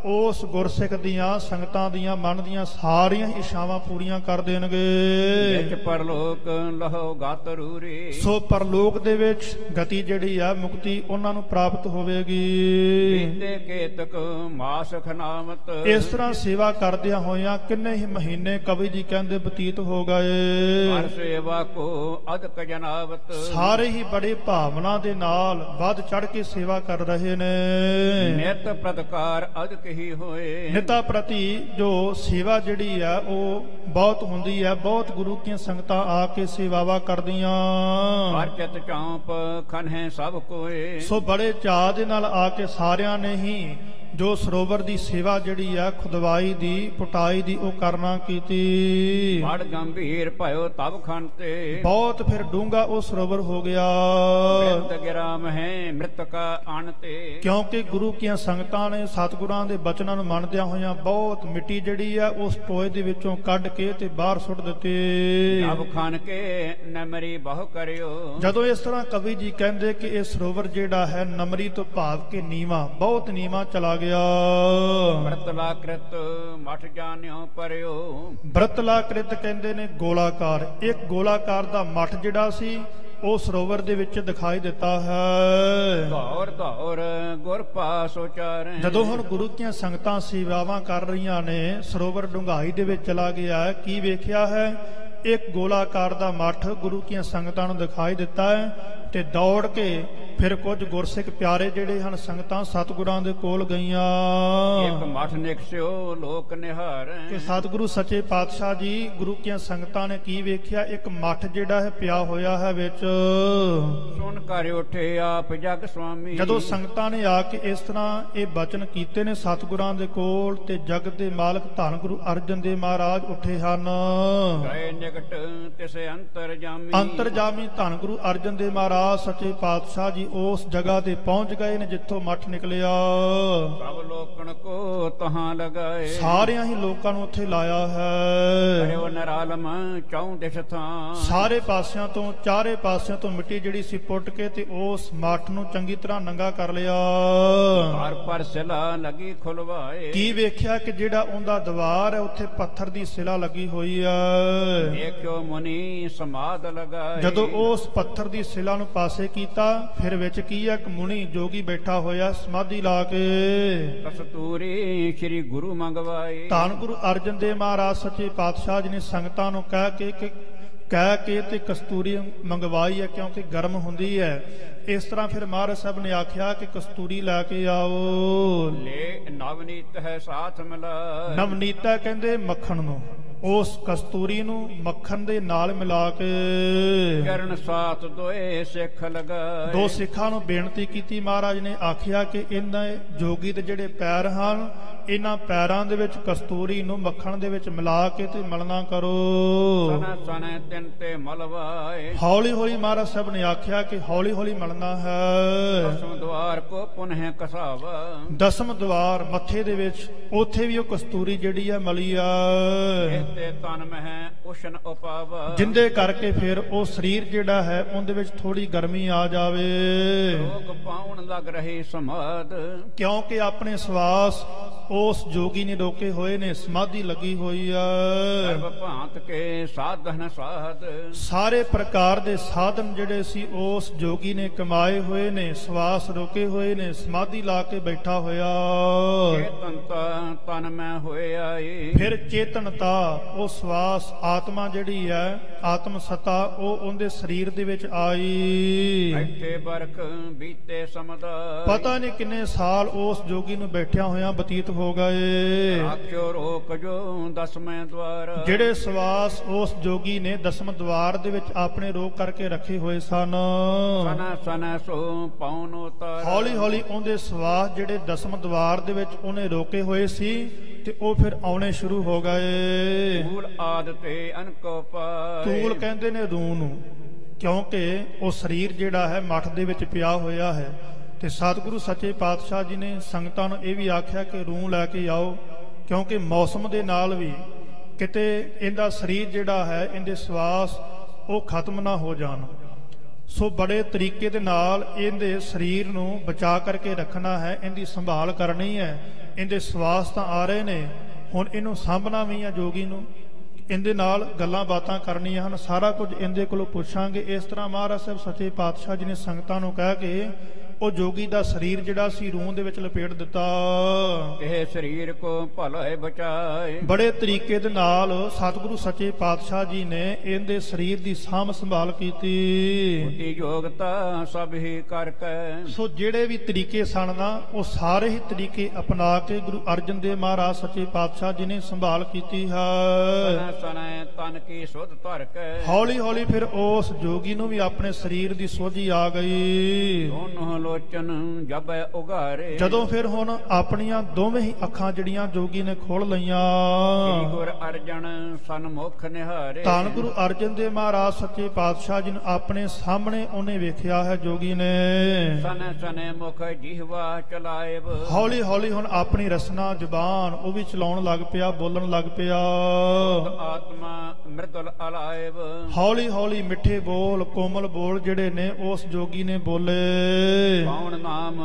ਉਸ ਗੁਰਸਿੱਖ ਦੀਆਂ ਸੰਗਤਾਂ ਦੀਆਂ ਮਨ ਦੀਆਂ ਸਾਰੀਆਂ ਇਛਾਵਾਂ ਪੂਰੀਆਂ ਕਰ ਦੇਣਗੇ। ਵਿੱਚ ਪਰਲੋਕ ਲਹੋ ਗਤ ਰੂਰੀ। ਸੋ ਪਰਲੋਕ ਦੇ ਵਿੱਚ ਗਤੀ ਜਿਹੜੀ ਆ ਮੁਕਤੀ ਉਹਨਾਂ ਨੂੰ ਪ੍ਰਾਪਤ ਹੋਵੇਗੀ। ਬੀਤੇ ਕੇਤਕ ਮਾਸ ਖਨਾਮਤ। ਇਸ ਤਰ੍ਹਾਂ ਸੇਵਾ ਕਰਦਿਆਂ ਹੋਇਆਂ ਕਿੰਨੇ ਹੀ ਮਹੀਨੇ ਕਵੀ ਜੀ ਕਹਿੰਦੇ ਬਤੀਤ ਹੋ ਗਏ। ਹਰ ਸੇਵਾ ਕੋ ਅਦਕ ਜਨਾਵਤ। ਸਾਰੇ ਹੀ ਬੜੇ ਭਾਵਨਾ ਦੇ ਨਾਲ ਵੱਧ ਚੜ ਕੇ ਸੇਵਾ ਕਰ ਰਹੇ ਨੇ। ਨਿਤ ਪ੍ਰਤਕਾਰ ਅਦਕ ਹੀ ਹੋਏ। ਨਿਤਾ ਪ੍ਰਤੀ ਜੋ ਸੇਵਾ ਜਿਹੜੀ ਹੈ ਉਹ ਬਹੁਤ ਹੁੰਦੀ ਹੈ। ਬਹੁਤ ਗੁਰੂ ਦੀਆਂ ਸੰਗਤਾਂ ਆ ਕੇ ਸੇਵਾਵਾਂ ਕਰਦੀਆਂ। ਹਰ ਚਿਤ ਚੌਂਪ ਖਨਹਿ ਸਭ ਕੋਏ। ਸੋ ਬੜੇ ਚਾਅ ਦੇ ਨਾਲ ਆ ਕੇ ਸਾਰਿਆਂ ਨੇ ਹੀ ਜੋ ਸਰੋਵਰ ਦੀ ਸੇਵਾ ਜਿਹੜੀ ਆ ਖੁਦਵਾਈ ਦੀ ਪੁਟਾਈ ਦੀ ਉਹ ਕਰਨਾ ਕੀਤੀ। ਬੜ ਗੰਭੀਰ ਭਇਓ ਤਬ ਖੰਤੇ। ਬਹੁਤ ਫਿਰ ਡੂੰਘਾ ਉਹ ਸਰੋਵਰ ਹੋ ਗਿਆ। ਮ੍ਰਿਤ ਗਿਰਾਮ ਹੈ ਮ੍ਰਿਤਕਾ ਅਣਤੇ। ਕਿਉਂਕਿ ਗੁਰੂ ਕੀਆਂ ਸੰਗਤਾਂ ਨੇ ਸਤਿਗੁਰਾਂ ਦੇ ਬਚਨਾਂ ਨੂੰ ਮੰਨਦਿਆਂ ਹੋਇਆਂ ਬਹੁਤ ਮਿੱਟੀ ਜਿਹੜੀ ਆ ਉਸ ਟੋਏ ਦੇ ਵਿੱਚੋਂ ਕੱਢ ਕੇ ਤੇ ਬਾਹਰ ਸੁੱਟ ਦਿੱਤੀ। ਤਬ ਖਨ ਕੇ ਨਮਰੀ ਬਹੁ ਕਰਿਓ। ਜਦੋਂ ਇਸ ਤਰ੍ਹਾਂ ਕਵੀ ਜੀ ਕਹਿੰਦੇ ਕਿ ਇਹ ਸਰੋਵਰ ਜਿਹੜਾ ਹੈ ਨਮਰੀ ਤੋਂ ਭਾਵ ਕਿ ਨੀਵਾਂ, ਬਹੁਤ ਨੀਵਾਂ ਚਲਾ ਗਿਆ। ਬ੍ਰਤਲਾ ਕ੍ਰਿਤ ਮਠ ਜਾਣਿਓ ਪਰਿਓ। ਬ੍ਰਤਲਾ ਕ੍ਰਿਤ ਕਹਿੰਦੇ ਨੇ ਗੋਲਾਕਾਰ। ਇੱਕ ਗੋਲਾਕਾਰ ਦਾ ਮਠ ਜਿਹੜਾ ਸੀ ਉਹ ਸਰੋਵਰ ਦੇ ਵਿੱਚ ਦਿਖਾਈ ਦਿੱਤਾ ਹੈ। ਧੌਰ ਧੌਰ ਗੁਰ ਪਾਸ ਉਚਾਰੈ। ਜਦੋਂ ਹੁਣ ਗੁਰੂ ਦੀਆਂ ਸੰਗਤਾਂ ਸੇਵਾਵਾਂ ਕਰ ਰਹੀਆਂ ਨੇ ਸਰੋਵਰ ਡੂੰਘਾਈ ਦੇ ਵਿੱਚ ਚਲਾ ਗਿਆ। ਕੀ ਵੇਖਿਆ ਹੈ? ਇੱਕ ਗੋਲਾਕਾਰ ਦਾ ਮੱਠ ਗੁਰੂ ਦੀਆਂ ਸੰਗਤਾਂ ਨੂੰ ਦਿਖਾਈ ਦਿੱਤਾ ਹੈ ਤੇ ਦੌੜ ਕੇ ਫਿਰ ਕੁਝ ਗੁਰਸਿੱਖ ਪਿਆਰੇ ਜਿਹੜੇ ਹਨ ਸੰਗਤਾਂ ਸਤਿਗੁਰਾਂ ਦੇ ਕੋਲ ਗਈਆਂ। ਇੱਕ ਮਠ ਨਿਕਸਿਓ ਲੋਕ ਨਿਹਾਰੈ। ਕਿ ਸਤਿਗੁਰੂ ਸੱਚੇ ਪਾਤਸ਼ਾਹ ਜੀ ਗੁਰੂ ਦੀਆਂ ਸੰਗਤਾਂ ਨੇ ਕੀ ਵੇਖਿਆ? ਇੱਕ ਮੱਠ ਜਿਹੜਾ ਹੈ ਪਿਆ ਹੋਇਆ ਹੈ ਵਿੱਚ। ਸੁਣ ਕਰ ਉੱਠੇ ਆਪ ਜਗ ਸੁਆਮੀ। ਜਦੋਂ ਸੰਗਤਾਂ ਨੇ ਆ ਕੇ ਇਸ ਤਰ੍ਹਾਂ ਇਹ ਬਚਨ ਕੀਤੇ ਨੇ ਸਤਿਗੁਰਾਂ ਦੇ ਕੋਲ ਤੇ ਜਗਤ ਦੇ ਮਾਲਕ ਧੰਨ ਗੁਰੂ ਅਰਜਨ ਦੇਵ ਮਹਾਰਾਜ ਉੱਠੇ ਹਨ। ਗਏ ਪ੍ਰਗਟ ਤਿਸ ਅੰਤਰ ਜਾਮੀ। ਅੰਤਰਜਾਮੀ ਧੰਨ ਗੁਰੂ ਅਰਜਨ ਦੇਵ ਮਹਾਰਾਜ ਸੱਚੇ ਪਾਤਸ਼ਾਹ ਜੀ ਉਸ ਜਗ੍ਹਾ ਤੇ ਪਹੁੰਚ ਗਏ ਨੇ ਜਿੱਥੋਂ ਮੱਠ ਨਿਕਲਿਆ। ਸਭ ਲੋਕਣ ਕੋ ਤਹਾਂ ਲਗਾਏ। ਸਾਰਿਆਂ ਹੀ ਲੋਕਾਂ ਨੂੰ ਉੱਥੇ ਲਾਇਆ ਹੈ। ਕਰਿਓ ਨਰਾਲਮ ਚੌਂ ਦਿਸ਼ ਥਾਂ। ਸਾਰੇ ਪਾਸਿਆਂ ਤੋਂ ਚਾਰੇ ਪਾਸਿਆਂ ਤੋਂ ਮਿੱਟੀ ਜਿਹੜੀ ਸੀ ਪੁੱਟ ਕੇ ਤੇ ਉਸ ਮੱਠ ਨੂੰ ਚੰਗੀ ਤਰ੍ਹਾਂ ਨੰਗਾ ਕਰ ਲਿਆ। ਹਰ ਪਰ ਸਿਲਾ ਲਗੀ ਖੁਲਵਾਏ। ਕੀ ਵੇਖਿਆ ਕਿ ਜਿਹੜਾ ਉਹਦਾ ਦੀਵਾਰ ਹੈ ਉੱਥੇ ਪੱਥਰ ਦੀ ਸਿਲਾ ਲੱਗੀ ਹੋਈ ਹੈ। ਦੇਖਿਓ ਮੁਨੀ ਸਮਾਧ ਲਗਾਏ। ਜਦੋਂ ਉਸ ਪੱਥਰ ਦੀ ਸਿਲਾ ਨੂੰ ਪਾਸੇ ਕੀਤਾ ਫਿਰ ਵਿੱਚ ਕੀ ਹੈ, ਇੱਕ ਮੁਨੀ ਜੋਗੀ ਬੈਠਾ ਹੋਇਆ ਸਮਾਧੀ ਲਾ ਕੇ। ਕਸਤੂਰੀ ਸ੍ਰੀ ਗੁਰੂ ਮੰਗਵਾਏ। ਧੰਨ ਗੁਰੂ ਅਰਜਨ ਦੇਵ ਮਹਾਰਾਜ ਸੱਚੇ ਪਾਤਸ਼ਾਹ ਜੀ ਨੇ ਸੰਗਤਾਂ ਨੂੰ ਕਹਿ ਕੇ ਤੇ ਕਸਤੂਰੀ ਮੰਗਵਾਈ ਹੈ ਕਿਉਂਕਿ ਗਰਮ ਹੁੰਦੀ ਹੈ। ਇਸ ਤਰ੍ਹਾਂ ਫਿਰ ਮਹਾਰਾਜ ਸਾਹਿਬ ਨੇ ਆਖਿਆ ਕਿ ਕਸਤੂਰੀ ਲੈ ਕੇ ਆਓ। ਲੈ ਨਵਨੀਤ ਹੈ ਸਾਥ ਮਿਲਾ। ਨਵਨੀਤਾ ਕਹਿੰਦੇ ਮੱਖਣ ਨੂੰ, ਉਸ ਕਸਤੂਰੀ ਨੂੰ ਮੱਖਣ ਦੇ ਨਾਲ ਮਿਲਾ ਕੇ। ਚਰਨ ਸਾਥ ਦੋਏ ਸਿੱਖ ਲਗਾਏ। ਦੋ ਸਿੱਖਾਂ ਨੂੰ ਬੇਨਤੀ ਕੀਤੀ। ਮਹਾਰਾਜ ਨੇ ਆਖਿਆ ਕਿ ਇਹਨਾਂ ਜੋਗੀ ਦੇ ਜਿਹੜੇ ਪੈਰ ਹਨ ਇਹਨਾਂ ਪੈਰਾਂ ਦੇ ਵਿੱਚ ਕਸਤੂਰੀ ਨੂੰ ਮੱਖਣ ਦੇ ਵਿੱਚ ਮਿਲਾ ਕੇ ਤੇ ਮਲਣਾ ਕਰੋ। ਸਨ ਸਨ ਤਿੰਨ ਤੇ ਮਲਵਾਏ। ਹੌਲੀ ਹੌਲੀ ਮਹਾਰਾਜ ਸਾਹਿਬ ਨੇ ਆਖਿਆ ਕਿ ਹੌਲੀ ਹੌਲੀ ਮਲਣਾ ਹੈ। ਦਸਮ ਦੁਆਰ ਕੋ ਪੁਨਹ ਕਸਾਵਾ। ਦਸਮ ਦੁਆਰ ਮੱਥੇ ਦੇ ਵਿੱਚ ਉੱਥੇ ਵੀ ਉਹ ਕਸਤੂਰੀ ਜਿਹੜੀ ਹੈ ਮਲੀ ਆ। ਤੇ ਤਨ ਮਹਿ ਉਸ਼ਨ ਉਪਾਵਾ। ਜਿੰਦੇ ਕਰਕੇ ਫਿਰ ਉਹ ਸਰੀਰ ਜਿਹੜਾ ਹੈ ਉਹਦੇ ਵਿੱਚ ਥੋੜੀ ਗਰਮੀ ਆ ਜਾਵੇ। ਰੋਗ ਪਾਉਣ ਲੱਗ ਰਹੀ ਸਮਾਧ। ਕਿਉਂਕਿ ਆਪਣੇ ਸਵਾਸ ਉਸ ਜੋਗੀ ਨੇ ਰੋਕੇ ਹੋਏ ਨੇ, ਸਮਾਧੀ ਲੱਗੀ ਹੋਈ ਆ। ਸਰਬ ਭਾਂਤ ਕੇ ਸਾਧਨ ਸਾਧ। ਸਾਰੇ ਪ੍ਰਕਾਰ ਦੇ ਸਾਧਨ ਜਿਹੜੇ ਸੀ ਉਸ ਜੋਗੀ ਨੇ ਕਮਾਏ ਹੋਏ ਨੇ, ਸਵਾਸ ਰੋਕੇ ਹੋਏ ਨੇ, ਸਮਾਧੀ ਲਾ ਕੇ ਬੈਠਾ ਹੋਇਆ। ਚੇਤਨਤਾ ਤਨ ਮੈਂ ਹੋਏ ਆਈ। ਫਿਰ ਚੇਤਨਤਾ ਉਹ ਸਵਾਸ ਆਤਮਾ ਜਿਹੜੀ ਹੈ ਆਤਮ ਸਤਾ ਉਹ ਉਹਦੇ ਸਰੀਰ ਦੇ ਵਿੱਚ ਆਈ। ਬੈਠੇ ਬਰਖ ਬੀਤੇ ਸਮਦਾ। ਪਤਾ ਨਹੀਂ ਕਿੰਨੇ ਸਾਲ ਉਸ ਜੋਗੀ ਨੂੰ ਬੈਠਿਆ ਹੋਇਆ ਬਤੀਤ ਹੋ ਗਏ। ਆਖਿਓ ਰੋਕ ਜੋ ਦਸਵੇਂ ਦਵਾਰ। ਜਿਹੜੇ ਸਵਾਸ ਉਸ ਜੋਗੀ ਨੇ ਦਸਮ ਦਵਾਰ ਦੇ ਵਿੱਚ ਆਪਣੇ ਰੋਕ ਕਰਕੇ ਰੱਖੇ ਹੋਏ ਸਨ। ਸਨ ਸਨ ਸੋ ਪਾਉਨ ਉਤਾਰ। ਹੌਲੀ ਹੌਲੀ ਉਹਦੇ ਸਵਾਸ ਜਿਹੜੇ ਦਸਮ ਦਵਾਰ ਦੇ ਵਿੱਚ ਉਹਨੇ ਰੋਕੇ ਹੋਏ ਸੀ ਤੇ ਉਹ ਫਿਰ ਆਉਣੇ ਸ਼ੁਰੂ ਹੋ ਗਏ। ਤੂਲ ਆਦ ਤੇ ਅਨਕੋ ਪਾਏ। ਤੂਲ ਕਹਿੰਦੇ ਨੇ ਰੂਹ ਨੂੰ, ਕਿਉਂਕਿ ਉਹ ਸਰੀਰ ਜਿਹੜਾ ਹੈ ਮੱਠ ਦੇ ਵਿੱਚ ਪਿਆ ਹੋਇਆ ਹੈ। ਤੇ ਸਤਿਗੁਰੂ ਸੱਚੇ ਪਾਤਸ਼ਾਹ ਜੀ ਨੇ ਸੰਗਤਾਂ ਨੂੰ ਇਹ ਵੀ ਆਖਿਆ ਕਿ ਰੂਹ ਲੈ ਕੇ ਆਓ, ਕਿਉਂਕਿ ਮੌਸਮ ਦੇ ਨਾਲ ਵੀ ਕਿਤੇ ਇਹਦਾ ਸਰੀਰ ਜਿਹੜਾ ਹੈ ਇਹਦੇ ਸਵਾਸ ਉਹ ਖਤਮ ਨਾ ਹੋ ਜਾਣ। ਸੋ ਬੜੇ ਤਰੀਕੇ ਦੇ ਨਾਲ ਇਹਦੇ ਸਰੀਰ ਨੂੰ ਬਚਾ ਕਰਕੇ ਰੱਖਣਾ ਹੈ, ਇਹਦੀ ਸੰਭਾਲ ਕਰਨੀ ਹੈ। ਇਹਦੇ ਸਵਾਸ ਤਾਂ ਆ ਰਹੇ ਨੇ, ਹੁਣ ਇਹਨੂੰ ਸਾਂਭਣਾ ਵੀ ਆ ਜੋਗੀ ਨੂੰ। ਇਹਦੇ ਨਾਲ ਗੱਲਾਂ ਬਾਤਾਂ ਕਰਨੀਆਂ ਹਨ, ਸਾਰਾ ਕੁਝ ਇਹਦੇ ਕੋਲੋਂ ਪੁੱਛਾਂਗੇ। ਇਸ ਤਰ੍ਹਾਂ ਮਹਾਰਾਜ ਸਾਹਿਬ ਸੱਚੇ ਪਾਤਸ਼ਾਹ ਜੀ ਨੇ ਸੰਗਤਾਂ ਨੂੰ ਕਹਿ ਕੇ ਉਹ ਜੋਗੀ ਦਾ ਸਰੀਰ ਜਿਹੜਾ ਸੀ ਰੂਹ ਦੇ ਵਿੱਚ ਲਪੇਟ ਦਿੱਤਾ। ਇਹ ਸਰੀਰ ਕੋ ਭਲੇ ਬਚਾਏ। ਬੜੇ ਤਰੀਕੇ ਦੇ ਨਾਲ ਸਤਿਗੁਰੂ ਸੱਚੇ ਪਾਤਸ਼ਾਹ ਜੀ ਨੇ ਇਹਦੇ ਸਰੀਰ ਦੀ ਸਾਂਭ ਸੰਭਾਲ ਕੀਤੀ। ਬੁੱਧੀ ਯੋਗਤਾ ਸਭ ਹੀ ਕਰਕੇ। ਸੋ ਜਿਹੜੇ ਵੀ ਤਰੀਕੇ ਸਨ ਨਾ ਉਹ ਸਾਰੇ ਹੀ ਤਰੀਕੇ ਅਪਣਾ ਕੇ ਗੁਰੂ ਅਰਜਨ ਦੇਵ ਮਹਾਰਾਜ ਸੱਚੇ ਪਾਤਸ਼ਾਹ ਜੀ ਨੇ ਸੰਭਾਲ ਕੀਤੀ ਹੈ। ਸਨੈ ਤਨ ਕੀ ਸੁਧ ਧਰ ਕੇ। ਹੌਲੀ ਹੌਲੀ ਫਿਰ ਉਸ ਜੋਗੀ ਨੂੰ ਵੀ ਆਪਣੇ ਸਰੀਰ ਦੀ ਸੋਝੀ ਆ ਗਈ। ਦੋਨੋਂ ਲੋਚਨ ਜਬ ਉਗਾਰੇ। ਜਦੋਂ ਫਿਰ ਹੁਣ ਆਪਣੀਆਂ ਦੋਵੇਂ ਹੀ ਅੱਖਾਂ ਜਿਹੜੀਆਂ ਜੋਗੀ ਨੇ ਖੋਲ ਲਈਆਂ। ਸ੍ਰੀ ਗੁਰ ਅਰਜਨ ਸਨਮੁਖ ਨਿਹਾਰੇ। ਧੰਨ ਗੁਰੂ ਅਰਜਨ ਦੇਵ ਮਹਾਰਾਜ ਸੱਚੇ ਪਾਤਸ਼ਾਹ ਜੀ ਨੂੰ ਆਪਣੇ ਸਾਹਮਣੇ ਉਹਨੇ ਵੇਖਿਆ ਹੈ ਜੋਗੀ ਨੇ। ਸਨ ਸਨੇ ਮੁਖ ਜੀਹਵਾ ਚਲਾਏ। ਹੌਲੀ ਹੌਲੀ ਹੁਣ ਆਪਣੀ ਰਸਨਾ ਜ਼ੁਬਾਨ ਉਹ ਵੀ ਚਲਾਉਣ ਲੱਗ ਪਿਆ, ਬੋਲਣ ਲੱਗ ਪਿਆ। ਆਤਮਾ ਮ੍ਰਿਦਲ ਅਲਾਇਬ। ਹੌਲੀ ਹੌਲੀ ਮਿੱਠੇ ਬੋਲ, ਕੋਮਲ ਬੋਲ ਜਿਹੜੇ ਨੇ ਉਸ ਜੋਗੀ ਨੇ ਬੋਲੇ। ਕੌਣ ਨਾਮ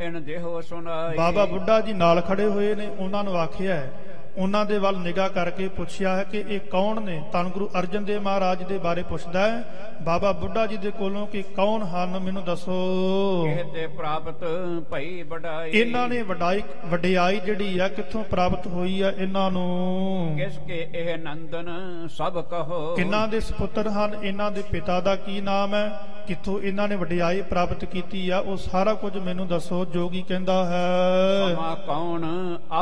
ਇਨ ਦੇਹੋ ਸੁਨਾਈ। ਬਾਬਾ ਬੁੱਢਾ ਜੀ ਨਾਲ ਖੜੇ ਹੋਏ ਨੇ, ਉਹਨਾਂ ਨੂੰ ਆਖਿਆ ਹੈ, ਉਹਨਾਂ ਦੇ ਵੱਲ ਨਿਗਾਹ ਕਰਕੇ ਪੁੱਛਿਆ ਹੈ ਕਿ ਇਹ ਕੌਣ ਨੇ। ਧੰਨ ਗੁਰੂ ਅਰਜਨ ਦੇਵ ਮਹਾਰਾਜ ਦੇ ਬਾਰੇ ਪੁੱਛਦਾ ਹੈ ਬਾਬਾ ਬੁੱਢਾ ਜੀ ਦੇ ਕੋਲੋਂ ਕਿ ਕੌਣ ਹਨ, ਮੈਨੂੰ ਦੱਸੋ। ਇਹ ਤੇ ਪ੍ਰਾਪਤ ਭਈ ਵਡਾਈ। ਇਹਨਾਂ ਨੇ ਵਡਿਆਈ ਜਿਹੜੀ ਆ ਕਿੱਥੋਂ ਪ੍ਰਾਪਤ ਹੋਈ ਆ ਇਹਨਾਂ ਨੂੰ। ਕਿਸ ਕੇ ਇਹ ਨੰਦਨ ਸਭ ਕਹੋ। ਕਿੰਨਾਂ ਦੇ ਸੁਪੁੱਤਰ ਹਨ, ਇਹਨਾਂ ਦੇ ਪਿਤਾ ਦਾ ਕੀ ਨਾਮ ਹੈ, ਕਿੱਥੋਂ ਇਹਨਾਂ ਨੇ ਵਡਿਆਈ ਪ੍ਰਾਪਤ ਕੀਤੀ ਆ, ਉਹ ਸਾਰਾ ਕੁਝ ਮੈਨੂੰ ਦੱਸੋ। ਜੋਗੀ ਕਹਿੰਦਾ ਹੈ ਸਮਾਂ ਕੌਣ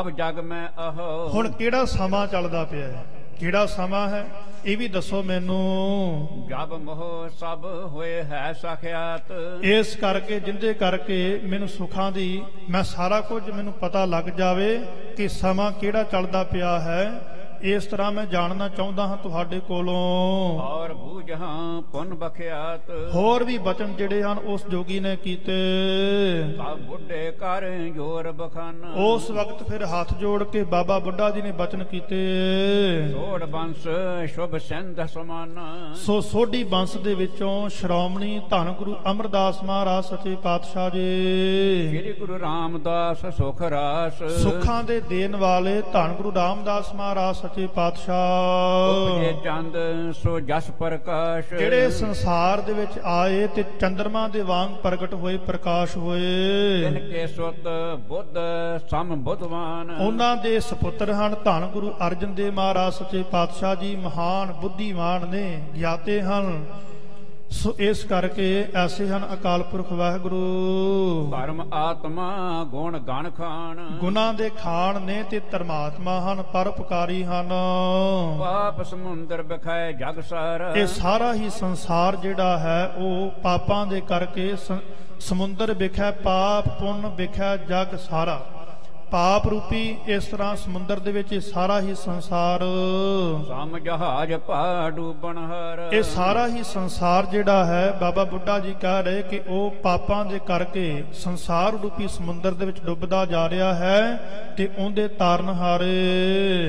ਅਬ ਜਗ ਮੈਂ ਅਹੋ। ਹੁਣ ਕਿਹੜਾ ਸਮਾਂ ਚੱਲਦਾ ਪਿਆ ਹੈ, ਕਿਹੜਾ ਸਮਾਂ ਹੈ ਇਹ ਵੀ ਦੱਸੋ ਮੈਨੂੰ। ਜਬ ਮੋਹ ਸਭ ਹੋਏ ਹੈ ਸਖਿਆਤ। ਇਸ ਕਰਕੇ ਜਿੰਦੇ ਕਰਕੇ ਮੈਨੂੰ ਸੁੱਖਾਂ ਦੀ ਮੈਂ ਸਾਰਾ ਕੁਝ ਮੈਨੂੰ ਪਤਾ ਲੱਗ ਜਾਵੇ ਕਿ ਸਮਾਂ ਕਿਹੜਾ ਚੱਲਦਾ ਪਿਆ ਹੈ। ਇਸ ਤਰ੍ਹਾਂ ਮੈਂ ਜਾਣਨਾ ਚਾਹੁੰਦਾ ਹਾਂ ਤੁਹਾਡੇ ਕੋਲੋਂ। ਔਰ ਬੂਝਾਂ ਪੁੰਨ ਬਖਿਆਤ, ਹੋਰ ਵੀ ਬਚਨ ਜਿਹੜੇ ਹਨ ਉਸ ਜੋਗੀ ਨੇ ਕੀਤੇ। ਸਭ ਬੁੱਢੇ ਕਰ ਜੋਰ ਬਖਾਨਾ, ਉਸ ਵਕਤ ਫਿਰ ਹੱਥ ਜੋੜ ਕੇ ਬਾਬਾ ਬੁੱਢਾ ਜੀ ਨੇ ਬਚਨ ਕੀਤੇ। ਸੋੜ ਬੰਸ ਸ਼ੁਭ ਸਿੰਧ ਸਮਾਨਾ, ਸੋ ਸੋਢੀ ਬੰਸ ਦੇ ਵਿੱਚੋਂ ਸ਼੍ਰੋਮਣੀ ਧੰਨ ਗੁਰੂ ਅਮਰਦਾਸ ਮਹਾਰਾਜ ਸੱਚੇ ਪਾਤਸ਼ਾਹ ਜੀ, ਸ੍ਰੀ ਗੁਰੂ ਰਾਮਦਾਸ ਸੁਖ ਰਾਸ, ਸੁੱਖਾਂ ਦੇ ਦੇਣ ਵਾਲੇ ਧੰਨ ਗੁਰੂ ਰਾਮਦਾਸ ਮਹਾਰਾਜ ਸੱਚੇ ਪਾਤਸ਼ਾਹ, ਉਪਜੇ ਚੰਦ ਸੋ ਜਸ ਪ੍ਰਕਾਸ਼, ਜਿਹੜੇ ਸੰਸਾਰ ਦੇ ਵਿੱਚ ਆਏ ਤੇ ਚੰਦਰਮਾ ਦੇ ਵਾਂਗ ਪ੍ਰਗਟ ਹੋਏ, ਪ੍ਰਕਾਸ਼ ਹੋਏ। ਤਿਨ ਕੇ ਸੁਤ ਬੁੱਧ ਸਮ ਬੁੱਧਵਾਨ, ਉਹਨਾਂ ਦੇ ਸੁਪੁੱਤਰ ਹਨ ਧੰਨ ਗੁਰੂ ਅਰਜਨ ਦੇਵ ਮਹਾਰਾਜ ਸੱਚੇ ਪਾਤਸ਼ਾਹ ਜੀ, ਮਹਾਨ ਬੁੱਧੀਮਾਨ ਨੇ, ਗਿਆਤੇ ਹਨ। ਸੋ ਇਸ ਕਰਕੇ ਐਸੇ ਹਨ ਅਕਾਲ ਪੁਰਖ ਵਾਹਿਗੁਰੂ। ਧਰਮ ਆਤਮਾ ਗੁਣ ਗਣ ਖਾਨ, ਗੁਣਾਂ ਦੇ ਖਾਨ ਨੇ ਤੇ ਧਰਮਾਤਮਾ ਹਨ, ਪਰਉਪਕਾਰੀ ਹਨ। ਪਾਪ ਸਮੁੰਦਰ ਬਖਾਏ ਜਗ ਸਾਰਾ, ਇਹ ਸਾਰਾ ਹੀ ਸੰਸਾਰ ਜਿਹੜਾ ਹੈ ਉਹ ਪਾਪਾਂ ਦੇ ਕਰਕੇ ਸਮੁੰਦਰ ਵਿਖੇ, ਪਾਪ ਪੁੰਨ ਵਿਖੇ ਜਗ ਸਾਰਾ। ਪਾਪ ਰੂਪੀ ਇਸ ਤਰ੍ਹਾਂ ਸਮੁੰਦਰ ਦੇ ਵਿੱਚ ਇਹ ਸਾਰਾ ਹੀ ਸੰਸਾਰ, ਸਮ ਜਹਾਜ ਪਾ ਡੂਬਣ ਹਰ, ਇਹ ਸਾਰਾ ਹੀ ਸੰਸਾਰ ਜਿਹੜਾ ਹੈ ਬਾਬਾ ਬੁੱਢਾ ਜੀ ਕਹਿ ਰਹੇ ਕਿ ਉਹ ਪਾਪਾਂ ਦੇ ਕਰਕੇ ਸੰਸਾਰ ਰੂਪੀ ਸਮੁੰਦਰ ਦੇ ਵਿੱਚ ਡੁੱਬਦਾ ਜਾ ਰਿਹਾ ਹੈ ਤੇ ਉਹਦੇ ਤਾਰਨਹਾਰੇ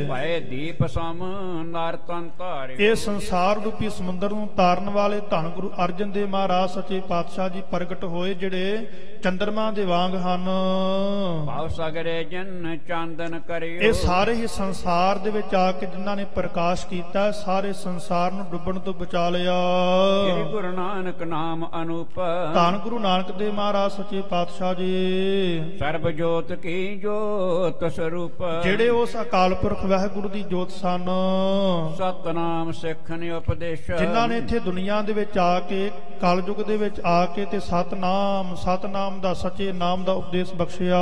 ਭਏ ਦੀਪ ਸਮ ਨਰ ਤਨ ਧਾਰੇ। ਇਹ ਸੰਸਾਰ ਰੂਪੀ ਸਮੁੰਦਰ ਨੂੰ ਤਾਰਨ ਵਾਲੇ ਧੰਨ ਗੁਰੂ ਅਰਜਨ ਦੇਵ ਮਹਾਰਾਜ ਸੱਚੇ ਪਾਤਸ਼ਾਹ ਜੀ ਪ੍ਰਗਟ ਹੋਏ, ਜਿਹੜੇ ਚੰਦਰਮਾ ਦੇ ਵਾਂਗ ਹਨ। ਭਾਵ ਸਾਗਰੇ ਜਨ ਚਾਂਦਨ ਕਰਿਓ, ਇਹ ਸਾਰੇ ਹੀ ਸੰਸਾਰ ਦੇ ਵਿੱਚ ਆ ਕੇ ਜਿਨ੍ਹਾਂ ਨੇ ਪ੍ਰਕਾਸ਼ ਕੀਤਾ, ਸਾਰੇ ਸੰਸਾਰ ਨੂੰ ਡੁੱਬਣ ਤੋਂ ਬਚਾ ਲਿਆ। ਸ੍ਰੀ ਗੁਰੂ ਨਾਨਕ ਨਾਮ ਅਨੂਪ, ਧੰਨ ਗੁਰੂ ਨਾਨਕ ਦੇਵ ਮਹਾਰਾਜ ਸੱਚੇ ਪਾਤਸ਼ਾਹ ਜੀ, ਸਰਬ ਜੋਤ ਕੀ ਜੋਤ ਸਰੂਪ, ਜਿਹੜੇ ਉਸ ਅਕਾਲ ਪੁਰਖ ਵਾਹਿਗੁਰੂ ਦੀ ਜੋਤ ਸਨ। ਸਤਨਾਮ ਸਿੱਖ ਨੇ ਉਪਦੇਸ਼, ਜਿਨ੍ਹਾਂ ਨੇ ਇੱਥੇ ਦੁਨੀਆ ਦੇ ਵਿੱਚ ਆ ਕੇ, ਕਲਯੁਗ ਦੇ ਵਿੱਚ ਆ ਕੇ ਤੇ ਸਤਨਾਮ ਦਾ, ਸੱਚੇ ਨਾਮ ਦਾ ਉਪਦੇਸ਼ ਬਖਸ਼ਿਆ।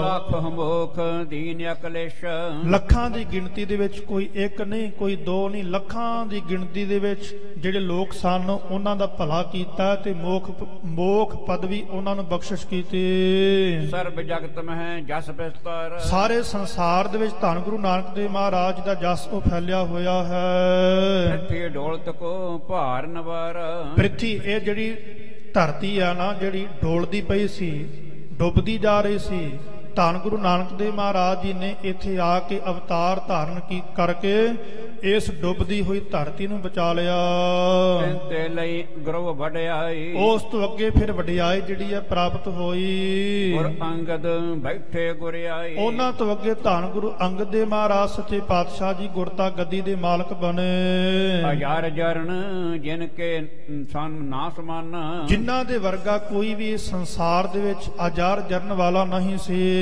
ਲੱਖ ਹਮੋਖ ਦੀਨ ਅਕਲੇਸ਼, ਲੱਖਾਂ ਦੀ ਗਿਣਤੀ ਦੇ ਵਿੱਚ ਕੋਈ ਇੱਕ ਨਹੀਂ, ਕੋਈ ਦੋ ਨਹੀਂ, ਲੱਖਾਂ ਦੀ ਗਿਣਤੀ ਦੇ ਵਿੱਚ ਜਿਹੜੇ ਲੋਕ ਸਨ ਉਹਨਾਂ ਦਾ ਭਲਾ ਕੀਤਾ ਤੇ ਮੋਖ ਪਦਵੀ ਉਹਨਾਂ ਨੂੰ ਬਖਸ਼ਿਸ਼ ਕੀਤੀ। ਸਰਬ ਜਗਤ ਮਹਿ ਜਸ ਵਿਸਤਾਰ, ਸਾਰੇ ਸੰਸਾਰ ਦੇ ਵਿੱਚ ਧੰਨ ਗੁਰੂ ਨਾਨਕ ਦੇਵ ਮਹਾਰਾਜ ਦਾ ਜਸ ਉਹ ਫੈਲਿਆ ਹੋਇਆ ਹੈ। ਪ੍ਰਿਥੀ ਡੋਲਤ ਕੋ ਭਾਰ ਨਵਾਰ, ਪ੍ਰਿਥੀ ਇਹ ਜਿਹੜੀ ਧਰਤੀ ਆ ਨਾ, ਜਿਹੜੀ ਡੋਲਦੀ ਪਈ ਸੀ, ਡੁੱਬਦੀ ਜਾ ਰਹੀ ਸੀ, ਧੰਨ ਗੁਰੂ ਨਾਨਕ ਦੇਵ ਮਹਾਰਾਜ ਜੀ ਨੇ ਇੱਥੇ ਆ ਕੇ ਅਵਤਾਰ ਧਾਰਨ ਕਰਕੇ ਇਸ ਡੁੱਬਦੀ ਹੋਈ ਧਰਤੀ ਨੂੰ ਬਚਾ ਲਿਆ। ਤੇ ਲਈ ਗੁਰੂ ਵਡਿਆਈ, ਉਸ ਤੋਂ ਅੱਗੇ ਫਿਰ ਵਡਿਆਈ ਜਿਹੜੀ ਹੈ ਪ੍ਰਾਪਤ ਹੋਈ। ਗੁਰ ਅੰਗਦ ਬੈਠੇ ਗੁਰਿਆਈ, ਉਹਨਾਂ ਤੋਂ ਅੱਗੇ ਧੰਨ ਗੁਰੂ ਅੰਗਦ ਦੇਵ ਮਹਾਰਾਜ ਸੱਚੇ ਪਾਤਸ਼ਾਹ ਜੀ ਗੁਰਤਾ ਗੱਦੀ ਦੇ ਮਾਲਕ ਬਣੇ। ਹਜ਼ਾਰ ਜਰਨ ਜਿਨ ਕੇ ਸਨ ਨਾ ਸਮਾਨ, ਜਿਨ੍ਹਾਂ ਦੇ ਵਰਗਾ ਕੋਈ ਵੀ ਇਸ ਸੰਸਾਰ ਦੇ ਵਿੱਚ ਹਜ਼ਾਰ ਜਰਨ ਵਾਲਾ ਨਹੀਂ ਸੀ।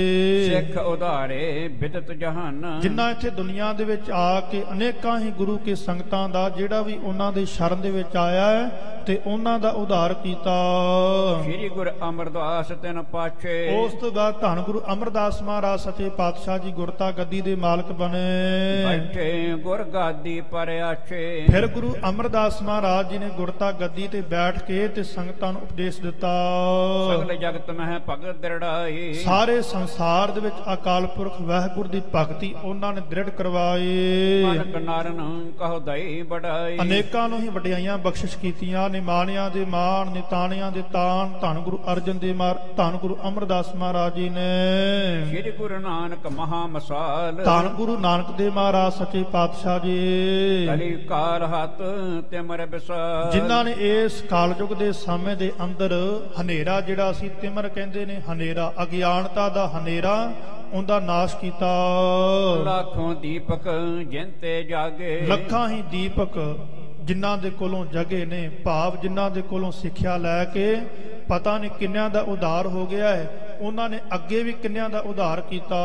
ਸਿੱਖ ਉਧਾਰੇ ਬਿਦਤ ਜਹਾਨ, ਜਿਨ੍ਹਾਂ ਇੱਥੇ ਦੁਨੀਆ ਦੇ ਵਿੱਚ ਆ ਕੇ ਅਨੇਕਾਂ ਹੀ ਗੁਰੂ ਕੇ ਸੰਗਤਾਂ ਦਾ ਜਿਹੜਾ ਵੀ ਉਹਨਾਂ ਦੇ ਸ਼ਰਨ ਦੇ ਵਿੱਚ ਆਇਆ ਹੈ ਤੇ ਉਹਨਾਂ ਦਾ ਉਧਾਰ ਕੀਤਾ। ਸ੍ਰੀ ਗੁਰੂ ਅਮਰਦਾਸ ਤਿਨ ਪਾਛੇ, ਉਸ ਤੋਂ ਬਾਅਦ ਧੰਨ ਗੁਰੂ ਅਮਰਦਾਸ ਮਹਾਰਾਜ ਸੱਚੇ ਪਾਤਸ਼ਾਹ ਜੀ ਗੁਰਤਾ ਗੱਦੀ ਦੇ ਮਾਲਕ ਬਣੇ। ਬੈਠੇ ਗੁਰ ਗਾਦੀ ਪਰ ਆਛੇ, ਫਿਰ ਗੁਰੂ ਅਮਰਦਾਸ ਮਹਾਰਾਜ ਜੀ ਨੇ ਗੁਰਤਾ ਗੱਦੀ ਤੇ ਬੈਠ ਕੇ ਤੇ ਸੰਗਤਾਂ ਨੂੰ ਉਪਦੇਸ਼ ਦਿੱਤਾ। ਸਗਲ ਜਗਤ ਮਹਿ ਭਗਤ ਦ੍ਰਿੜਾਈ, ਸਾਰੇ ਸੰਸਾਰ ਦੇ ਵਿੱਚ ਅਕਾਲ ਪੁਰਖ ਵਾਹਿਗੁਰੂ ਦੀ ਭਗਤੀ ਉਹਨਾਂ ਨੇ ਦ੍ਰਿੜ ਕਰਵਾਈ। ਮਨ ਨਾਰਨ ਕਹੋ ਦਈ ਬੜਾਈ, ਅਨੇਕਾਂ ਨੂੰ ਹੀ ਵਡਿਆਈਆਂ ਬਖਸ਼ਿਸ਼ ਕੀਤੀਆਂ। ਨਿਮਾਣਿਆਂ ਦੇ ਮਾਣ, ਨਿਤਾਣਿਆਂ ਦੇ ਤਾਣ ਧੰਨ ਗੁਰੂ ਅਰਜਨ ਦੇਵ ਧੰਨ ਗੁਰੂ ਅਮਰਦਾਸ ਮਹਾਰਾਜ ਜੀ ਨੇ। ਸ੍ਰੀ ਗੁਰੂ ਨਾਨਕ ਮਹਾ ਮਸਾਲ, ਧੰਨ ਗੁਰੂ ਨਾਨਕ ਦੇਵ ਮਹਾਰਾਜ ਸੱਚੇ ਪਾਤਸ਼ਾਹ ਜੀ, ਕਲੀ ਕਾਲ ਹੱਥ ਤਿਮਰ ਵਿਸਾਲ, ਜਿਨ੍ਹਾਂ ਨੇ ਇਸ ਕਾਲਯੁਗ ਦੇ ਸਮੇਂ ਦੇ ਅੰਦਰ ਹਨੇਰਾ ਜਿਹੜਾ ਸੀ, ਤਿਮਰ ਕਹਿੰਦੇ ਨੇ ਹਨੇਰਾ, ਅਗਿਆਨਤਾ ਦਾ ਹਨੇਰਾ, ਉਹਦਾ ਨਾਸ਼ ਕੀਤਾ। ਲੱਖੋਂ ਦੀਪਕ ਜਿੰਤੇ ਜਾਗੇ, ਲੱਖਾਂ ਹੀ ਦੀਪਕ ਜਿਨ੍ਹਾਂ ਦੇ ਕੋਲੋਂ ਜਗੇ ਨੇ, ਭਾਵ ਜਿਨ੍ਹਾਂ ਦੇ ਕੋਲੋਂ ਸਿੱਖਿਆ ਲੈ ਕੇ ਪਤਾ ਨਹੀਂ ਕਿੰਨਿਆਂ ਦਾ ਉਧਾਰ ਹੋ ਗਿਆ ਹੈ, ਉਹਨਾਂ ਨੇ ਅੱਗੇ ਵੀ ਕਿੰਨਿਆਂ ਦਾ ਉਧਾਰ ਕੀਤਾ।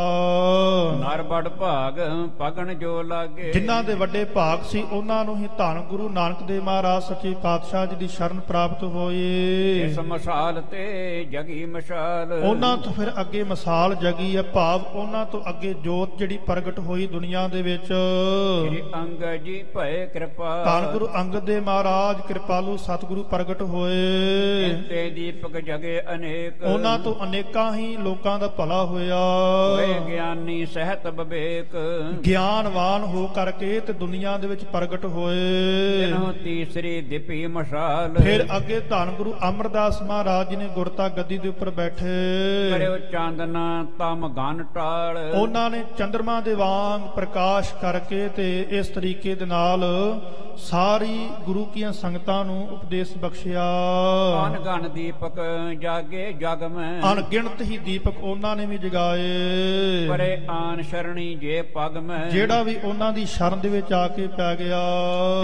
ਨਰ ਬੜ ਭਾਗ ਪਗਣ ਜੋ ਲਾਗੇ, ਜਿਨ੍ਹਾਂ ਦੇ ਵੱਡੇ ਭਾਗ ਸੀ ਉਹਨਾਂ ਨੂੰ ਹੀ ਧੰਨ ਗੁਰੂ ਨਾਨਕ ਦੇਵ ਮਹਾਰਾਜ ਸੱਚੇ ਪਾਤਸ਼ਾਹ ਜੀ ਦੀ ਸ਼ਰਨ ਪ੍ਰਾਪਤ ਹੋਈ। ਇਸ ਮਸਾਲ ਤੇ ਜਗੀ ਮਸ਼ਾਲ, ਉਹਨਾਂ ਤੋਂ ਫਿਰ ਅੱਗੇ ਮਸਾਲ ਜਗੀ ਹੈ, ਭਾਵ ਉਹਨਾਂ ਤੋਂ ਅੱਗੇ ਜੋਤ ਜਿਹੜੀ ਪ੍ਰਗਟ ਹੋਈ ਦੁਨੀਆ ਦੇ ਵਿੱਚ। ਸ੍ਰੀ ਅੰਗਦ ਜੀ ਭਏ ਕਿਰਪਾ, ਧੰਨ ਗੁਰੂ ਅੰਗਦ ਦੇਵ ਮਹਾਰਾਜ ਕਿਰਪਾਲੂ ਸਤਿਗੁਰੂ ਪ੍ਰਗਟ ਹੋਏ। ਤੇ ਦੀਪਕ ਜਗੇ ਅਨੇਕ, ਉਹਨਾਂ ਤੋਂ ਅਨੇਕਾਂ ਤਾਂ ਹੀ ਲੋਕਾਂ ਦਾ ਭਲਾ ਹੋਇਆ। ਹੋਏ ਗਿਆਨੀ ਸਹਿਤ ਵਿਵੇਕ, ਗਿਆਨਵਾਨ ਹੋ ਕਰਕੇ ਤੇ ਦੁਨੀਆ ਦੇ ਵਿੱਚ ਪ੍ਰਗਟ ਹੋਏ। ਤਿਨਹੁ ਤੀਸਰੀ ਦਿਪੀ ਮਸ਼ਾਲ, ਫਿਰ ਅੱਗੇ ਧੰਨ ਗੁਰੂ ਅਮਰਦਾਸ ਮਹਾਰਾਜ ਜੀ ਨੇ ਗੁਰਤਾ ਗੱਦੀ ਦੇ ਉੱਪਰ ਬੈਠੇ। ਕਰਿਓ ਚਾਂਦਨਾ ਤਮ ਗਨ ਟਾਲ, ਉਹਨਾਂ ਨੇ ਚੰਦਰਮਾ ਦੇ ਵਾਂਗ ਪ੍ਰਕਾਸ਼ ਕਰਕੇ ਤੇ ਇਸ ਤਰੀਕੇ ਦੇ ਨਾਲ ਸਾਰੀ ਗੁਰੂ ਕੀਆਂ ਸੰਗਤਾਂ ਨੂੰ ਉਪਦੇਸ਼ ਬਖਸ਼ਿਆ। ਅਨਗਨ ਦੀਪਕ ਜਾਗੇ ਜਗ ਮੈਂ, ਅਣਗਿਣਤ ਹੀ ਦੀਪਕ ਉਹਨਾਂ ਨੇ ਵੀ ਜਗਾਏ। ਪਰੇ ਆਨ ਸ਼ਰਣੀ ਜੇ ਪਗ ਮੈਂ, ਜਿਹੜਾ ਵੀ ਉਹਨਾਂ ਦੀ ਸ਼ਰਨ ਦੇ ਵਿੱਚ ਆ ਕੇ ਪੈ ਗਿਆ।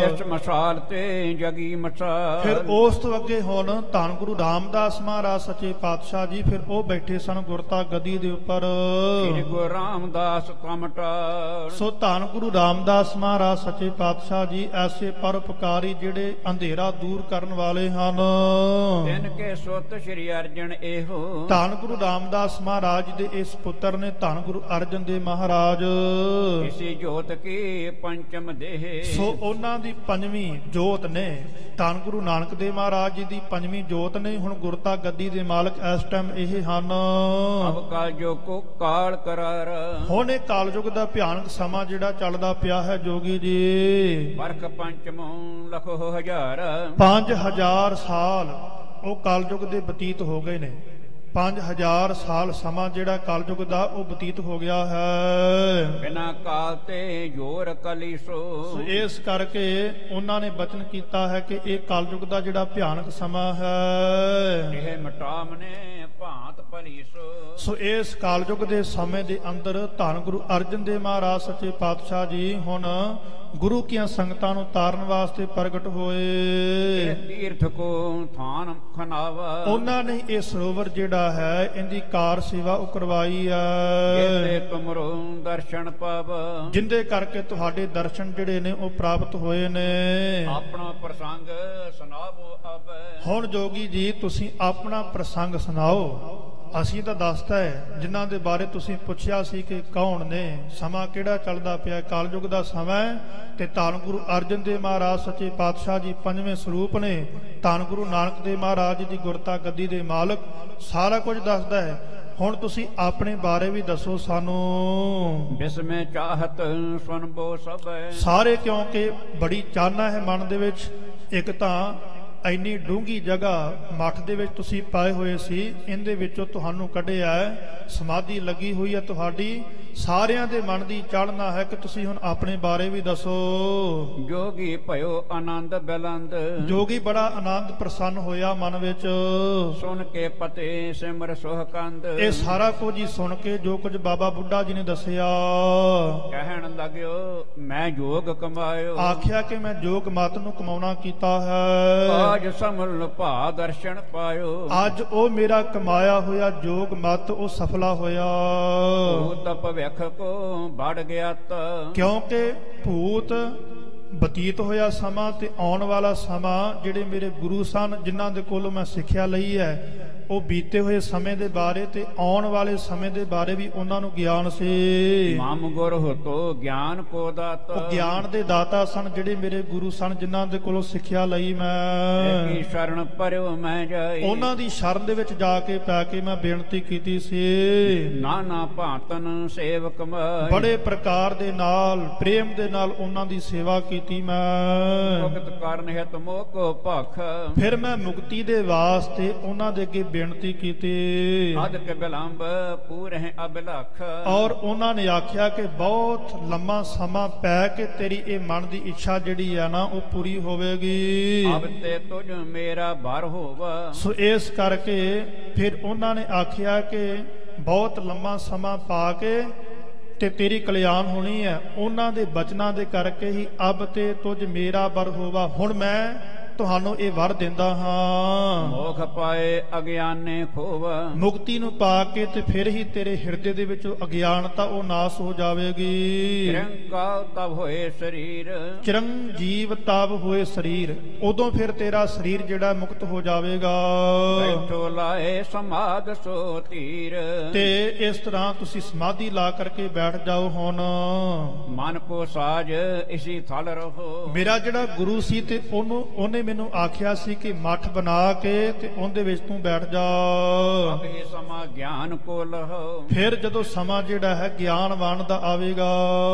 ਇਸ ਮਸਾਲ ਤੇ ਜਗੀ ਮਸਾਲ। ਫਿਰ ਉਸ ਤੋਂ ਅੱਗੇ ਹੁਣ ਧੰਨ ਗੁਰੂ ਰਾਮਦਾਸ ਮਹਾਰਾਜ ਸੱਚੇ ਪਾਤਸ਼ਾਹ ਜੀ ਫਿਰ ਉਹ ਬੈਠੇ ਸਨ ਗੁਰਤਾ ਗੱਦੀ ਦੇ ਉੱਪਰ। ਸ੍ਰੀ ਗੁਰੂ ਰਾਮਦਾਸ ਕਮਟਾਲ, ਸੋ ਧੰਨ ਗੁਰੂ ਰਾਮਦਾਸ ਮਹਾਰਾਜ ਸੱਚੇ ਪਾਤਸ਼ਾਹ ਜੀ ਐਸੇ ਪਰਉਪਕਾਰੀ ਜਿਹੜੇ ਅੰਧੇਰਾ ਦੂਰ ਕਰਨ ਵਾਲੇ ਹਨ। ਤਿਨ ਕੇ ਸੁਤ ਸ੍ਰੀ ਅਰਜਨ ਇਹੋ, ਧੰਨ ਗੁਰੂ ਰਾਮਦਾਸ ਮਹਾਰਾਜ ਦੇ ਇਸ ਪੁੱਤਰ ਨੇ ਧੰਨ ਗੁਰੂ ਅਰਜਨ ਦੇਵ ਮਹਾਰਾਜ। ਇਸੀ ਜੋਤ ਕੀ ਪੰਚਮ ਦੇਹ, ਸੋ ਉਹਨਾਂ ਦੀ ਪੰਜਵੀਂ ਜੋਤ ਨੇ। ਧੰਨ ਗੁਰੂ ਨਾਨਕ ਦੇਵ ਮਹਾਰਾਜ ਜੀ ਦੀ ਪੰਜਵੀਂ ਜੋਤ ਨੇ। ਹੁਣ ਗੁਰਤਾ ਗੱਦੀ ਦੇ ਮਾਲਕ ਇਸ ਟਾਈਮ ਇਹ ਹਨ। ਅਬ ਕਾਲ ਜੋ ਕੋ ਕਾਲ ਕਰਾਰ, ਹੁਣ ਇਹ ਕਾਲਯੁਗ ਦਾ ਭਿਆਨਕ ਸਮਾਂ ਜਿਹੜਾ ਚੱਲਦਾ ਪਿਆ ਹੈ ਜੋਗੀ ਜੀ। ਵਰਖ ਪੰਚਮੋਂ ਲਖੋ ਹਜ਼ਾਰ, 5000 ਸਾਲ ਉਹ ਕਾਲਯੁਗ ਦੇ ਬਤੀਤ ਹੋ ਗਏ ਨੇ। 5000 ਸਾਲ ਸਮਾਂ ਜਿਹੜਾ ਕਲਯੁਗ ਦਾ ਉਹ ਬਤੀਤ ਹੋ ਗਿਆ ਹੈ। ਬਿਨਾ ਕਾਲ ਤੇ ਜੋਰ ਕਲੀਸੋ, ਇਸ ਕਰਕੇ ਉਹਨਾਂ ਨੇ ਬਚਨ ਕੀਤਾ ਹੈ ਕਿ ਇਹ ਕਲਯੁਗ ਦਾ ਜਿਹੜਾ ਭਿਆਨਕ ਸਮਾਂ ਹੈ ਇਹ ਮਟਾਮਨੇ ਭਾਂਤ ਭਲੀਸੋ। ਸੋ ਇਸ ਕਲਯੁਗ ਦੇ ਸਮੇਂ ਦੇ ਅੰਦਰ ਧੰਨ ਗੁਰੂ ਅਰਜਨ ਦੇਵ ਮਹਾਰਾਜ ਸੱਚੇ ਪਾਤਸ਼ਾਹ ਜੀ ਹੁਣ ਗੁਰੂ ਕੀਆਂ ਸੰਗਤਾਂ ਨੂੰ ਤਾਰਨ ਵਾਸਤੇ ਪ੍ਰਗਟ ਹੋਏ। ਤੀਰਥ ਕੋ ਥਾਨ ਖਨਾਵਾ, ਉਹਨਾਂ ਨੇ ਇਹ ਸਰੋਵਰ ਜਿਹੜਾ ਹੈ ਇਹਦੀ ਕਾਰ ਸੇਵਾ ਉਹ ਕਰਵਾਈ ਹੈ। ਜਿੰਦੇ ਤੁਮਰੋ ਦਰਸ਼ਨ ਪਾਵ, ਜਿੰਦੇ ਕਰਕੇ ਤੁਹਾਡੇ ਦਰਸ਼ਨ ਜਿਹੜੇ ਨੇ ਉਹ ਪ੍ਰਾਪਤ ਹੋਏ ਨੇ। ਆਪਣਾ ਪ੍ਰਸੰਗ ਸੁਣਾਵੋ ਅਬ, ਹੁਣ ਜੋਗੀ ਜੀ ਤੁਸੀਂ ਆਪਣਾ ਪ੍ਰਸੰਗ ਸੁਣਾਓ। ਅਸੀਂ ਤਾਂ ਦੱਸਤਾ ਹੈ ਜਿਨ੍ਹਾਂ ਦੇ ਬਾਰੇ ਤੁਸੀਂ ਪੁੱਛਿਆ ਸੀ ਕਿ ਕੌਣ ਨੇ, ਸਮਾਂ ਕਿਹੜਾ ਚੱਲਦਾ ਪਿਆ, ਕਲਯੁਗ ਦਾ ਸਮਾਂ ਤੇ ਧੰਨ ਗੁਰੂ ਅਰਜਨ ਦੇਵ ਮਹਾਰਾਜ ਸੱਚੇ ਪਾਤਸ਼ਾਹ ਜੀ ਪੰਜਵੇਂ ਸਰੂਪ ਨੇ। ਧੰਨ ਗੁਰੂ ਨਾਨਕ ਦੇਵ ਮਹਾਰਾਜ ਜੀ ਦੀ ਗੁਰਤਾ ਗੱਦੀ ਦੇ ਮਾਲਕ ਸਾਰਾ ਕੁਝ ਦੱਸਦਾ ਹੈ। ਹੁਣ ਤੁਸੀਂ ਆਪਣੇ ਬਾਰੇ ਵੀ ਦੱਸੋ ਸਾਨੂੰ। ਬਿਸਮੇ ਚਾਹਤ ਸੁਨਬੋ ਸਭ, ਸਾਰੇ ਕਿਉਂਕਿ ਬੜੀ ਚਾਹਨਾ ਹੈ ਮਨ ਦੇ ਵਿੱਚ। ਇੱਕ ਤਾਂ ਇੰਨੀ ਡੂੰਘੀ ਜਗ੍ਹਾ ਮੱਠ ਦੇ ਵਿੱਚ ਤੁਸੀਂ ਪਾਏ ਹੋਏ ਸੀ, ਇਹਦੇ ਵਿੱਚੋਂ ਤੁਹਾਨੂੰ ਕੱਢਿਆ ਹੈ, ਸਮਾਧੀ ਲੱਗੀ ਹੋਈ ਹੈ ਤੁਹਾਡੀ। ਸਾਰਿਆਂ ਦੇ ਮਨ ਦੀ ਚਾਹਨਾ ਹੈ ਕਿ ਤੁਸੀਂ ਹੁਣ ਆਪਣੇ ਬਾਰੇ ਵੀ ਦੱਸੋ। ਜੋਗੀ ਭਇਓ ਆਨੰਦ ਬਲੰਦ, ਜੋਗੀ ਬੜਾ ਆਨੰਦ ਪ੍ਰਸੰਨ ਹੋਇਆ ਮਨ ਵਿੱਚ। ਸੁਣ ਕੇ ਪਤੇ ਸਿਮਰ ਸੁਹਕੰਦ, ਇਹ ਸਾਰਾ ਕੁਝ ਹੀ ਸੁਣ ਕੇ ਜੋ ਕੁਝ ਬਾਬਾ ਬੁੱਢਾ ਜੀ ਨੇ ਦੱਸਿਆ। ਕਹਿਣ ਲੱਗਿਓ ਮੈਂ ਜੋਗ ਕਮਾਇਓ, ਆਖਿਆ ਕਿ ਮੈਂ ਜੋਗ ਮਤ ਨੂੰ ਕਮਾਉਣਾ ਕੀਤਾ ਹੈ। ਆਜ ਸਮਲ ਭਾ ਦਰਸ਼ਨ ਪਾਇਓ, ਅੱਜ ਉਹ ਮੇਰਾ ਕਮਾਇਆ ਹੋਇਆ ਜੋਗ ਮਤ ਉਹ ਸਫਲਾ ਹੋਇਆ। ਤਪ ਵੇਖ ਕੋ ਵੜ ਗਿਆ ਤਾ, ਕਿਉਂਕਿ ਭੂਤ ਬਤੀਤ ਹੋਇਆ ਸਮਾਂ ਤੇ ਆਉਣ ਵਾਲਾ ਸਮਾਂ ਜਿਹੜੇ ਮੇਰੇ ਗੁਰੂ ਸਨ ਜਿਨ੍ਹਾਂ ਦੇ ਕੋਲੋਂ ਮੈਂ ਸਿੱਖਿਆ ਲਈ ਹੈ, ਉਹ ਬੀਤੇ ਹੋਏ ਸਮੇਂ ਦੇ ਬਾਰੇ ਤੇ ਆਉਣ ਵਾਲੇ ਸਮੇਂ ਦੇ ਬਾਰੇ ਵੀ ਉਹਨਾਂ ਨੂੰ ਗਿਆਨ ਸੀ। ਮਮ ਗੁਰ ਹੋਤੋ ਗਿਆਨ ਕੋ ਦਾਤਾ, ਉਹ ਗਿਆਨ ਦੇ ਦਾਤਾ ਸਨ ਜਿਹੜੇ ਮੇਰੇ ਗੁਰੂ ਸਨ ਜਿਨ੍ਹਾਂ ਦੇ ਕੋਲੋਂ ਸਿੱਖਿਆ ਲਈ ਮੈਂ। ਕੀ ਸ਼ਰਨ ਪਰਿਓ ਮੈਂ ਜਾਈ, ਉਹਨਾਂ ਦੀ ਸ਼ਰਨ ਦੇ ਵਿੱਚ ਜਾ ਕੇ ਪੈ ਕੇ ਮੈਂ ਬੇਨਤੀ ਕੀਤੀ ਸੀ। ਨਾਨਾ ਭਾਂਤਨ ਸੇਵਕ ਮੈਂ, ਬੜੇ ਪ੍ਰਕਾਰ ਦੇ ਨਾਲ ਪ੍ਰੇਮ ਦੇ ਨਾਲ ਉਹਨਾਂ ਦੀ ਸੇਵਾ ਕੀਤੀ ਮੈਂ। ਮੁਕਤ ਕਰਨ ਹਿਤ ਮੋਹ ਕੋ ਭਖ, ਫਿਰ ਮੈਂ ਮੁਕਤੀ ਦੇ ਵਾਸਤੇ ਉਹਨਾਂ ਦੇ ਅੱਗੇ ਬੇਨਤੀ ਕੀਤੀ। ਅਦ ਕੇ ਬਿਲੰਬ ਪੂਰੇ ਅਬਲਖ, ਔਰ ਉਹਨਾਂ ਨੇ ਆਖਿਆ ਕਿ ਬਹੁਤ ਲੰਮਾ ਸਮਾਂ ਪੈ ਕੇ ਤੇਰੀ ਇਹ ਮਨ ਦੀ ਇੱਛਾ ਜਿਹੜੀ ਆ ਨਾ ਉਹ ਪੂਰੀ ਹੋਵੇਗੀ। ਅਬ ਤੇ ਤੁਝ ਮੇਰਾ ਭਰ ਹੋਵਾ, ਸੋ ਇਸ ਕਰਕੇ ਫਿਰ ਉਹਨਾਂ ਨੇ ਆਖਿਆ ਕਿ ਬਹੁਤ ਲੰਮਾ ਸਮਾਂ ਪਾ ਕੇ ਤੇ ਤੇਰੀ ਕਲਿਆਣ ਹੋਣੀ ਹੈ। ਉਹਨਾਂ ਦੇ ਬਚਨਾਂ ਦੇ ਕਰਕੇ ਹੀ ਅਬ ਤੇ ਤੁਝ ਮੇਰਾ ਵਰ ਹੋਵਾ, ਹੁਣ ਮੈਂ ਤੁਹਾਨੂੰ ਇਹ ਵਰ ਦਿੰਦਾ ਹਾਂ। ਮੋਖ ਪਾਏ ਅਗਿਆਨੇ ਖੋਵਾ, ਮੁਕਤੀ ਨੂੰ ਪਾ ਕੇ ਤੇ ਫਿਰ ਹੀ ਤੇਰੇ ਹਿਰਦੇ ਦੇ ਵਿੱਚੋਂ ਅਗਿਆਨਤਾ ਉਹ ਨਾਸ ਹੋ ਜਾਵੇਗੀ। ਨਿਰੰਕਾਲ ਤਬ ਹੋਏ ਸਰੀਰ, ਚਿਰੰਜੀਵ ਤਬ ਹੋਏ ਸਰੀਰ, ਉਦੋਂ ਫਿਰ ਤੇਰਾ ਸਰੀਰ ਜਿਹੜਾ ਮੁਕਤ ਹੋ ਜਾਵੇਗਾ। ਬੈਠੋ ਲਾਏ ਸਮਾਧ ਸੋ ਧੀਰ, ਤੇ ਇਸ ਤਰ੍ਹਾਂ ਤੁਸੀਂ ਸਮਾਧੀ ਲਾ ਕਰਕੇ ਬੈਠ ਜਾਓ। ਹੁਣ ਮਨ ਕੋ ਸਾਜ ਇਸੀ ਥਲ ਰਹੋ, ਮੇਰਾ ਜਿਹੜਾ ਗੁਰੂ ਸੀ ਤੇ ਉਹਨੇ ਨੇ ਮੈਨੂੰ ਆਖਿਆ ਸੀ ਕਿ ਮੱਠ ਬਣਾ ਕੇ ਤੇ ਉਹਦੇ ਵਿੱਚ ਤੂੰ ਬੈਠ ਜਾ। ਅਬੇ ਸਮਾਂ ਗਿਆਨ ਕੋ ਲਹੋ, ਫਿਰ ਜਦੋਂ ਸਮਾਂ ਜਿਹੜਾ ਹੈ ਗਿਆਨਵਾਨ ਦਾ ਆਵੇਗਾ,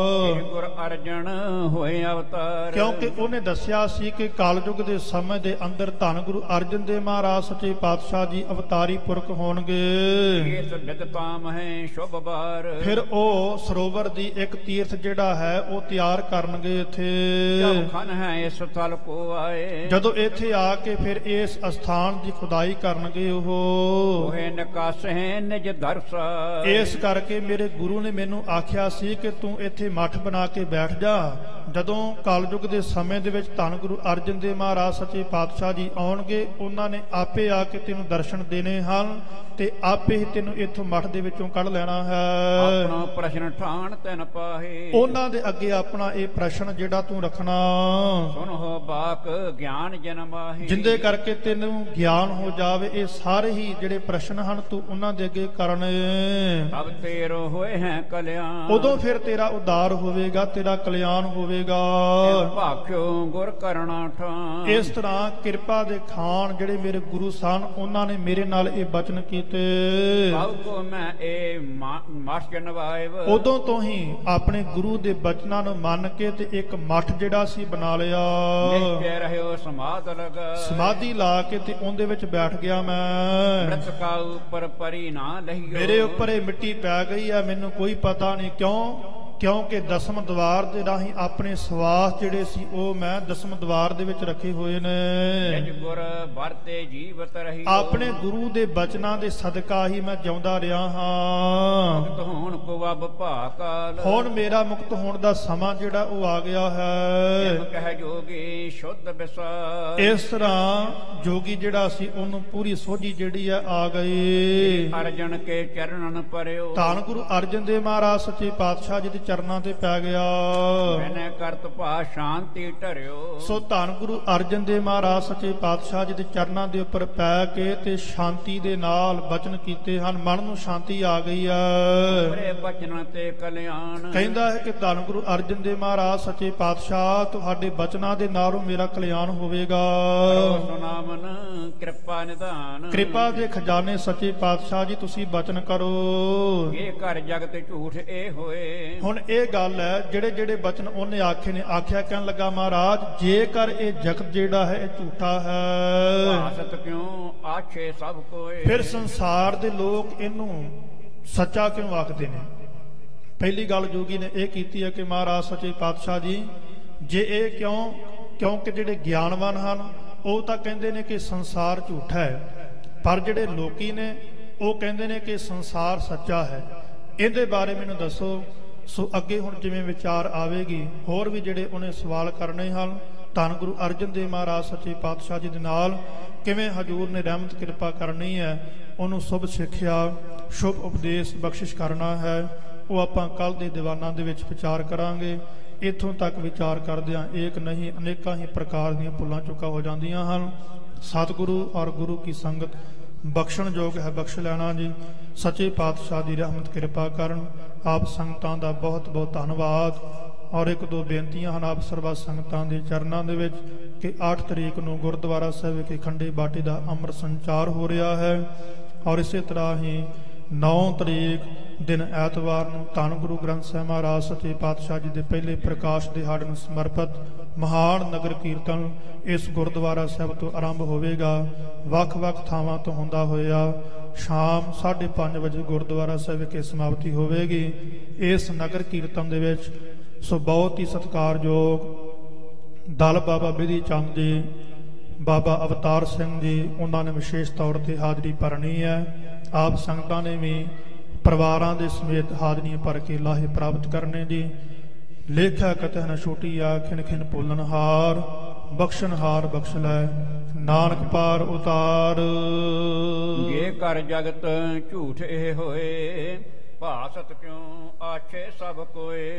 ਗੁਰ ਅਰਜਨ ਹੋਏ ਅਵਤਾਰ। ਕਿਉਂਕਿ ਉਹਨੇ ਦੱਸਿਆ ਸੀ ਕਿ ਕਲਯੁਗ ਦੇ ਸਮੇਂ ਦੇ ਅੰਦਰ ਧੰਨ ਗੁਰੂ ਅਰਜਨ ਦੇਵ ਮਹਾਰਾਜ ਸੱਚੇ ਪਾਤਸ਼ਾਹ ਜੀ ਅਵਤਾਰੀ ਪੁਰਖ ਹੋਣਗੇ। ਇਸ ਬਿਦਤਾਮ ਹੈ ਸ਼ੁਭ ਬਾਰ, ਫਿਰ ਉਹ ਸਰੋਵਰ ਦੀ ਇੱਕ ਤੀਰਥ ਜਿਹੜਾ ਹੈ ਉਹ ਤਿਆਰ ਕਰਨਗੇ ਇੱਥੇ। ਜਬ ਖਨ ਹੈ ਇਸ ਥਲ ਕੋ ਆਏ, ਜਦੋਂ ਇੱਥੇ ਆ ਕੇ ਫਿਰ ਇਸ ਅਸਥਾਨ ਦੀ ਖੁਦਾਈ ਕਰਨਗੇ ਉਹ। ਹੋਏ ਨਿਕਾਸ ਹੈ ਨਿਜ ਦਰਸਾ, ਇਸ ਕਰਕੇ ਮੇਰੇ ਗੁਰੂ ਨੇ ਮੈਨੂੰ ਆਖਿਆ ਸੀ ਕਿ ਤੂੰ ਇੱਥੇ ਮੱਠ ਬਣਾ ਕੇ ਬੈਠ ਜਾ। ਜਦੋਂ ਕਲਯੁਗ ਦੇ ਸਮੇਂ ਦੇ ਵਿੱਚ ਧੰਨ ਗੁਰੂ ਅਰਜਨ ਦੇਵ ਮਹਾਰਾਜ ਸੱਚੇ ਪਾਤਸ਼ਾਹ ਜੀ ਆਉਣਗੇ, ਉਹਨਾਂ ਨੇ ਆਪੇ ਆ ਕੇ ਤੈਨੂੰ ਦਰਸ਼ਨ ਦੇਣੇ ਹਨ ਤੇ ਆਪੇ ਹੀ ਤੈਨੂੰ ਇੱਥੋਂ ਮੱਠ ਦੇ ਵਿੱਚੋਂ ਕੱਢ ਲੈਣਾ ਹੈ। ਆਪਣਾ ਪ੍ਰਸ਼ਨ ਠਾਣ ਤੈਨ ਪਾਹੇ, ਉਹਨਾਂ ਦੇ ਅੱਗੇ ਆਪਣਾ ਇਹ ਪ੍ਰਸ਼ਨ ਜਿਹੜਾ ਤੂੰ ਰੱਖਣਾ। ਸੁਨੋ ਬਾਕ ਗਿਆਨ ਜਨਮਾਹੀ, ਜਿੰਦੇ ਕਰਕੇ ਤੈਨੂੰ ਗਿਆਨ ਹੋ ਜਾਵੇ। ਇਹ ਸਾਰੇ ਹੀ ਜਿਹੜੇ ਪ੍ਰਸ਼ਨ ਹਨ ਤੂੰ ਉਹਨਾਂ ਦੇ ਅੱਗੇ ਕਰਨੇ। ਤਬ ਤੇਰੋ ਹੋਏ ਹੈ ਕਲਿਆਣ, ਉਦੋਂ ਫਿਰ ਤੇਰਾ ਉਦਾਰ ਹੋਵੇਗਾ, ਤੇਰਾ ਕਲਿਆਣ ਹੋਵੇਗਾ। ਭਾਖਿਓ ਗੁਰ ਕਰਣਾ ਠਾਣ, ਇਸ ਤਰ੍ਹਾਂ ਕਿਰਪਾ ਦੇ ਖਾਨ ਜਿਹੜੇ ਮੇਰੇ ਗੁਰੂ ਸਨ, ਉਹਨਾਂ ਨੇ ਮੇਰੇ ਨਾਲ ਇਹ ਬਚਨ ਕੀਤੇ। ਸਭ ਕੋ ਮੈਂ ਇਹ ਮੱਠ ਜਨਵਾਇਵ, ਉਦੋਂ ਤੋਂ ਹੀ ਆਪਣੇ ਗੁਰੂ ਦੇ ਬਚਨਾਂ ਨੂੰ ਮੰਨ ਕੇ ਤੇ ਇੱਕ ਮੱਠ ਜਿਹੜਾ ਸੀ ਬਣਾ ਲਿਆ। ਨਿਸ਼ਚੈ ਰਹਿਓ ਸਮਾਧ ਲਗਾ, ਸਮਾਧੀ ਲਾ ਕੇ ਤੇ ਉਹਦੇ ਵਿੱਚ ਬੈਠ ਗਿਆ ਮੈਂ। ਮ੍ਰਿਤਕਾ ਉੱਪਰ ਪਰੀ ਨਾ ਲਹੀਓ, ਮੇਰੇ ਉੱਪਰ ਇਹ ਮਿੱਟੀ ਪੈ ਗਈ ਆ, ਮੈਨੂੰ ਕੋਈ ਪਤਾ ਨਹੀਂ ਕਿਉਂ। ਕਿਉਂਕਿ ਦਸਮ ਦਵਾਰ ਦੇ ਰਾਹੀਂ ਆਪਣੇ ਸਵਾਸ ਜਿਹੜੇ ਸੀ ਉਹ ਮੈਂ ਦਸਮ ਦਵਾਰ ਦੇ ਵਿੱਚ ਰੱਖੇ ਹੋਏ ਨੇ। ਨਿਜ ਗੁਰ ਵਰਤੇ ਜੀਵਤ ਰਹੀ, ਆਪਣੇ ਗੁਰੂ ਦੇ ਬਚਨਾਂ ਦੇ ਸਦਕਾ ਹੀ ਮੈਂ ਜਿਉਂਦਾ ਰਿਹਾ ਹਾਂ। ਮੁਕਤ ਹੋਣ ਕੋ ਅਬ ਭਾਕਾਲ, ਹੁਣ ਮੇਰਾ ਮੁਕਤ ਹੋਣ ਦਾ ਸਮਾਂ ਜਿਹੜਾ ਉਹ ਆ ਗਿਆ ਹੈ। ਜਿਮ ਕਹਿ ਜੋਗੀ ਸ਼ੁੱਧ ਵਿਸਾਰ, ਇਸ ਤਰ੍ਹਾਂ ਜੋਗੀ ਜਿਹੜਾ ਸੀ ਉਹਨੂੰ ਪੂਰੀ ਸੋਝੀ ਜਿਹੜੀ ਹੈ ਆ ਗਈ। ਅਰਜਨ ਕੇ ਚਰਨਨ ਪਰਿਓ, ਧੰਨ ਗੁਰੂ ਅਰਜਨ ਦੇਵ ਮਹਾਰਾਜ ਸੱਚੇ ਪਾਤਸ਼ਾਹ ਜੀ ਦੇ ਚਰਨਾਂ ਤੇ ਪੈ ਗਿਆ। ਮੈਨੇ ਕਰਤ ਭਾ ਸ਼ਾਂਤੀ ਧਰਿਓ, ਸੋ ਧੰਨ ਗੁਰੂ ਅਰਜਨ ਦੇਵ ਮਹਾਰਾਜ ਸੱਚੇ ਪਾਤਸ਼ਾਹ ਜੀ ਦੇ ਚਰਨਾਂ ਦੇ ਉੱਪਰ ਪੈ ਕੇ ਤੇ ਸ਼ਾਂਤੀ ਦੇ ਨਾਲ ਬਚਨ ਕੀਤੇ ਹਨ। ਮਨ ਨੂੰ ਸ਼ਾਂਤੀ ਆ ਗਈ ਹੈ। ਮੇਰੇ ਬਚਨਾਂ ਤੇ ਕਲਿਆਣ, ਕਹਿੰਦਾ ਹੈ ਕਿ ਧੰਨ ਗੁਰੂ ਅਰਜਨ ਦੇਵ ਮਹਾਰਾਜ ਸੱਚੇ ਪਾਤਸ਼ਾਹ ਤੁਹਾਡੇ ਬਚਨਾਂ ਦੇ ਨਾਲੋਂ ਮੇਰਾ ਕਲਿਆਣ ਹੋਵੇਗਾ। ਸੁਨਾਮਨ ਕਿਰਪਾ ਨਿਧਾਨ, ਕਿਰਪਾ ਦੇ ਖਜ਼ਾਨੇ ਸੱਚੇ ਪਾਤਸ਼ਾਹ ਜੀ ਤੁਸੀਂ ਬਚਨ ਕਰੋ। ਇਹ ਘਰ ਜਗਤ ਝੂਠ ਇਹ ਹੋਏ, ਹੁਣ ਇਹ ਗੱਲ ਹੈ ਜਿਹੜੇ ਜਿਹੜੇ ਬਚਨ ਉਹਨੇ ਆਖੇ ਨੇ, ਆਖਿਆ ਕਹਿਣ ਲੱਗਾ ਮਹਾਰਾਜ ਜੇਕਰ ਇਹ ਜਗਤ ਜਿਹੜਾ ਹੈ ਇਹ ਝੂਠਾ ਹੈ, ਭਾਸਤ ਕਿਉਂ ਆਛੇ ਸਭ ਕੋਏ, ਫਿਰ ਸੰਸਾਰ ਦੇ ਲੋਕ ਇਹਨੂੰ ਸੱਚਾ ਕਿਉਂ ਆਖਦੇ ਨੇ। ਪਹਿਲੀ ਗੱਲ ਜੋਗੀ ਨੇ ਇਹ ਕੀਤੀ ਹੈ ਕਿ ਮਹਾਰਾਜ ਸੱਚੇ ਪਾਤਸ਼ਾਹ ਜੀ ਜੇ ਇਹ ਕਿਉਂਕਿ ਜਿਹੜੇ ਗਿਆਨਵਾਨ ਹਨ ਉਹ ਤਾਂ ਕਹਿੰਦੇ ਨੇ ਕਿ ਸੰਸਾਰ ਝੂਠਾ ਹੈ, ਪਰ ਜਿਹੜੇ ਲੋਕੀ ਨੇ ਉਹ ਕਹਿੰਦੇ ਨੇ ਕਿ ਸੰਸਾਰ ਸੱਚਾ ਹੈ। ਇਹਦੇ ਬਾਰੇ ਮੈਨੂੰ ਦੱਸੋ। ਸੋ ਅੱਗੇ ਹੁਣ ਜਿਵੇਂ ਵਿਚਾਰ ਆਵੇਗੀ, ਹੋਰ ਵੀ ਜਿਹੜੇ ਉਹਨੇ ਸਵਾਲ ਕਰਨੇ ਹਨ, ਧੰਨ ਗੁਰੂ ਅਰਜਨ ਦੇਵ ਮਹਾਰਾਜ ਸੱਚੇ ਪਾਤਸ਼ਾਹ ਜੀ ਦੇ ਨਾਲ ਕਿਵੇਂ ਹਜ਼ੂਰ ਨੇ ਰਹਿਮਤ ਕਿਰਪਾ ਕਰਨੀ ਹੈ, ਉਹਨੂੰ ਸ਼ੁਭ ਸਿੱਖਿਆ ਸ਼ੁਭ ਉਪਦੇਸ਼ ਬਖਸ਼ਿਸ਼ ਕਰਨਾ ਹੈ, ਉਹ ਆਪਾਂ ਕੱਲ ਦੇ ਦੀਵਾਨਾਂ ਦੇ ਵਿੱਚ ਵਿਚਾਰ ਕਰਾਂਗੇ। ਇੱਥੋਂ ਤੱਕ ਵਿਚਾਰ ਕਰਦਿਆਂ ਏਕ ਨਹੀਂ ਅਨੇਕਾਂ ਹੀ ਪ੍ਰਕਾਰ ਦੀਆਂ ਭੁੱਲਾਂ ਚੁੱਕਾ ਹੋ ਜਾਂਦੀਆਂ ਹਨ। ਸਤਿਗੁਰੂ ਔਰ ਗੁਰੂ ਕੀ ਸੰਗਤ ਬਖਸ਼ਣ ਯੋਗ ਹੈ, ਬਖਸ਼ ਲੈਣਾ ਜੀ। ਸੱਚੇ ਪਾਤਸ਼ਾਹ ਦੀ ਰਹਿਮਤ ਕਿਰਪਾ ਕਰਨ। ਆਪ ਸੰਗਤਾਂ ਦਾ ਬਹੁਤ ਬਹੁਤ ਧੰਨਵਾਦ। ਔਰ ਇੱਕ ਦੋ ਬੇਨਤੀਆਂ ਹਨ ਆਪ ਸਰਬੱਤ ਸੰਗਤਾਂ ਦੇ ਚਰਨਾਂ ਦੇ ਵਿੱਚ ਕਿ 8 ਤਰੀਕ ਨੂੰ ਗੁਰਦੁਆਰਾ ਸਾਹਿਬ ਵਿਖੇ ਖੰਡੇ ਬਾਟੇ ਦਾ ਅੰਮ੍ਰਿਤ ਸੰਚਾਰ ਹੋ ਰਿਹਾ ਹੈ, ਔਰ ਇਸੇ ਤਰ੍ਹਾਂ ਹੀ 9 ਤਰੀਕ ਦਿਨ ਐਤਵਾਰ ਨੂੰ ਧੰਨ ਗੁਰੂ ਗ੍ਰੰਥ ਸਾਹਿਬ ਮਹਾਰਾਜ ਸੱਚੇ ਪਾਤਸ਼ਾਹ ਜੀ ਦੇ ਪਹਿਲੇ ਪ੍ਰਕਾਸ਼ ਦਿਹਾੜੇ ਨੂੰ ਸਮਰਪਿਤ ਮਹਾਨ ਨਗਰ ਕੀਰਤਨ ਇਸ ਗੁਰਦੁਆਰਾ ਸਾਹਿਬ ਤੋਂ ਆਰੰਭ ਹੋਵੇਗਾ। ਵੱਖ-ਵੱਖ ਥਾਵਾਂ ਤੋਂ ਹੁੰਦਾ ਹੋਇਆ ਸ਼ਾਮ 5:30 ਵਜੇ ਗੁਰਦੁਆਰਾ ਸਾਹਿਬ ਵਿਖੇ ਸਮਾਪਤੀ ਹੋਵੇਗੀ। ਇਸ ਨਗਰ ਕੀਰਤਨ ਦੇ ਵਿੱਚ ਸੋ ਬਹੁਤ ਹੀ ਸਤਿਕਾਰਯੋਗ ਦਲ ਬਾਬਾ ਬਿਧੀ ਚੰਦ ਜੀ, ਬਾਬਾ ਅਵਤਾਰ ਸਿੰਘ ਜੀ, ਉਹਨਾਂ ਨੇ ਵਿਸ਼ੇਸ਼ ਤੌਰ ਤੇ ਹਾਜ਼ਰੀ ਭਰਨੀ ਹੈ। ਆਪ ਸੰਗਤਾਂ ਨੇ ਵੀ ਪਰਿਵਾਰਾਂ ਦੇ ਸਮੇਤ ਹਾਜ਼ਰੀਆਂ ਭਰ ਕੇ ਲਾਹੇ ਪ੍ਰਾਪਤ ਕਰਨੇ ਜੀ। ਲੇਖਾ ਕਤਹਿ ਨ ਛੋਟੀ ਆ ਖਿਨ ਖਿਨ ਭੁੱਲਣਹਾਰ, ਬਖਸ਼ਣਹਾਰ ਬਖਸ਼ ਲੈ ਨਾਨਕ ਪਾਰ ਉਤਾਰ। ਜੇ ਕਰ ਜਗਤ ਝੂਠ ਇਹ ਹੋਏ, ਭਾਸਤ ਕਿਉਂ ਆਛੇ ਸਭ ਕੋਏ।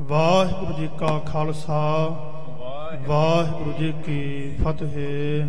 ਵਾਹਿਗੁਰੂ ਜੀ ਕਾ ਖਾਲਸਾ, ਵਾਹਿਗੁਰੂ ਜੀ ਕੀ ਫਤਿਹ।